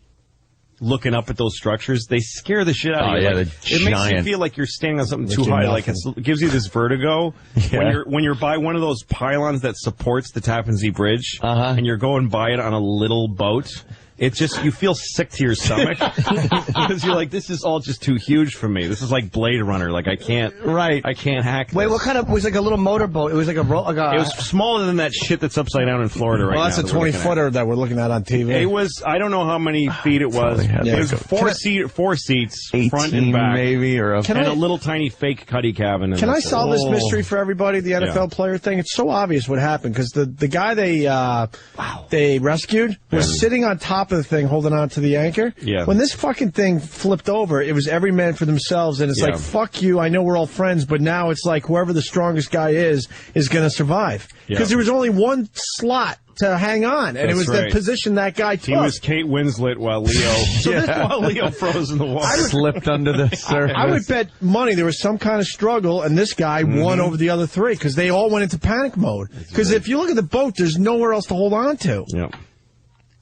[SPEAKER 18] looking up at those structures, they scare the shit out of you. It makes you feel like you're standing on something too high. Like it gives you this vertigo when you're by one of those pylons that supports the Tappan Zee Bridge, and you're going by it on a little boat. It's just, you feel sick to your stomach because you're like, this is all just too huge for me. This is like Blade Runner. Like I can't hack this.
[SPEAKER 7] Wait, what kind of, it was like a little motorboat? It was like a
[SPEAKER 18] it was smaller than that shit that's upside down in Florida right now.
[SPEAKER 2] Well, that's a 20-footer that we're looking at on TV.
[SPEAKER 18] It was, I don't know how many feet it was. It was four seats, front and back.
[SPEAKER 16] Maybe, or
[SPEAKER 18] and a little tiny fake cuddy cabin.
[SPEAKER 2] Can I solve this mystery for everybody, the NFL player thing? It's so obvious what happened, because the guy they rescued was sitting on top of the thing holding on to the anchor.
[SPEAKER 18] Yeah.
[SPEAKER 2] When this fucking thing flipped over, it was every man for themselves, and it's like, fuck you, I know we're all friends, but now it's like whoever the strongest guy is going to survive. Because there was only one slot to hang on, and it was the position that guy took.
[SPEAKER 18] He was Kate Winslet while Leo froze in the water.
[SPEAKER 16] Slipped under the surface.
[SPEAKER 2] I would bet money there was some kind of struggle, and this guy won over the other three, because they all went into panic mode. Because if you look at the boat, there's nowhere else to hold on to.
[SPEAKER 18] Yeah.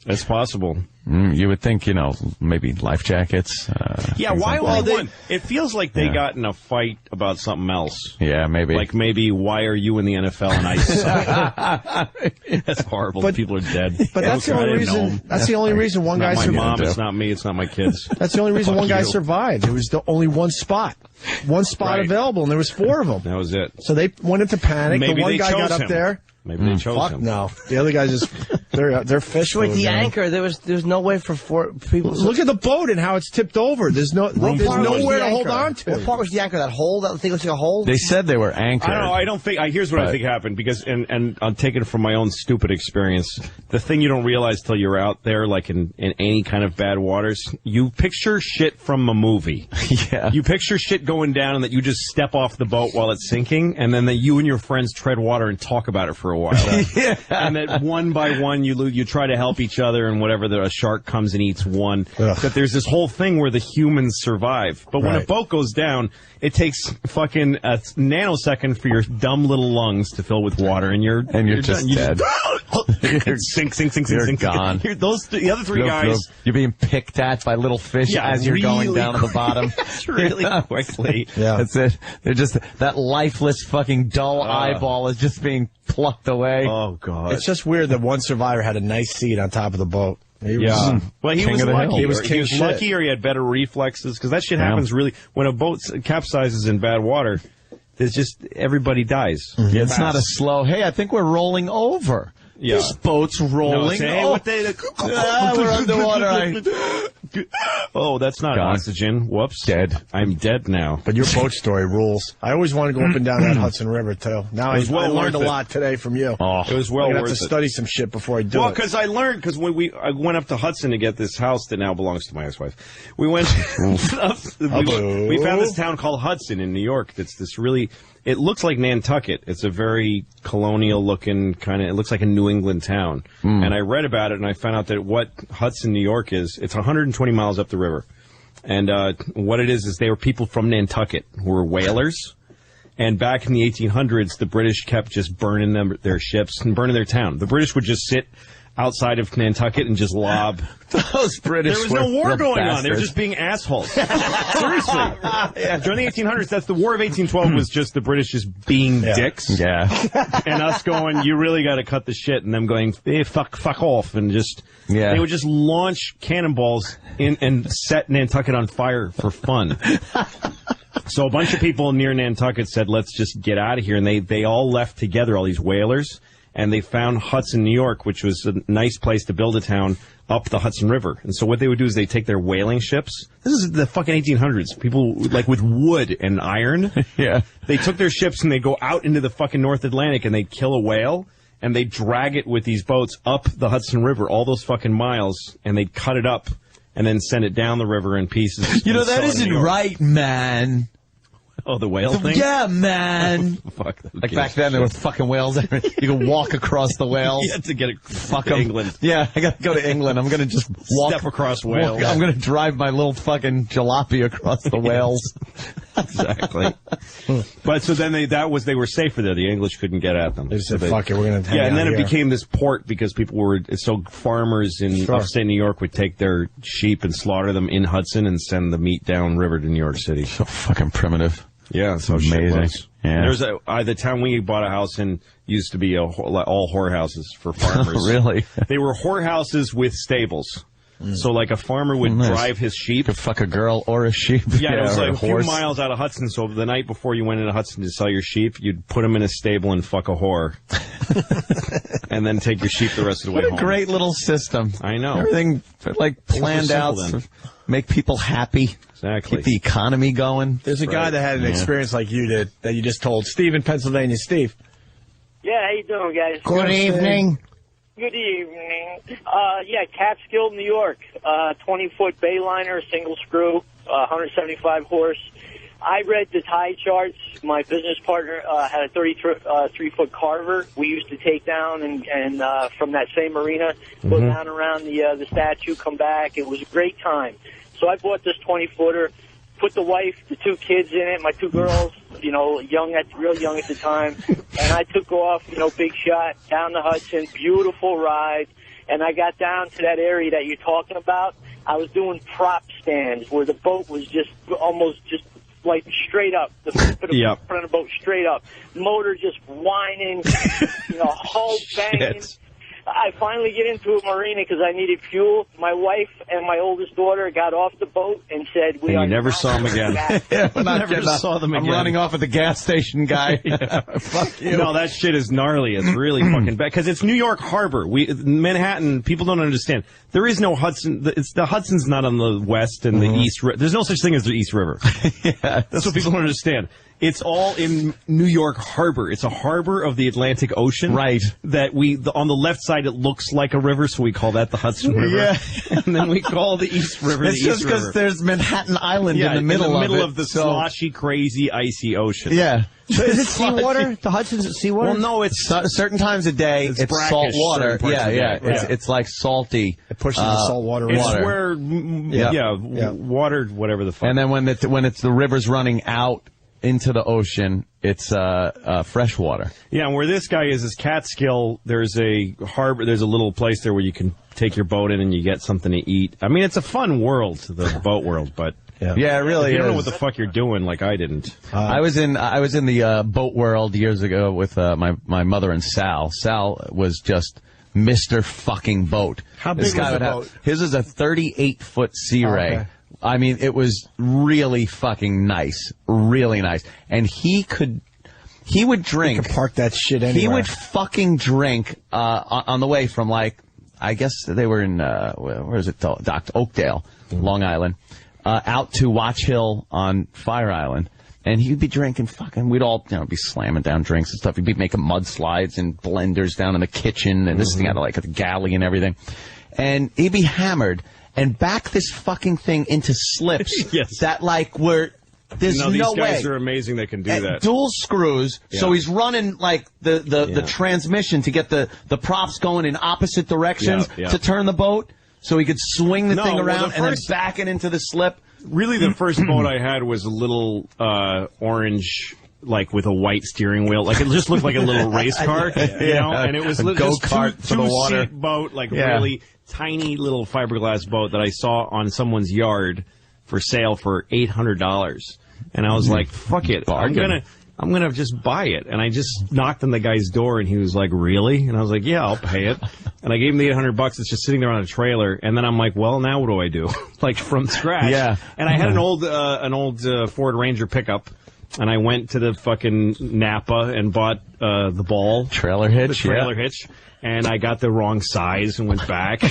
[SPEAKER 18] It's possible.
[SPEAKER 16] You would think, maybe life jackets.
[SPEAKER 18] Why only one? It feels like they got in a fight about something else.
[SPEAKER 16] Yeah, maybe.
[SPEAKER 18] Like maybe, why are you in the NFL and I suck? That's horrible. People are dead.
[SPEAKER 2] But that's the only reason. That's the only reason one guy survived.
[SPEAKER 18] My mom. It's not me. It's not my kids.
[SPEAKER 2] That's the only reason one guy survived. It was the only one spot available, and there was four of them.
[SPEAKER 18] That was it.
[SPEAKER 2] So they went into panic.
[SPEAKER 18] Maybe
[SPEAKER 2] the one
[SPEAKER 18] they
[SPEAKER 2] guy
[SPEAKER 18] chose
[SPEAKER 2] got up
[SPEAKER 18] him.
[SPEAKER 2] there.
[SPEAKER 18] Maybe they chose him.
[SPEAKER 2] No, the other guy just They're fishing.
[SPEAKER 7] Wait, the anchor. There's no way for people.
[SPEAKER 2] Look at the boat and how it's tipped over. There's nowhere to hold on to.
[SPEAKER 7] What part was the anchor? That hole? That thing looks like a hole.
[SPEAKER 16] They said they were anchored.
[SPEAKER 18] I don't think. Here's what I think happened because, and I'm taking it from my own stupid experience. The thing you don't realize till you're out there, like in any kind of bad waters, you picture shit from a movie.
[SPEAKER 16] Yeah.
[SPEAKER 18] You picture shit going down and that you just step off the boat while it's sinking, and then that you and your friends tread water and talk about it for a while.
[SPEAKER 16] Yeah.
[SPEAKER 18] And that one by one you try to help each other, and whatever, a shark comes and eats one.
[SPEAKER 2] Ugh.
[SPEAKER 18] That there's this whole thing where the humans survive. But when a boat goes down, it takes fucking a nanosecond for your dumb little lungs to fill with water, and you're
[SPEAKER 16] just dead.
[SPEAKER 18] Sink.
[SPEAKER 16] You're gone.
[SPEAKER 18] The other three guys.
[SPEAKER 16] You're being picked at by little fish as you're going down to the bottom.
[SPEAKER 18] Really quickly.
[SPEAKER 16] Yeah. That's it. They're just, that lifeless fucking dull eyeball is just being plucked away.
[SPEAKER 18] Oh, God.
[SPEAKER 2] It's just weird that one survivor had a nice seat on top of the boat.
[SPEAKER 18] Well, he was lucky.
[SPEAKER 2] He was
[SPEAKER 18] lucky, or he had better reflexes, because that shit happens really when a boat capsizes in bad water. There's just everybody dies.
[SPEAKER 16] Mm-hmm. It's not a slow. Hey, I think we're rolling over.
[SPEAKER 18] Yeah.
[SPEAKER 16] This boat's rolling.
[SPEAKER 18] No,
[SPEAKER 16] we're underwater.
[SPEAKER 18] Oh, that's not oxygen. Whoops.
[SPEAKER 16] Dead.
[SPEAKER 18] I'm dead now.
[SPEAKER 2] But your boat story rules. I always want to go up and down that Hudson River, too. Now I learned a lot today from you.
[SPEAKER 18] Oh, it was well worth it.
[SPEAKER 2] I'm going to have to study some shit before I do it.
[SPEAKER 18] Well, because I learned, because when I went up to Hudson to get this house that now belongs to my ex-wife. We went, we found this town called Hudson in New York that's this really, it looks like Nantucket. It's a very colonial-looking kind of, it looks like a New England town. And I read about it, and I found out that what Hudson, New York is, it's 120 miles up the river. And what it is they were people from Nantucket who were whalers. And back in the 1800s, the British kept just burning their ships and burning their town. The British would just sit outside of Nantucket and just lob.
[SPEAKER 16] Those British.
[SPEAKER 18] There was no war going
[SPEAKER 16] bastards.
[SPEAKER 18] on. They were just being assholes. Seriously. During the 1800s, that's the War of 1812 was just the British just being dicks.
[SPEAKER 16] Yeah.
[SPEAKER 18] And us going, you really got to cut the shit, and them going, fuck off, and just they would just launch cannonballs and set Nantucket on fire for fun. So a bunch of people near Nantucket said, let's just get out of here, and they all left together, all these whalers. And they found Hudson, New York, which was a nice place to build a town up the Hudson River. And so what they would do is they take their whaling ships. This is the fucking 1800s. People, like, with wood and iron.
[SPEAKER 16] Yeah.
[SPEAKER 18] They took their ships and they go out into the fucking North Atlantic and they kill a whale. And they drag it with these boats up the Hudson River, all those fucking miles. And they'd cut it up and then send it down the river in pieces.
[SPEAKER 16] You know, that isn't right, man.
[SPEAKER 18] Oh, the whale thing?
[SPEAKER 16] Yeah, man.
[SPEAKER 18] Fuck.
[SPEAKER 16] Like back then, there were fucking whales. You could walk across the whales.
[SPEAKER 18] You had to get it.
[SPEAKER 16] Fuck
[SPEAKER 18] to England.
[SPEAKER 16] Yeah, I got to go to England. I'm going to just
[SPEAKER 18] step across whales.
[SPEAKER 16] I'm going to drive my little fucking jalopy across the whales.
[SPEAKER 18] Exactly. But so then they were safer there. The English couldn't get at them.
[SPEAKER 2] They said, fuck it, we're going to hang out
[SPEAKER 18] and then
[SPEAKER 2] here.
[SPEAKER 18] It became this port because people were, so farmers in upstate New York would take their sheep and slaughter them in Hudson and send the meat down river to New York City.
[SPEAKER 16] So fucking primitive.
[SPEAKER 18] Yeah, so
[SPEAKER 16] amazing.
[SPEAKER 18] Yeah. There's the town we bought a house in used to be all whorehouses for farmers.
[SPEAKER 16] Really?
[SPEAKER 18] They were whorehouses with stables. So like a farmer would drive his sheep.
[SPEAKER 16] You could fuck a girl or a sheep.
[SPEAKER 18] Yeah, it was like a few miles out of Hudson. So the night before you went into Hudson to sell your sheep, you'd put them in a stable and fuck a whore. And then take your sheep the rest of the way home.
[SPEAKER 16] What a great little system.
[SPEAKER 18] I know.
[SPEAKER 16] Everything like planned out. Make people happy.
[SPEAKER 18] Exactly.
[SPEAKER 16] Keep the economy going.
[SPEAKER 2] There's a guy that had an experience like you did that you just told. Steve in Pennsylvania. Steve.
[SPEAKER 20] Yeah, how you doing, guys?
[SPEAKER 7] Good evening.
[SPEAKER 20] Good evening. Yeah, Catskill, New York. 20-foot bayliner, single screw, 175 horse. I read the tide charts. My business partner had a 33-foot Carver. We used to take down and from that same marina, go down around the statue, come back. It was a great time. So I bought this 20-footer, put the wife, the two kids in it, my two girls, real young at the time, and I took off, big shot, down the Hudson, beautiful ride, and I got down to that area that you're talking about. I was doing prop stands where the boat was just almost just like straight up, the front of the boat straight up, motor just whining, hull banging. I finally get into a marina because I needed fuel. My wife and my oldest daughter got off the boat and said,
[SPEAKER 18] "We are." You never saw them again.
[SPEAKER 16] Never saw them again. I'm running off at the gas station, guy. Fuck you.
[SPEAKER 18] No, that shit is gnarly. It's really fucking bad because it's New York Harbor. Manhattan. People don't understand. There is no Hudson. The Hudson's not on the west and the east. There's no such thing as the East River. That's what people don't understand. It's all in New York Harbor. It's a harbor of the Atlantic Ocean.
[SPEAKER 16] Right.
[SPEAKER 18] That on the left side, it looks like a river, so we call that the Hudson River.
[SPEAKER 16] Yeah.
[SPEAKER 18] And then we call the East River
[SPEAKER 16] it's
[SPEAKER 18] the
[SPEAKER 16] just
[SPEAKER 18] East River.
[SPEAKER 16] because there's Manhattan Island in the middle
[SPEAKER 18] of the sloshy, crazy, icy ocean.
[SPEAKER 16] Yeah.
[SPEAKER 7] So is it seawater? The Hudson's seawater?
[SPEAKER 18] Well, no, it's
[SPEAKER 16] certain times of day. It's salt water. Yeah. It's like salty.
[SPEAKER 2] It pushes the salt water.
[SPEAKER 18] It's
[SPEAKER 2] water.
[SPEAKER 18] where, water, whatever the fuck.
[SPEAKER 16] And then when it's the river's running out into the ocean, it's fresh water.
[SPEAKER 18] Yeah, and where this guy is Catskill. There's a harbor. There's a little place there where you can take your boat in and you get something to eat. I mean, it's a fun world, the boat world, but.
[SPEAKER 16] Yeah, it really is.
[SPEAKER 18] You don't know what the fuck you're doing, like I didn't.
[SPEAKER 16] I was in the boat world years ago with my mother and Sal. Sal was just Mr. fucking boat.
[SPEAKER 2] How big was the boat?
[SPEAKER 16] His is a 38-foot Sea Ray. Okay. I mean, it was really fucking nice, really nice. And he would drink.
[SPEAKER 2] You could park that shit anywhere.
[SPEAKER 16] He would fucking drink on the way from, like, I guess they were in where is it? Oakdale, Long Island. Out to Watch Hill on Fire Island, and he'd be drinking fucking. We'd all be slamming down drinks and stuff. He'd be making mudslides and blenders down in the kitchen, and this thing had like a galley and everything. And he'd be hammered and back this fucking thing into slips
[SPEAKER 18] yes.
[SPEAKER 16] that like were. There's
[SPEAKER 18] these
[SPEAKER 16] no
[SPEAKER 18] guys
[SPEAKER 16] way.
[SPEAKER 18] are amazing that can do that.
[SPEAKER 16] Dual screws, so he's running like the transmission to get the props going in opposite directions to turn the boat. So he could swing the thing around and then back it into the slip.
[SPEAKER 18] Really, the first boat I had was a little orange, like with a white steering wheel. Like it just looked like a little race car, you know. And it was a
[SPEAKER 16] go-kart for the water
[SPEAKER 18] boat, like really tiny little fiberglass boat that I saw on someone's yard for sale for $800. And I was like, "Fuck it, I'm gonna just buy it." And I just knocked on the guy's door, and he was like, "Really?" And I was like, "Yeah, I'll pay it." And I gave him the $800. It's just sitting there on a trailer. And then I'm like, "Well, now what do I do?" Like from scratch.
[SPEAKER 16] Yeah.
[SPEAKER 18] And I had an old Ford Ranger pickup, and I went to the fucking Napa and bought the ball
[SPEAKER 16] trailer hitch.
[SPEAKER 18] The trailer hitch. And I got the wrong size and went back.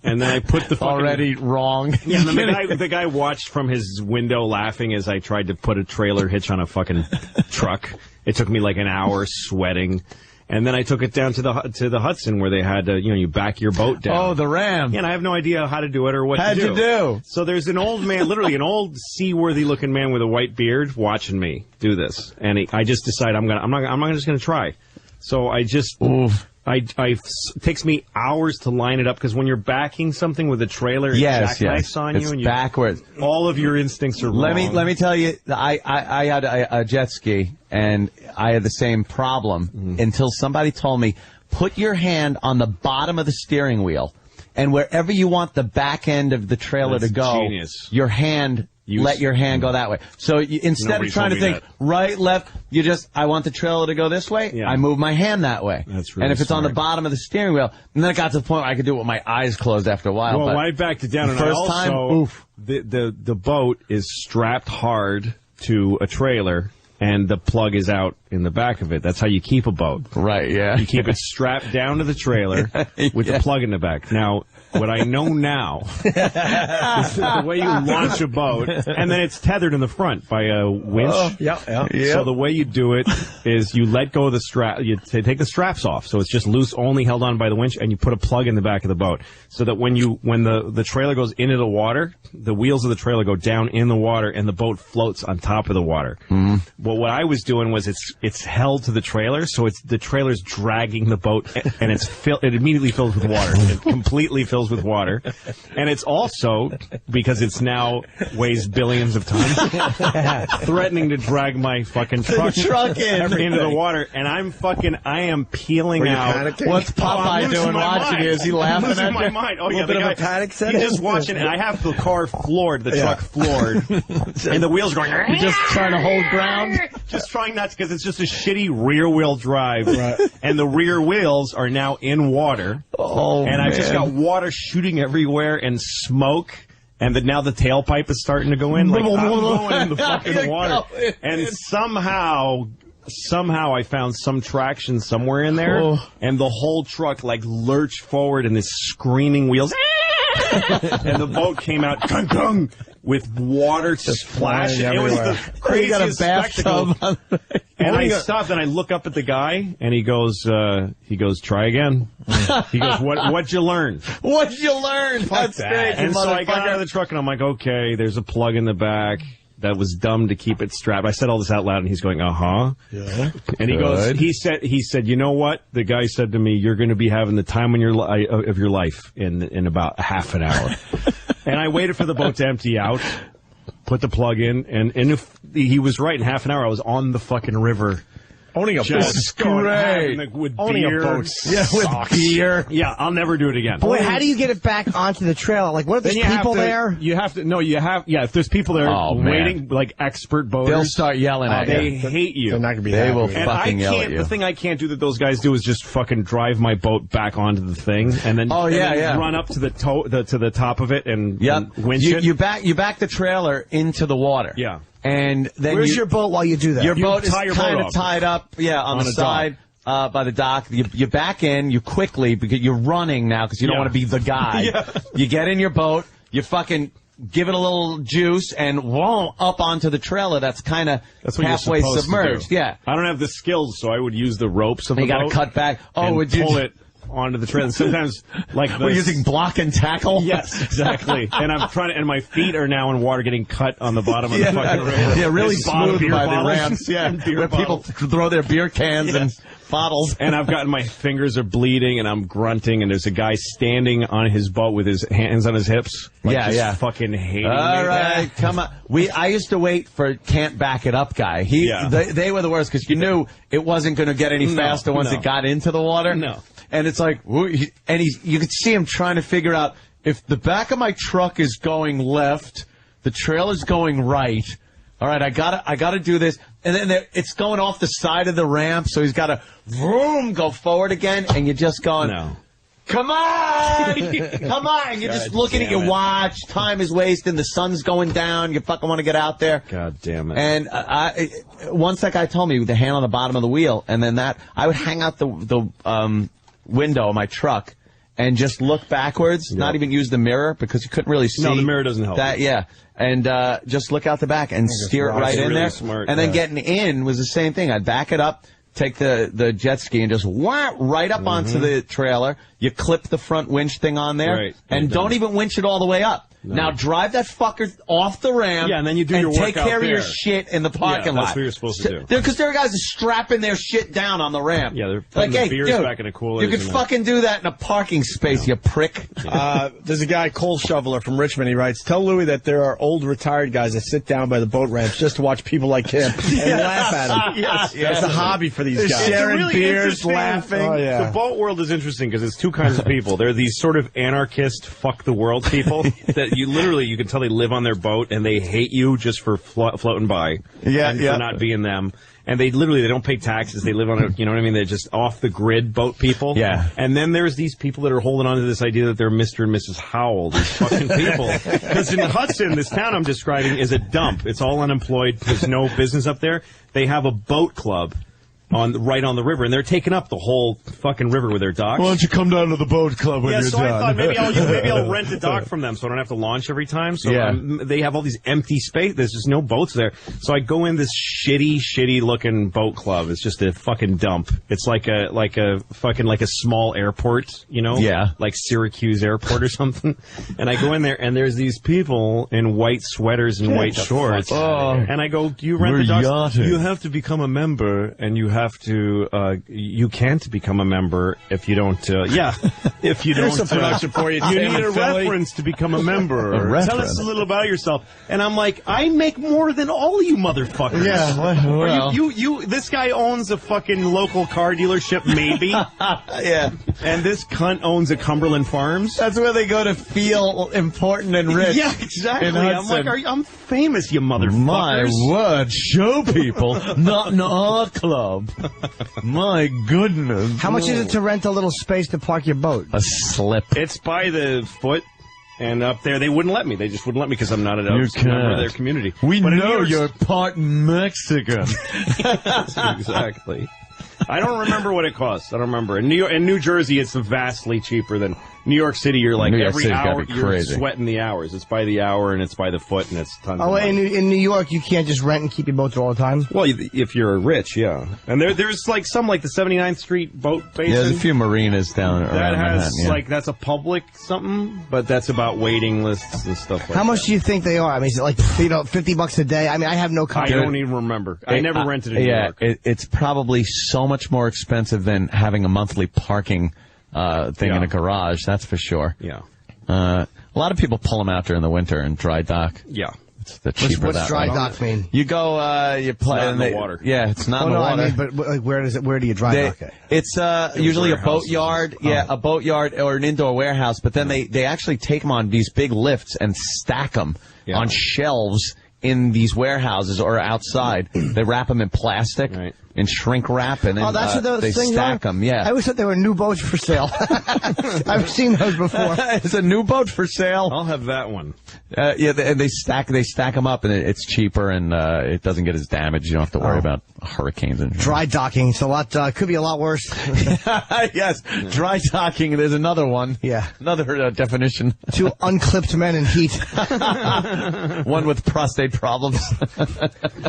[SPEAKER 18] And then I put the fucking...
[SPEAKER 16] Already wrong.
[SPEAKER 18] Yeah, and then the guy watched from his window laughing as I tried to put a trailer hitch on a fucking truck. It took me like an hour sweating. And then I took it down to the Hudson where they had to, you back your boat down.
[SPEAKER 16] Oh, the Ram.
[SPEAKER 18] Yeah, and I have no idea how to do it or what
[SPEAKER 16] How'd
[SPEAKER 18] to do.
[SPEAKER 16] you do?
[SPEAKER 18] So there's an old man, literally an old seaworthy looking man with a white beard watching me do this. And I just decided I'm not just going to try. So I just...
[SPEAKER 16] Oof.
[SPEAKER 18] It takes me hours to line it up because when you're backing something with a trailer, it jackknifes on you, and
[SPEAKER 16] backwards.
[SPEAKER 18] All of your instincts are wrong.
[SPEAKER 16] Let me tell you, I had a jet ski and I had the same problem until somebody told me, put your hand on the bottom of the steering wheel, and wherever you want the back end of the trailer to go, your hand. Let your hand go that way. So instead of trying to think right, left, I want the trailer to go this way. I move my hand that way.
[SPEAKER 18] That's really
[SPEAKER 16] and if it's
[SPEAKER 18] smart.
[SPEAKER 16] on the bottom of the steering wheel, and then it got to the point where I could do it with my eyes closed after a while.
[SPEAKER 18] Well,
[SPEAKER 16] but
[SPEAKER 18] I backed it down, and
[SPEAKER 16] first
[SPEAKER 18] I also, the boat is strapped hard to a trailer, and the plug is out in the back of it. That's how you keep a boat.
[SPEAKER 16] Right, yeah.
[SPEAKER 18] You keep it strapped down to the trailer with the plug in the back. Now, what I know now is the way you launch a boat, and then it's tethered in the front by a winch. So the way you do it is you let go of the strap, you take the straps off, so it's just loose, only held on by the winch, and you put a plug in the back of the boat, so that when the trailer goes into the water, the wheels of the trailer go down in the water, and the boat floats on top of the water.
[SPEAKER 16] Mm-hmm.
[SPEAKER 18] Well, what I was doing was it's held to the trailer, so the trailer's dragging the boat, and it immediately fills with water. It completely fills fills with water. And it's also, because it's now weighs billions of tons, threatening to drag my fucking truck into the water. And I am peeling out.
[SPEAKER 16] Panicking? What's Popeye doing watching you? Is he laughing at
[SPEAKER 18] my
[SPEAKER 16] you?
[SPEAKER 18] mind. Oh, yeah,
[SPEAKER 2] a bit of a panic set.
[SPEAKER 18] He's just watching, and I have the car floored, the truck floored, and the wheels going.
[SPEAKER 16] You're just trying to hold ground?
[SPEAKER 18] Just trying not to, because it's just a shitty rear-wheel drive, and the rear wheels are now in water, and I've just got water shooting everywhere and smoke. And now the tailpipe is starting to go in. Like, I'm going in the fucking water. And somehow I found some traction somewhere in there, and the whole truck like lurched forward in this screaming wheels. And the boat came out gung, with water splashing. It was the craziest spectacle. And I stopped and I look up at the guy, and he goes, try again. He goes, what'd you learn?
[SPEAKER 16] What'd you learn? That's great.
[SPEAKER 18] And so I got out of the truck, and I'm like, okay, there's a plug in the back. That was dumb to keep it strapped. I said all this out loud, and he's going,
[SPEAKER 2] Yeah.
[SPEAKER 18] And he goes, he said, you know what? The guy said to me, you're going to be having the time of your life in about half an hour. And I waited for the boat to empty out, put the plug in, and if he was right, in half an hour I was on the fucking river.
[SPEAKER 2] Owning a boat is great.
[SPEAKER 18] With
[SPEAKER 2] Owning
[SPEAKER 18] beer.
[SPEAKER 2] a boat.
[SPEAKER 18] Yeah, with beer. Yeah, I'll never do it again.
[SPEAKER 7] Boy, how do you get it back onto the trailer? Like, what if there's people there?
[SPEAKER 18] You have to, if there's people there waiting, like expert boaters.
[SPEAKER 16] They'll start yelling at you.
[SPEAKER 18] They hate you.
[SPEAKER 2] They're not going to be
[SPEAKER 16] They will
[SPEAKER 18] and
[SPEAKER 16] fucking yell at you.
[SPEAKER 18] The thing I can't do that those guys do is just fucking drive my boat back onto the thing and then, run up to the top of it and winch it.
[SPEAKER 16] You back the trailer into the water.
[SPEAKER 18] Yeah.
[SPEAKER 16] And then
[SPEAKER 7] where's your boat while you do that?
[SPEAKER 16] Your boat is kind of tied up, on the side by the dock. You back in, you quickly, because you're running now because you don't want to be the guy. You get in your boat, you fucking give it a little juice, and up onto the trailer that's kind of halfway submerged. Yeah.
[SPEAKER 18] I don't have the skills, so I would use the ropes of the boat.
[SPEAKER 16] You got to cut back.
[SPEAKER 18] Would you pull it onto the trailer? Sometimes, like
[SPEAKER 16] we're using block and tackle.
[SPEAKER 18] Yes, exactly. And I'm trying to, and my feet are now in water, getting cut on the bottom of the fucking river.
[SPEAKER 16] Yeah, really smooth by the ramps. Yeah,
[SPEAKER 18] where
[SPEAKER 16] people throw their beer cans and bottles.
[SPEAKER 18] And I've gotten, my fingers are bleeding, and I'm grunting, and there's a guy standing on his boat with his hands on his hips. Fucking hating me.
[SPEAKER 16] All right, come on. I used to wait for can't back it up guy. They were the worst because you knew it wasn't going to get any faster once it got into the water.
[SPEAKER 18] No.
[SPEAKER 16] And it's like, you could see him trying to figure out if the back of my truck is going left, the trailer's going right. All right, I gotta do this. And then it's going off the side of the ramp, so he's got to go forward again, and you're just going, come on, come on. And you're just looking at your watch. Time is wasting. The sun's going down. You fucking want to get out there.
[SPEAKER 18] God damn it.
[SPEAKER 16] And once that guy told me the hand on the bottom of the wheel, and then I would hang out the window of my truck and just look backwards, not even use the mirror because you couldn't really see.
[SPEAKER 18] No, the mirror doesn't help.
[SPEAKER 16] And just look out the back and steer it right in
[SPEAKER 18] really
[SPEAKER 16] there.
[SPEAKER 18] Smart,
[SPEAKER 16] and then getting in was the same thing. I'd back it up, take the jet ski and just right up onto the trailer. You clip the front winch thing on there, and don't even winch it all the way up. No. Now drive that fucker off the ramp.
[SPEAKER 18] Yeah, and then you do your work
[SPEAKER 16] take care
[SPEAKER 18] out
[SPEAKER 16] of
[SPEAKER 18] there.
[SPEAKER 16] your shit in the parking lot.
[SPEAKER 18] That's what you're supposed to do.
[SPEAKER 16] Because there are guys strapping their shit down on the ramp.
[SPEAKER 18] Yeah, they're putting the beers back in a cooler.
[SPEAKER 16] You could fucking do that in a parking space, you prick.
[SPEAKER 2] There's a guy, coal shoveler from Richmond. He writes, tell Louis that there are old retired guys that sit down by the boat ramps just to watch people like him and laugh at him. It's a hobby for these guys.
[SPEAKER 18] Sharing
[SPEAKER 2] really
[SPEAKER 18] beers, laughing. The boat world is interesting because it's two kinds of people. There are these sort of anarchist, fuck the world people that you can tell they live on their boat and they hate you just for floating by. For not being them. And they don't pay taxes. They live on a, you know what I mean? They're just off the grid boat people.
[SPEAKER 16] Yeah.
[SPEAKER 18] And then there's these people that are holding on to this idea that they're Mr. and Mrs. Howell, these fucking people. Because in Hudson, this town I'm describing is a dump. It's all unemployed. There's no business up there. They have a boat club right on the river, and they're taking up the whole fucking river with their docks.
[SPEAKER 2] Why don't you come down to the boat club when you're done?
[SPEAKER 18] I thought maybe I'll rent a dock from them so I don't have to launch every time. So they have all these empty space. There's just no boats there. So I go in this shitty looking boat club. It's just a fucking dump. It's like a small airport, you know?
[SPEAKER 16] Yeah.
[SPEAKER 18] Like Syracuse Airport or something. And I go in there, and there's these people in white sweaters and white shorts. And I go, do you rent the docks? You have to become a member, and you have have to. You can't become a member if you don't. If you don't.
[SPEAKER 2] Here's some production for you.
[SPEAKER 18] You
[SPEAKER 2] Tim
[SPEAKER 18] need a
[SPEAKER 2] in Philly.
[SPEAKER 18] reference to become a member.
[SPEAKER 16] A reference.
[SPEAKER 18] Tell us a little about yourself. And I'm like, I make more than all you motherfuckers.
[SPEAKER 16] Yeah, well.
[SPEAKER 18] You. This guy owns a fucking local car dealership, maybe.
[SPEAKER 16] Yeah.
[SPEAKER 18] And this cunt owns a Cumberland Farms.
[SPEAKER 16] That's where they go to feel important and rich.
[SPEAKER 18] Yeah, exactly. I'm like, I'm famous, you motherfuckers.
[SPEAKER 16] My word, show people, not in our club. My goodness.
[SPEAKER 7] How much is it to rent a little space to park your boat?
[SPEAKER 16] A slip.
[SPEAKER 18] It's by the foot. And up there, they wouldn't let me. They just wouldn't let me because I'm not a member of their community.
[SPEAKER 16] We know you're part Mexican.
[SPEAKER 18] Exactly. I don't remember what it costs. I don't remember. In New Jersey, it's vastly cheaper than New York City. You're like every hour you're sweating the hours. It's by the hour and it's by the foot and it's tons.
[SPEAKER 7] Oh, in New York, you can't just rent and keep your boat there all the time.
[SPEAKER 18] Well, if you're rich, yeah. And there's like the 79th Street boat basin.
[SPEAKER 16] Yeah, there's a few marinas down around
[SPEAKER 18] that has
[SPEAKER 16] Manhattan,
[SPEAKER 18] that's a public something, but that's about waiting lists and stuff like that.
[SPEAKER 7] How much do you think they are? I mean, is it like $50 a day? I mean, I have no concept.
[SPEAKER 18] I don't even remember. I never rented in New York.
[SPEAKER 16] It's probably so much more expensive than having a monthly parking thing in a garage, that's for sure.
[SPEAKER 18] Yeah.
[SPEAKER 16] A lot of people pull them out during the winter and dry dock.
[SPEAKER 18] Yeah.
[SPEAKER 16] It's the cheaper
[SPEAKER 7] What's dry dock mean?
[SPEAKER 16] You go, you play
[SPEAKER 18] in the water.
[SPEAKER 16] Yeah, it's not in the water.
[SPEAKER 7] I mean, but like, where do you dry dock it?
[SPEAKER 16] It's usually a boatyard, a boatyard or an indoor warehouse. But then they actually take them on these big lifts and stack them on shelves in these warehouses or outside. They wrap them in plastic.
[SPEAKER 18] Right.
[SPEAKER 16] And shrink wrap, and then
[SPEAKER 7] that's what those
[SPEAKER 16] they
[SPEAKER 7] things
[SPEAKER 16] stack them. Yeah,
[SPEAKER 7] I always thought they were new boats for sale. I've seen those before.
[SPEAKER 16] It's a new boat for sale.
[SPEAKER 18] I'll have that one.
[SPEAKER 16] Yeah, and they stack them up, and it's cheaper, and it doesn't get as damaged. You don't have to worry about hurricanes and
[SPEAKER 7] dry docking. So could be a lot worse.
[SPEAKER 16] Yes, dry docking. There's another one.
[SPEAKER 7] Yeah,
[SPEAKER 16] another definition.
[SPEAKER 7] Two unclipped men in heat.
[SPEAKER 16] One with prostate problems.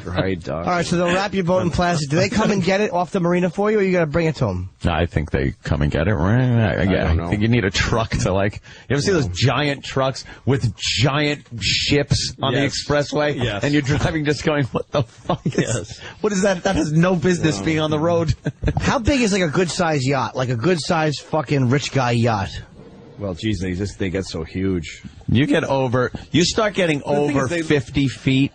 [SPEAKER 18] Dry dock.
[SPEAKER 7] All right, so they'll wrap your boat in plastic. Do they come and get it off the marina for you, or you got to bring it to them?
[SPEAKER 16] I think they come and get it. I think you need a truck to you ever see those giant trucks with giant ships on the expressway?
[SPEAKER 18] Yes.
[SPEAKER 16] And you're driving just going, what the fuck what is that? That has no business being on the road.
[SPEAKER 7] How big is like a good size yacht? Like a good size fucking rich guy yacht?
[SPEAKER 18] Well, geez, they get so huge.
[SPEAKER 16] You start getting over 50 feet,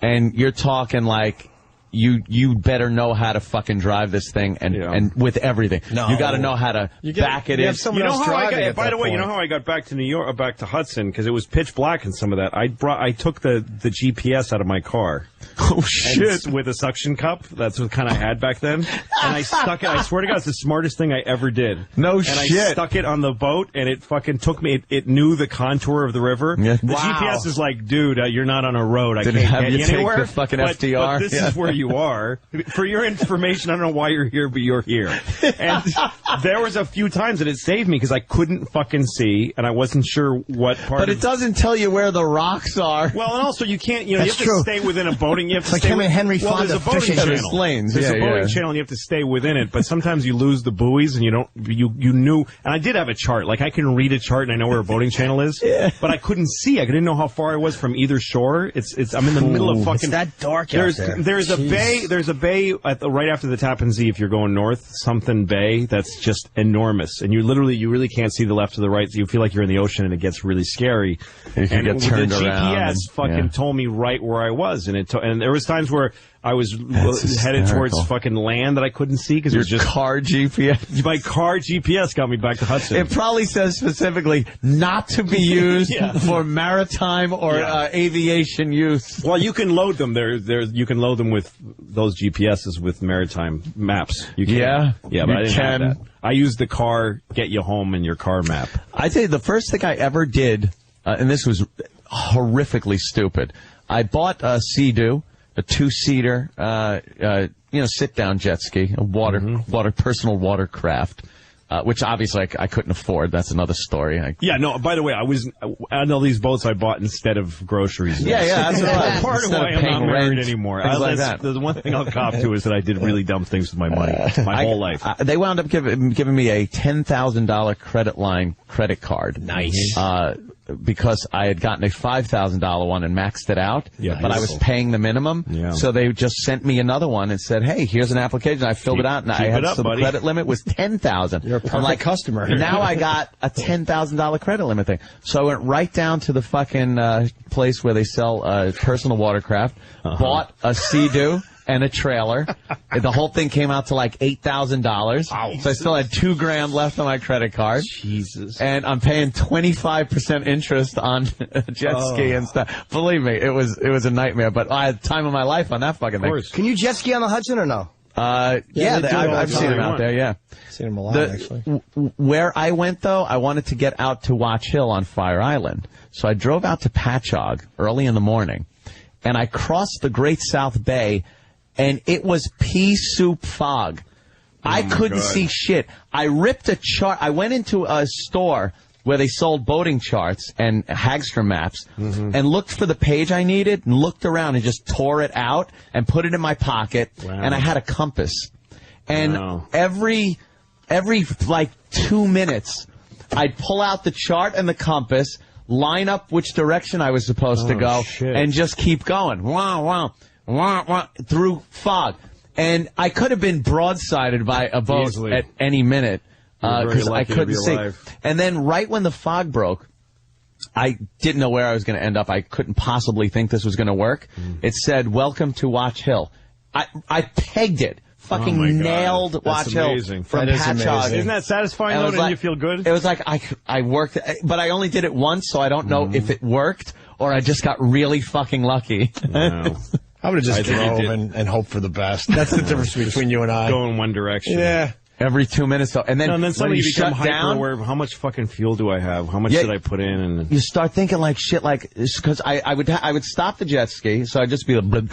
[SPEAKER 16] and you're talking like, you better know how to fucking drive this thing and with everything. No. You got to know how to back it in.
[SPEAKER 18] You know how by the way, you know how I got back to New York, back to Hudson, because it was pitch black and some of that. I took the GPS out of my car.
[SPEAKER 16] Oh shit!
[SPEAKER 18] With a suction cup. That's what kind of I had back then. And I stuck it. I swear to God, it's the smartest thing I ever did.
[SPEAKER 16] No shit.
[SPEAKER 18] And I stuck it on the boat, and it fucking took me. It knew the contour of the river.
[SPEAKER 16] Yeah.
[SPEAKER 18] The GPS is like, dude, you're not on a road. I can't
[SPEAKER 16] have
[SPEAKER 18] get
[SPEAKER 16] you
[SPEAKER 18] you anywhere.
[SPEAKER 16] Take the fucking
[SPEAKER 18] but
[SPEAKER 16] FDR.
[SPEAKER 18] This is where you are. For your information, I don't know why you're here, but you're here. And there was a few times that it saved me because I couldn't fucking see, and I wasn't sure what part.
[SPEAKER 16] But it doesn't tell you where the rocks are.
[SPEAKER 18] Well, and also you can't. You have to stay within a boating. You have to
[SPEAKER 7] like
[SPEAKER 18] stay
[SPEAKER 7] him and Henry
[SPEAKER 18] Well,
[SPEAKER 7] Fonda
[SPEAKER 18] there's a boating
[SPEAKER 7] fishing.
[SPEAKER 18] channel.
[SPEAKER 16] Lanes.
[SPEAKER 18] There's a boating channel, and you have to stay within it. But sometimes you lose the buoys, and you don't. You knew, and I did have a chart. Like I can read a chart, and I know where a boating channel is. But I couldn't see. I didn't know how far I was from either shore. I'm in the middle of fucking.
[SPEAKER 7] It's that dark out there.
[SPEAKER 18] There's a bay. There's a bay right after the Tappan Zee. If you're going north, something bay that's just enormous, and you really can't see the left or the right. So you feel like you're in the ocean, and it gets really scary.
[SPEAKER 16] You can get turned
[SPEAKER 18] around. The GPS fucking told me right where I was, and there was times where I was headed towards fucking land that I couldn't see because it was just
[SPEAKER 16] car GPS.
[SPEAKER 18] My car GPS got me back to Hudson.
[SPEAKER 16] It probably says specifically not to be used for maritime or aviation use.
[SPEAKER 18] Well, you can load them. You can load them with those GPSs with maritime maps. You can.
[SPEAKER 16] Yeah,
[SPEAKER 18] but I didn't have that. I used the car get you home in your car map.
[SPEAKER 16] I tell you, the first thing I ever did, and this was horrifically stupid. I bought a Sea-Doo, a 2-seater, sit-down jet ski, a personal watercraft, which obviously I couldn't afford. That's another story.
[SPEAKER 18] By the way, I know these boats I bought instead of groceries.
[SPEAKER 16] That's
[SPEAKER 18] part of why I'm not married anymore. The one thing I'll cop to is that I did really dumb things with my money my whole life.
[SPEAKER 16] They wound up giving me a $10,000 credit card.
[SPEAKER 18] Nice.
[SPEAKER 16] because I had gotten a $5,000 one and maxed it out, but I was paying the minimum. Yeah. So they just sent me another one and said, "Hey, here's an application." I filled it out, and I had the credit limit was $10,000.
[SPEAKER 2] You're a perfect customer.
[SPEAKER 16] Now I got a $10,000 credit limit thing. So I went right down to the fucking place where they sell personal watercraft, bought a Sea-Doo and a trailer. The whole thing came out to like $8,000. So I still had $2,000 left on my credit card.
[SPEAKER 18] Jesus.
[SPEAKER 16] And I'm paying 25% interest on a jet ski and stuff. Believe me, it was a nightmare. But I had the time of my life on that fucking thing.
[SPEAKER 7] Can you jet ski on the Hudson or no?
[SPEAKER 16] I've seen them out there. Yeah,
[SPEAKER 2] seen them a lot actually.
[SPEAKER 16] Where I went though, I wanted to get out to Watch Hill on Fire Island, so I drove out to Patchogue early in the morning, and I crossed the Great South Bay, and it was pea soup fog. I couldn't see shit. I ripped a chart. I went into a store where they sold boating charts and Hagstrom maps, and looked for the page I needed, and looked around and just tore it out and put it in my pocket, and I had a compass. And every like 2 minutes, I'd pull out the chart and the compass, line up which direction I was supposed to go, and just keep going. Through fog. And I could have been broadsided by a boat at any minute. Because I couldn't see. And then right when the fog broke, I didn't know where I was going to end up. I couldn't possibly think this was going to work. It said, "Welcome to Watch Hill." I pegged it. Fucking nailed Watch Hill from Patchogue.
[SPEAKER 18] Isn't that satisfying though? Didn't you feel good?
[SPEAKER 16] It was like I worked, but I only did it once, so I don't know if it worked or I just got really fucking lucky.
[SPEAKER 2] Wow. I would have just drove and hope for the best. That's the difference between you and I.
[SPEAKER 18] Go in one direction.
[SPEAKER 2] Yeah.
[SPEAKER 16] Every 2 minutes, though. And then
[SPEAKER 18] suddenly you become
[SPEAKER 16] shut down,
[SPEAKER 18] aware of how much fucking fuel do I have? How much did I put in? And
[SPEAKER 16] you start thinking like shit, like, because I would stop the jet ski, so I'd just be kind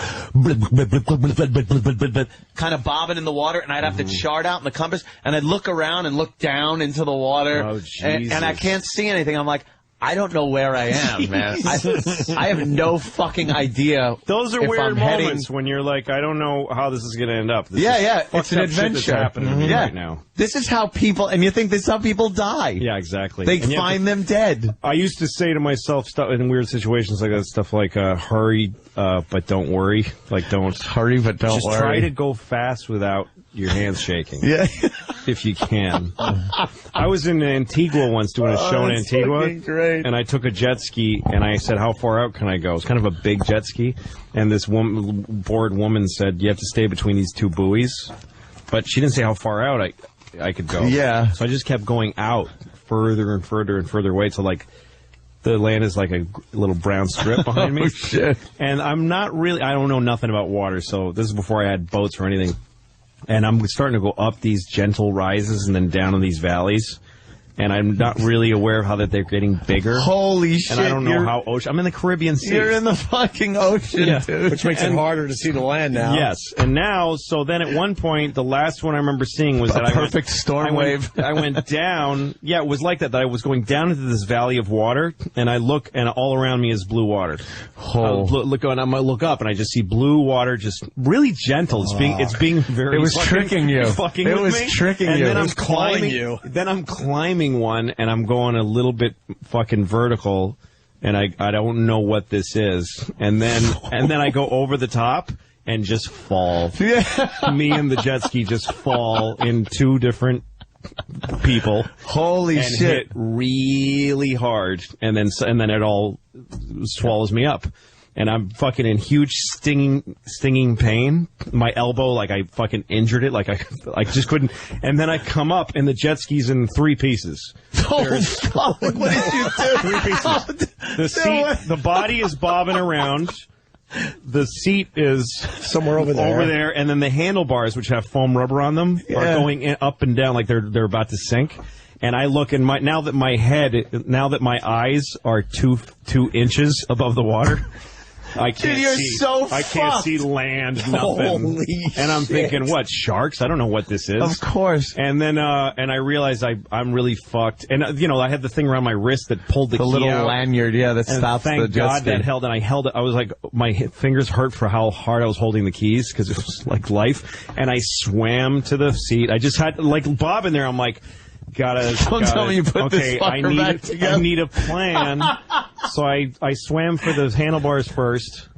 [SPEAKER 16] of bobbing in the water, and I'd have the chart out in the compass, and I'd look around and look down into the water, and I can't see anything. I'm like, I don't know where I am, man. I have no fucking idea.
[SPEAKER 18] Those are weird moments when you're like, I don't know how this is going to end up. This
[SPEAKER 16] it's an adventure
[SPEAKER 18] that's happening to me right now.
[SPEAKER 16] This is how people, and you think this is how people die.
[SPEAKER 18] Yeah, exactly.
[SPEAKER 16] They find them dead.
[SPEAKER 18] I used to say to myself stuff in weird situations like that, stuff like, hurry, but don't worry. Like, don't
[SPEAKER 16] hurry, but don't worry.
[SPEAKER 18] Just try to go fast without your hands shaking.
[SPEAKER 16] Yeah.
[SPEAKER 18] If you can. I was in Antigua once doing a show in Antigua.
[SPEAKER 16] Great.
[SPEAKER 18] And I took a jet ski and I said, "How far out can I go?" It's kind of a big jet ski. And this bored woman said, "You have to stay between these two buoys." But she didn't say how far out I could go.
[SPEAKER 16] Yeah.
[SPEAKER 18] So I just kept going out further and further and further away till like the land is like a little brown strip behind me.
[SPEAKER 16] Oh, shit.
[SPEAKER 18] And I don't know nothing about water, so this is before I had boats or anything. And I'm starting to go up these gentle rises and then down in these valleys. And I'm not really aware of how that they're getting bigger.
[SPEAKER 16] Holy shit.
[SPEAKER 18] And I don't know how ocean. I'm in the Caribbean Sea.
[SPEAKER 16] You're in the fucking ocean, dude.
[SPEAKER 2] Which makes it harder to see the land now.
[SPEAKER 18] Yes. And now, so then at one point, the last one I remember seeing was that
[SPEAKER 16] perfect storm wave.
[SPEAKER 18] I went that it was like that I was going down into this valley of water, and I look, and all around me is blue water.
[SPEAKER 16] Oh.
[SPEAKER 18] I look up, and I just see blue water, just really gentle. It's being very.
[SPEAKER 16] It was tricking you.
[SPEAKER 18] Fucking
[SPEAKER 16] it
[SPEAKER 18] with
[SPEAKER 16] was
[SPEAKER 18] me.
[SPEAKER 16] tricking
[SPEAKER 18] and
[SPEAKER 16] you.
[SPEAKER 18] Then
[SPEAKER 16] it
[SPEAKER 18] I'm
[SPEAKER 16] was
[SPEAKER 18] climbing
[SPEAKER 16] you.
[SPEAKER 18] Then I'm climbing one, and I'm going a little bit fucking vertical, and I don't know what this is, and then I go over the top and just fall.
[SPEAKER 16] Yeah.
[SPEAKER 18] Me and the jet ski just fall in two different people.
[SPEAKER 16] Holy
[SPEAKER 18] and
[SPEAKER 16] shit!
[SPEAKER 18] Hit really hard, and then it all swallows me up. And I'm fucking in huge stinging pain. My elbow, like I fucking injured it, like I just couldn't. And then I come up, and the jet ski's in 3 pieces.
[SPEAKER 16] Oh, fuck. What did you do?
[SPEAKER 18] 3 pieces. The seat, the body is bobbing around. The seat is
[SPEAKER 2] somewhere over there.
[SPEAKER 18] And then the handlebars, which have foam rubber on them, are going up and down like they're about to sink. And I look, and now that my eyes are 2 inches above the water. I can't I can't see land, nothing.
[SPEAKER 16] Holy
[SPEAKER 18] and I'm thinking, what, sharks? I don't know what this is.
[SPEAKER 16] Of course.
[SPEAKER 18] And then and I realized I'm really fucked. And I had the thing around my wrist that pulled the key
[SPEAKER 16] little
[SPEAKER 18] out.
[SPEAKER 16] lanyard, that stops the jet
[SPEAKER 18] Thank God
[SPEAKER 16] ski.
[SPEAKER 18] that held, and I held it. I was like, my fingers hurt for how hard I was holding the keys because it was like life. And I swam to the seat. I just had like Bob in there. I'm like,
[SPEAKER 16] Don't tell me you put this fucker back together.
[SPEAKER 18] I need a plan. So I swam for the handlebars first.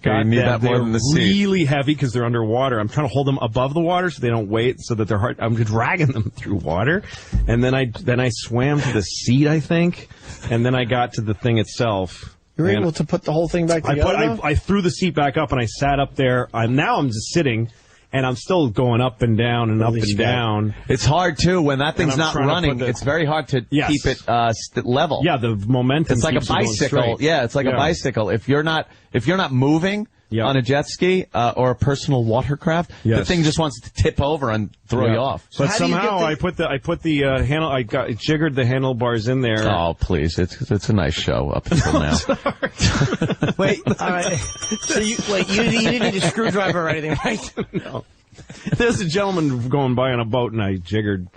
[SPEAKER 16] You need that more than the seat.
[SPEAKER 18] They're really heavy because they're underwater. I'm trying to hold them above the water so they don't weight, so that they're hard. I'm dragging them through water, and then I swam to the seat, I think, and then I got to the thing itself.
[SPEAKER 2] You were able to put the whole thing back together?
[SPEAKER 18] I threw the seat back up and I sat up there. Now I'm just sitting. And I'm still going up and down and up and down.
[SPEAKER 16] It's hard, too, when that thing's not running. It's very hard to keep it level.
[SPEAKER 18] Yeah, the momentum.
[SPEAKER 16] It's like a bicycle. Yeah, it's like a bicycle. If you're not moving on a jet ski or a personal watercraft, the thing just wants to tip over and throw you off.
[SPEAKER 18] But somehow I put the handle. I jiggered the handlebars in there.
[SPEAKER 16] Oh, please! It's a nice show up until now.
[SPEAKER 7] Wait, so you didn't need a screwdriver or anything, right?
[SPEAKER 18] No. There's a gentleman going by on a boat, and I jiggered.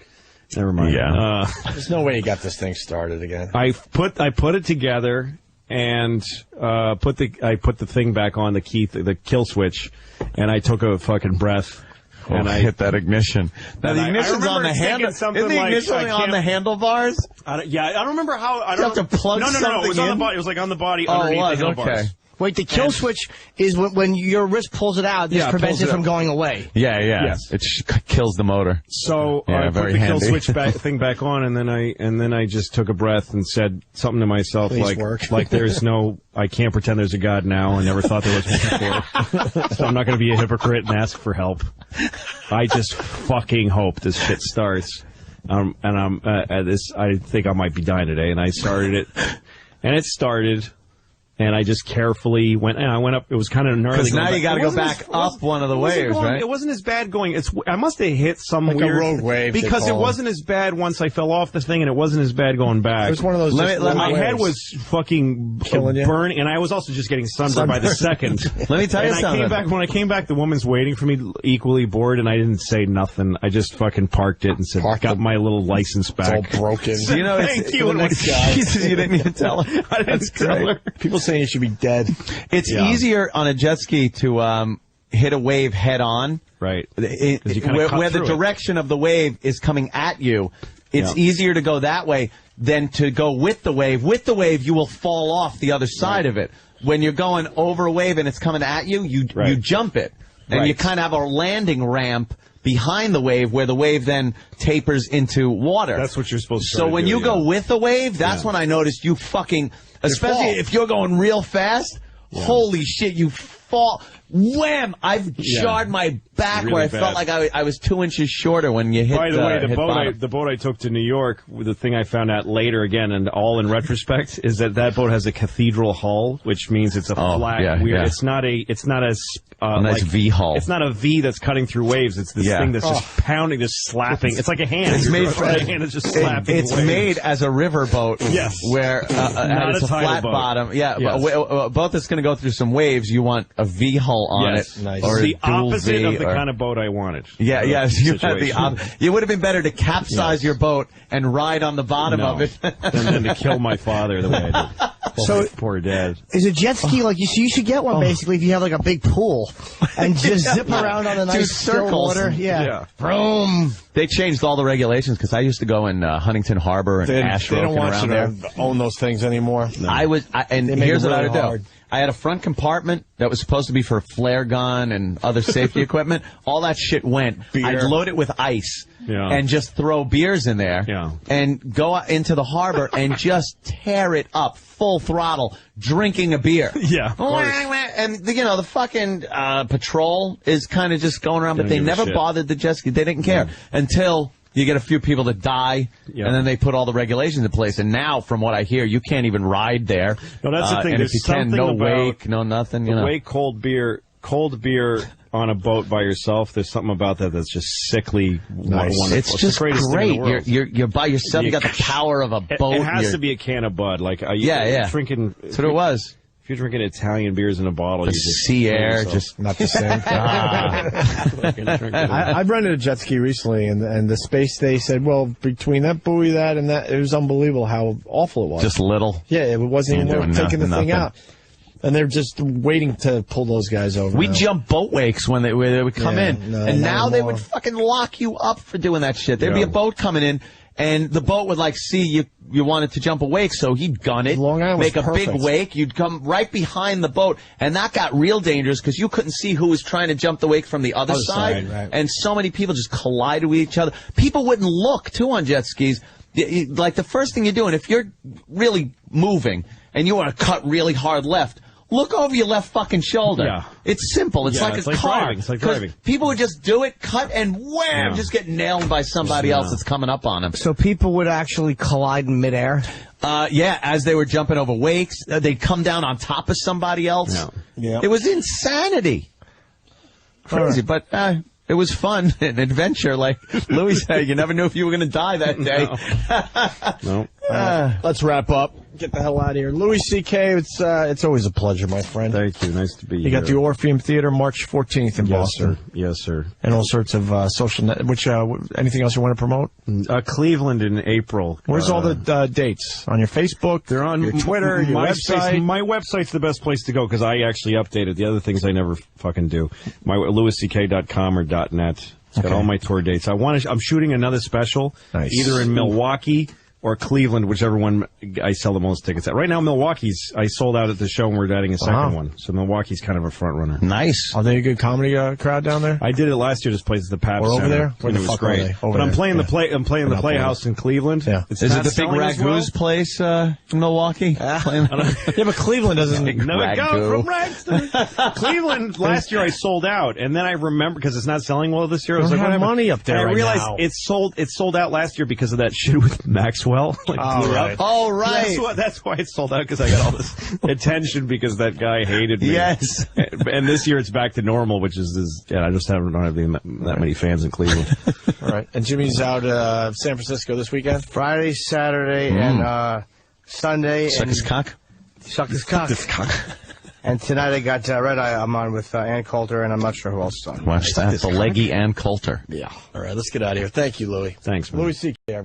[SPEAKER 18] Never mind.
[SPEAKER 16] Yeah.
[SPEAKER 2] There's no way you got this thing started again.
[SPEAKER 18] I put it together and put the thing back on the key, the kill switch, and I took a fucking breath.
[SPEAKER 16] And I hit that ignition. Now the ignition's on the handle. Isn't the ignition on the handlebars?
[SPEAKER 18] I don't remember how.
[SPEAKER 16] You have to plug something in?
[SPEAKER 18] It was on the body. It was like on the body underneath the handlebars.
[SPEAKER 16] Okay.
[SPEAKER 7] Wait, the kill switch is when your wrist pulls it out. This prevents it from going away.
[SPEAKER 16] Yeah.
[SPEAKER 18] Yes.
[SPEAKER 16] It kills the motor.
[SPEAKER 18] So I put the kill switch thing back on, and then I just took a breath and said something to myself like there's no. I can't pretend there's a God now. I never thought there was one before. So I'm not going to be a hypocrite and ask for help. I just fucking hope this shit starts. And I'm I think I might be dying today. And I started it, and it started. And I just carefully went up. It was kind of gnarly.
[SPEAKER 16] Because now you got to go back up one of the waves, right?
[SPEAKER 18] It wasn't as bad going. I must have hit some
[SPEAKER 2] like
[SPEAKER 18] weird
[SPEAKER 2] a rogue wave.
[SPEAKER 18] Because it wasn't as bad once I fell off the thing, and it wasn't as bad going back.
[SPEAKER 2] It was one of those.
[SPEAKER 18] My head was fucking burning, and I was also just getting sunburned by the second.
[SPEAKER 16] Let me tell you something.
[SPEAKER 18] When I came back, the woman's waiting for me, equally bored, and I didn't say nothing. I just fucking parked it and said, "Got my little license back."
[SPEAKER 2] It's all broken.
[SPEAKER 16] You know,
[SPEAKER 18] thank you.
[SPEAKER 16] Jesus, you didn't even tell her.
[SPEAKER 18] I didn't tell her.
[SPEAKER 2] People saying you should be dead.
[SPEAKER 16] It's easier on a jet ski to hit a wave head on.
[SPEAKER 18] Right.
[SPEAKER 16] Where the direction of the wave is coming at you. It's easier to go that way than to go with the wave. With the wave, you will fall off the other side of it. When you're going over a wave and it's coming at you, you jump it. And you kind of have a landing ramp behind the wave where the wave then tapers into water.
[SPEAKER 18] That's what you're supposed to do.
[SPEAKER 16] So when you go with the wave, that's when I noticed you fucking... Especially if you're going real fast, holy shit, you fall. Wham! I've jarred my back really where I felt like I was 2 inches shorter when you hit.
[SPEAKER 18] By the way, the boat I took to New York, the thing I found out later again, and all in retrospect, is that boat has a cathedral hull, which means it's a flat. Weird. It's not a
[SPEAKER 16] nice V hull.
[SPEAKER 18] It's not a V that's cutting through waves. It's this thing that's just pounding, just slapping. It's like a hand.
[SPEAKER 16] It's made
[SPEAKER 18] for a hand. It's just slapping.
[SPEAKER 16] It's made as a river boat.
[SPEAKER 18] Yes.
[SPEAKER 16] Where it's a flat
[SPEAKER 18] boat.
[SPEAKER 16] bottom. Yeah. Yes. A boat that's going to go through some waves, you want a V hull on it.
[SPEAKER 2] Nice.
[SPEAKER 16] Or
[SPEAKER 18] the opposite of the
[SPEAKER 16] kind
[SPEAKER 18] of boat I wanted.
[SPEAKER 16] Yeah, yes. You would have been better to capsize your boat and ride on the bottom of it
[SPEAKER 18] than to kill my father the way I did.
[SPEAKER 7] So
[SPEAKER 18] poor dad.
[SPEAKER 7] Is a jet ski like you should get one basically if you have like a big pool and just zip around on a nice still water. Yeah. Vroom.
[SPEAKER 16] They changed all the regulations because I used to go in Huntington Harbor and Asheville.
[SPEAKER 2] They don't want you to own those things anymore.
[SPEAKER 16] No. Here's what I would do. I had a front compartment that was supposed to be for a flare gun and other safety equipment. All that shit went. I'd load it with ice and just throw beers in there and go into the harbor and just tear it up full throttle, drinking a beer.
[SPEAKER 18] Yeah.
[SPEAKER 16] And, the fucking patrol is kind of just going around, but they never bothered the jet ski. They didn't care until... You get a few people that die, and then they put all the regulations in place. And now, from what I hear, you can't even ride there.
[SPEAKER 18] No, that's the thing.
[SPEAKER 16] And if you can, no wake, no nothing.
[SPEAKER 18] The way cold beer on a boat by yourself, there's something about that that's just sickly wonderful.
[SPEAKER 16] It's just great. You're by yourself. You got the power of a boat.
[SPEAKER 18] It has to be a can of Bud. Like drinking.
[SPEAKER 16] That's what it was.
[SPEAKER 18] If you're drinking Italian beers in a bottle,
[SPEAKER 16] the sea air, just
[SPEAKER 2] not the same. I've rented a jet ski recently, and the space they said, well, between that buoy, and that, it was unbelievable how awful it was.
[SPEAKER 16] Just little.
[SPEAKER 2] Yeah, it wasn't even taking the thing out. And they're just waiting to pull those guys over.
[SPEAKER 16] We jump boat wakes when they would come in. And now they would fucking lock you up for doing that shit. There'd be a boat coming in, and the boat would like see you wanted to jump a wake, so he'd gun it, make a big wake. You'd come right behind the boat, and that got real dangerous because you couldn't see who was trying to jump the wake from the other side.
[SPEAKER 2] Right.
[SPEAKER 16] And so many people just collided with each other. People wouldn't look too on jet skis. Like the first thing you do, and if you're really moving and you want to cut really hard left, look over your left fucking shoulder.
[SPEAKER 18] Yeah.
[SPEAKER 16] It's simple. It's like a car.
[SPEAKER 18] Driving. It's like driving.
[SPEAKER 16] People would just do it, cut, and wham, just get nailed by somebody else that's coming up on them.
[SPEAKER 7] So people would actually collide in midair?
[SPEAKER 16] As they were jumping over wakes, they'd come down on top of somebody else.
[SPEAKER 2] Yeah.
[SPEAKER 16] It was insanity. Crazy, but it was fun, an adventure. Like Louis said, you never knew if you were going to die that day.
[SPEAKER 18] No.
[SPEAKER 2] Let's wrap up. Get the hell out of here. Louis C.K., it's always a pleasure, my friend.
[SPEAKER 18] Thank you. Nice to be here.
[SPEAKER 2] You got the Orpheum Theater March 14th in Boston.
[SPEAKER 18] Sir. Yes, sir.
[SPEAKER 2] And all sorts of social anything else you want to promote?
[SPEAKER 18] Cleveland in April.
[SPEAKER 2] Where's all the dates? On your Facebook?
[SPEAKER 18] They're on
[SPEAKER 2] your Twitter, your website?
[SPEAKER 18] My website's the best place to go because I actually update it. The other things I never fucking do. My LouisCK.com or .net. It's got all my tour dates. I'm shooting another special, either in Milwaukee or Cleveland, whichever one I sell the most tickets at. Right now, Milwaukee's, I sold out at the show and we're adding a second one. So Milwaukee's kind of a front runner.
[SPEAKER 16] Nice.
[SPEAKER 2] Are they a good comedy crowd down there?
[SPEAKER 18] I did it last year. This place is the Pabst
[SPEAKER 2] We're over
[SPEAKER 18] Center,
[SPEAKER 2] there?
[SPEAKER 18] and it was great. But I'm playing the Playhouse in Cleveland.
[SPEAKER 2] Yeah.
[SPEAKER 16] Is it the big Ragu's place in Milwaukee?
[SPEAKER 2] Yeah, but Cleveland doesn't.
[SPEAKER 18] Never go from rags to Cleveland. Last year I sold out, and then I remember because it's not selling well this year. I was like,
[SPEAKER 2] have money up there.
[SPEAKER 18] And I realized
[SPEAKER 2] now.
[SPEAKER 18] It sold out last year because of that shit with Maxwell.
[SPEAKER 16] Oh, right.
[SPEAKER 18] That's why it sold out, because I got all this attention because that guy hated me.
[SPEAKER 16] Yes.
[SPEAKER 18] And this year it's back to normal, which is I just don't have that many fans in Cleveland.
[SPEAKER 2] All right. And Jimmy's out San Francisco this weekend?
[SPEAKER 7] Friday, Saturday, and Sunday.
[SPEAKER 16] Suck his cock.
[SPEAKER 7] Suck his cock. And tonight I got Red Eye. I'm on with Ann Coulter, and I'm not sure who else is on.
[SPEAKER 16] Watch that. The leggy Ann Coulter.
[SPEAKER 2] Yeah. All right. Let's get out of here. Thank you, Louis.
[SPEAKER 18] Thanks, man.
[SPEAKER 2] Louis C.K.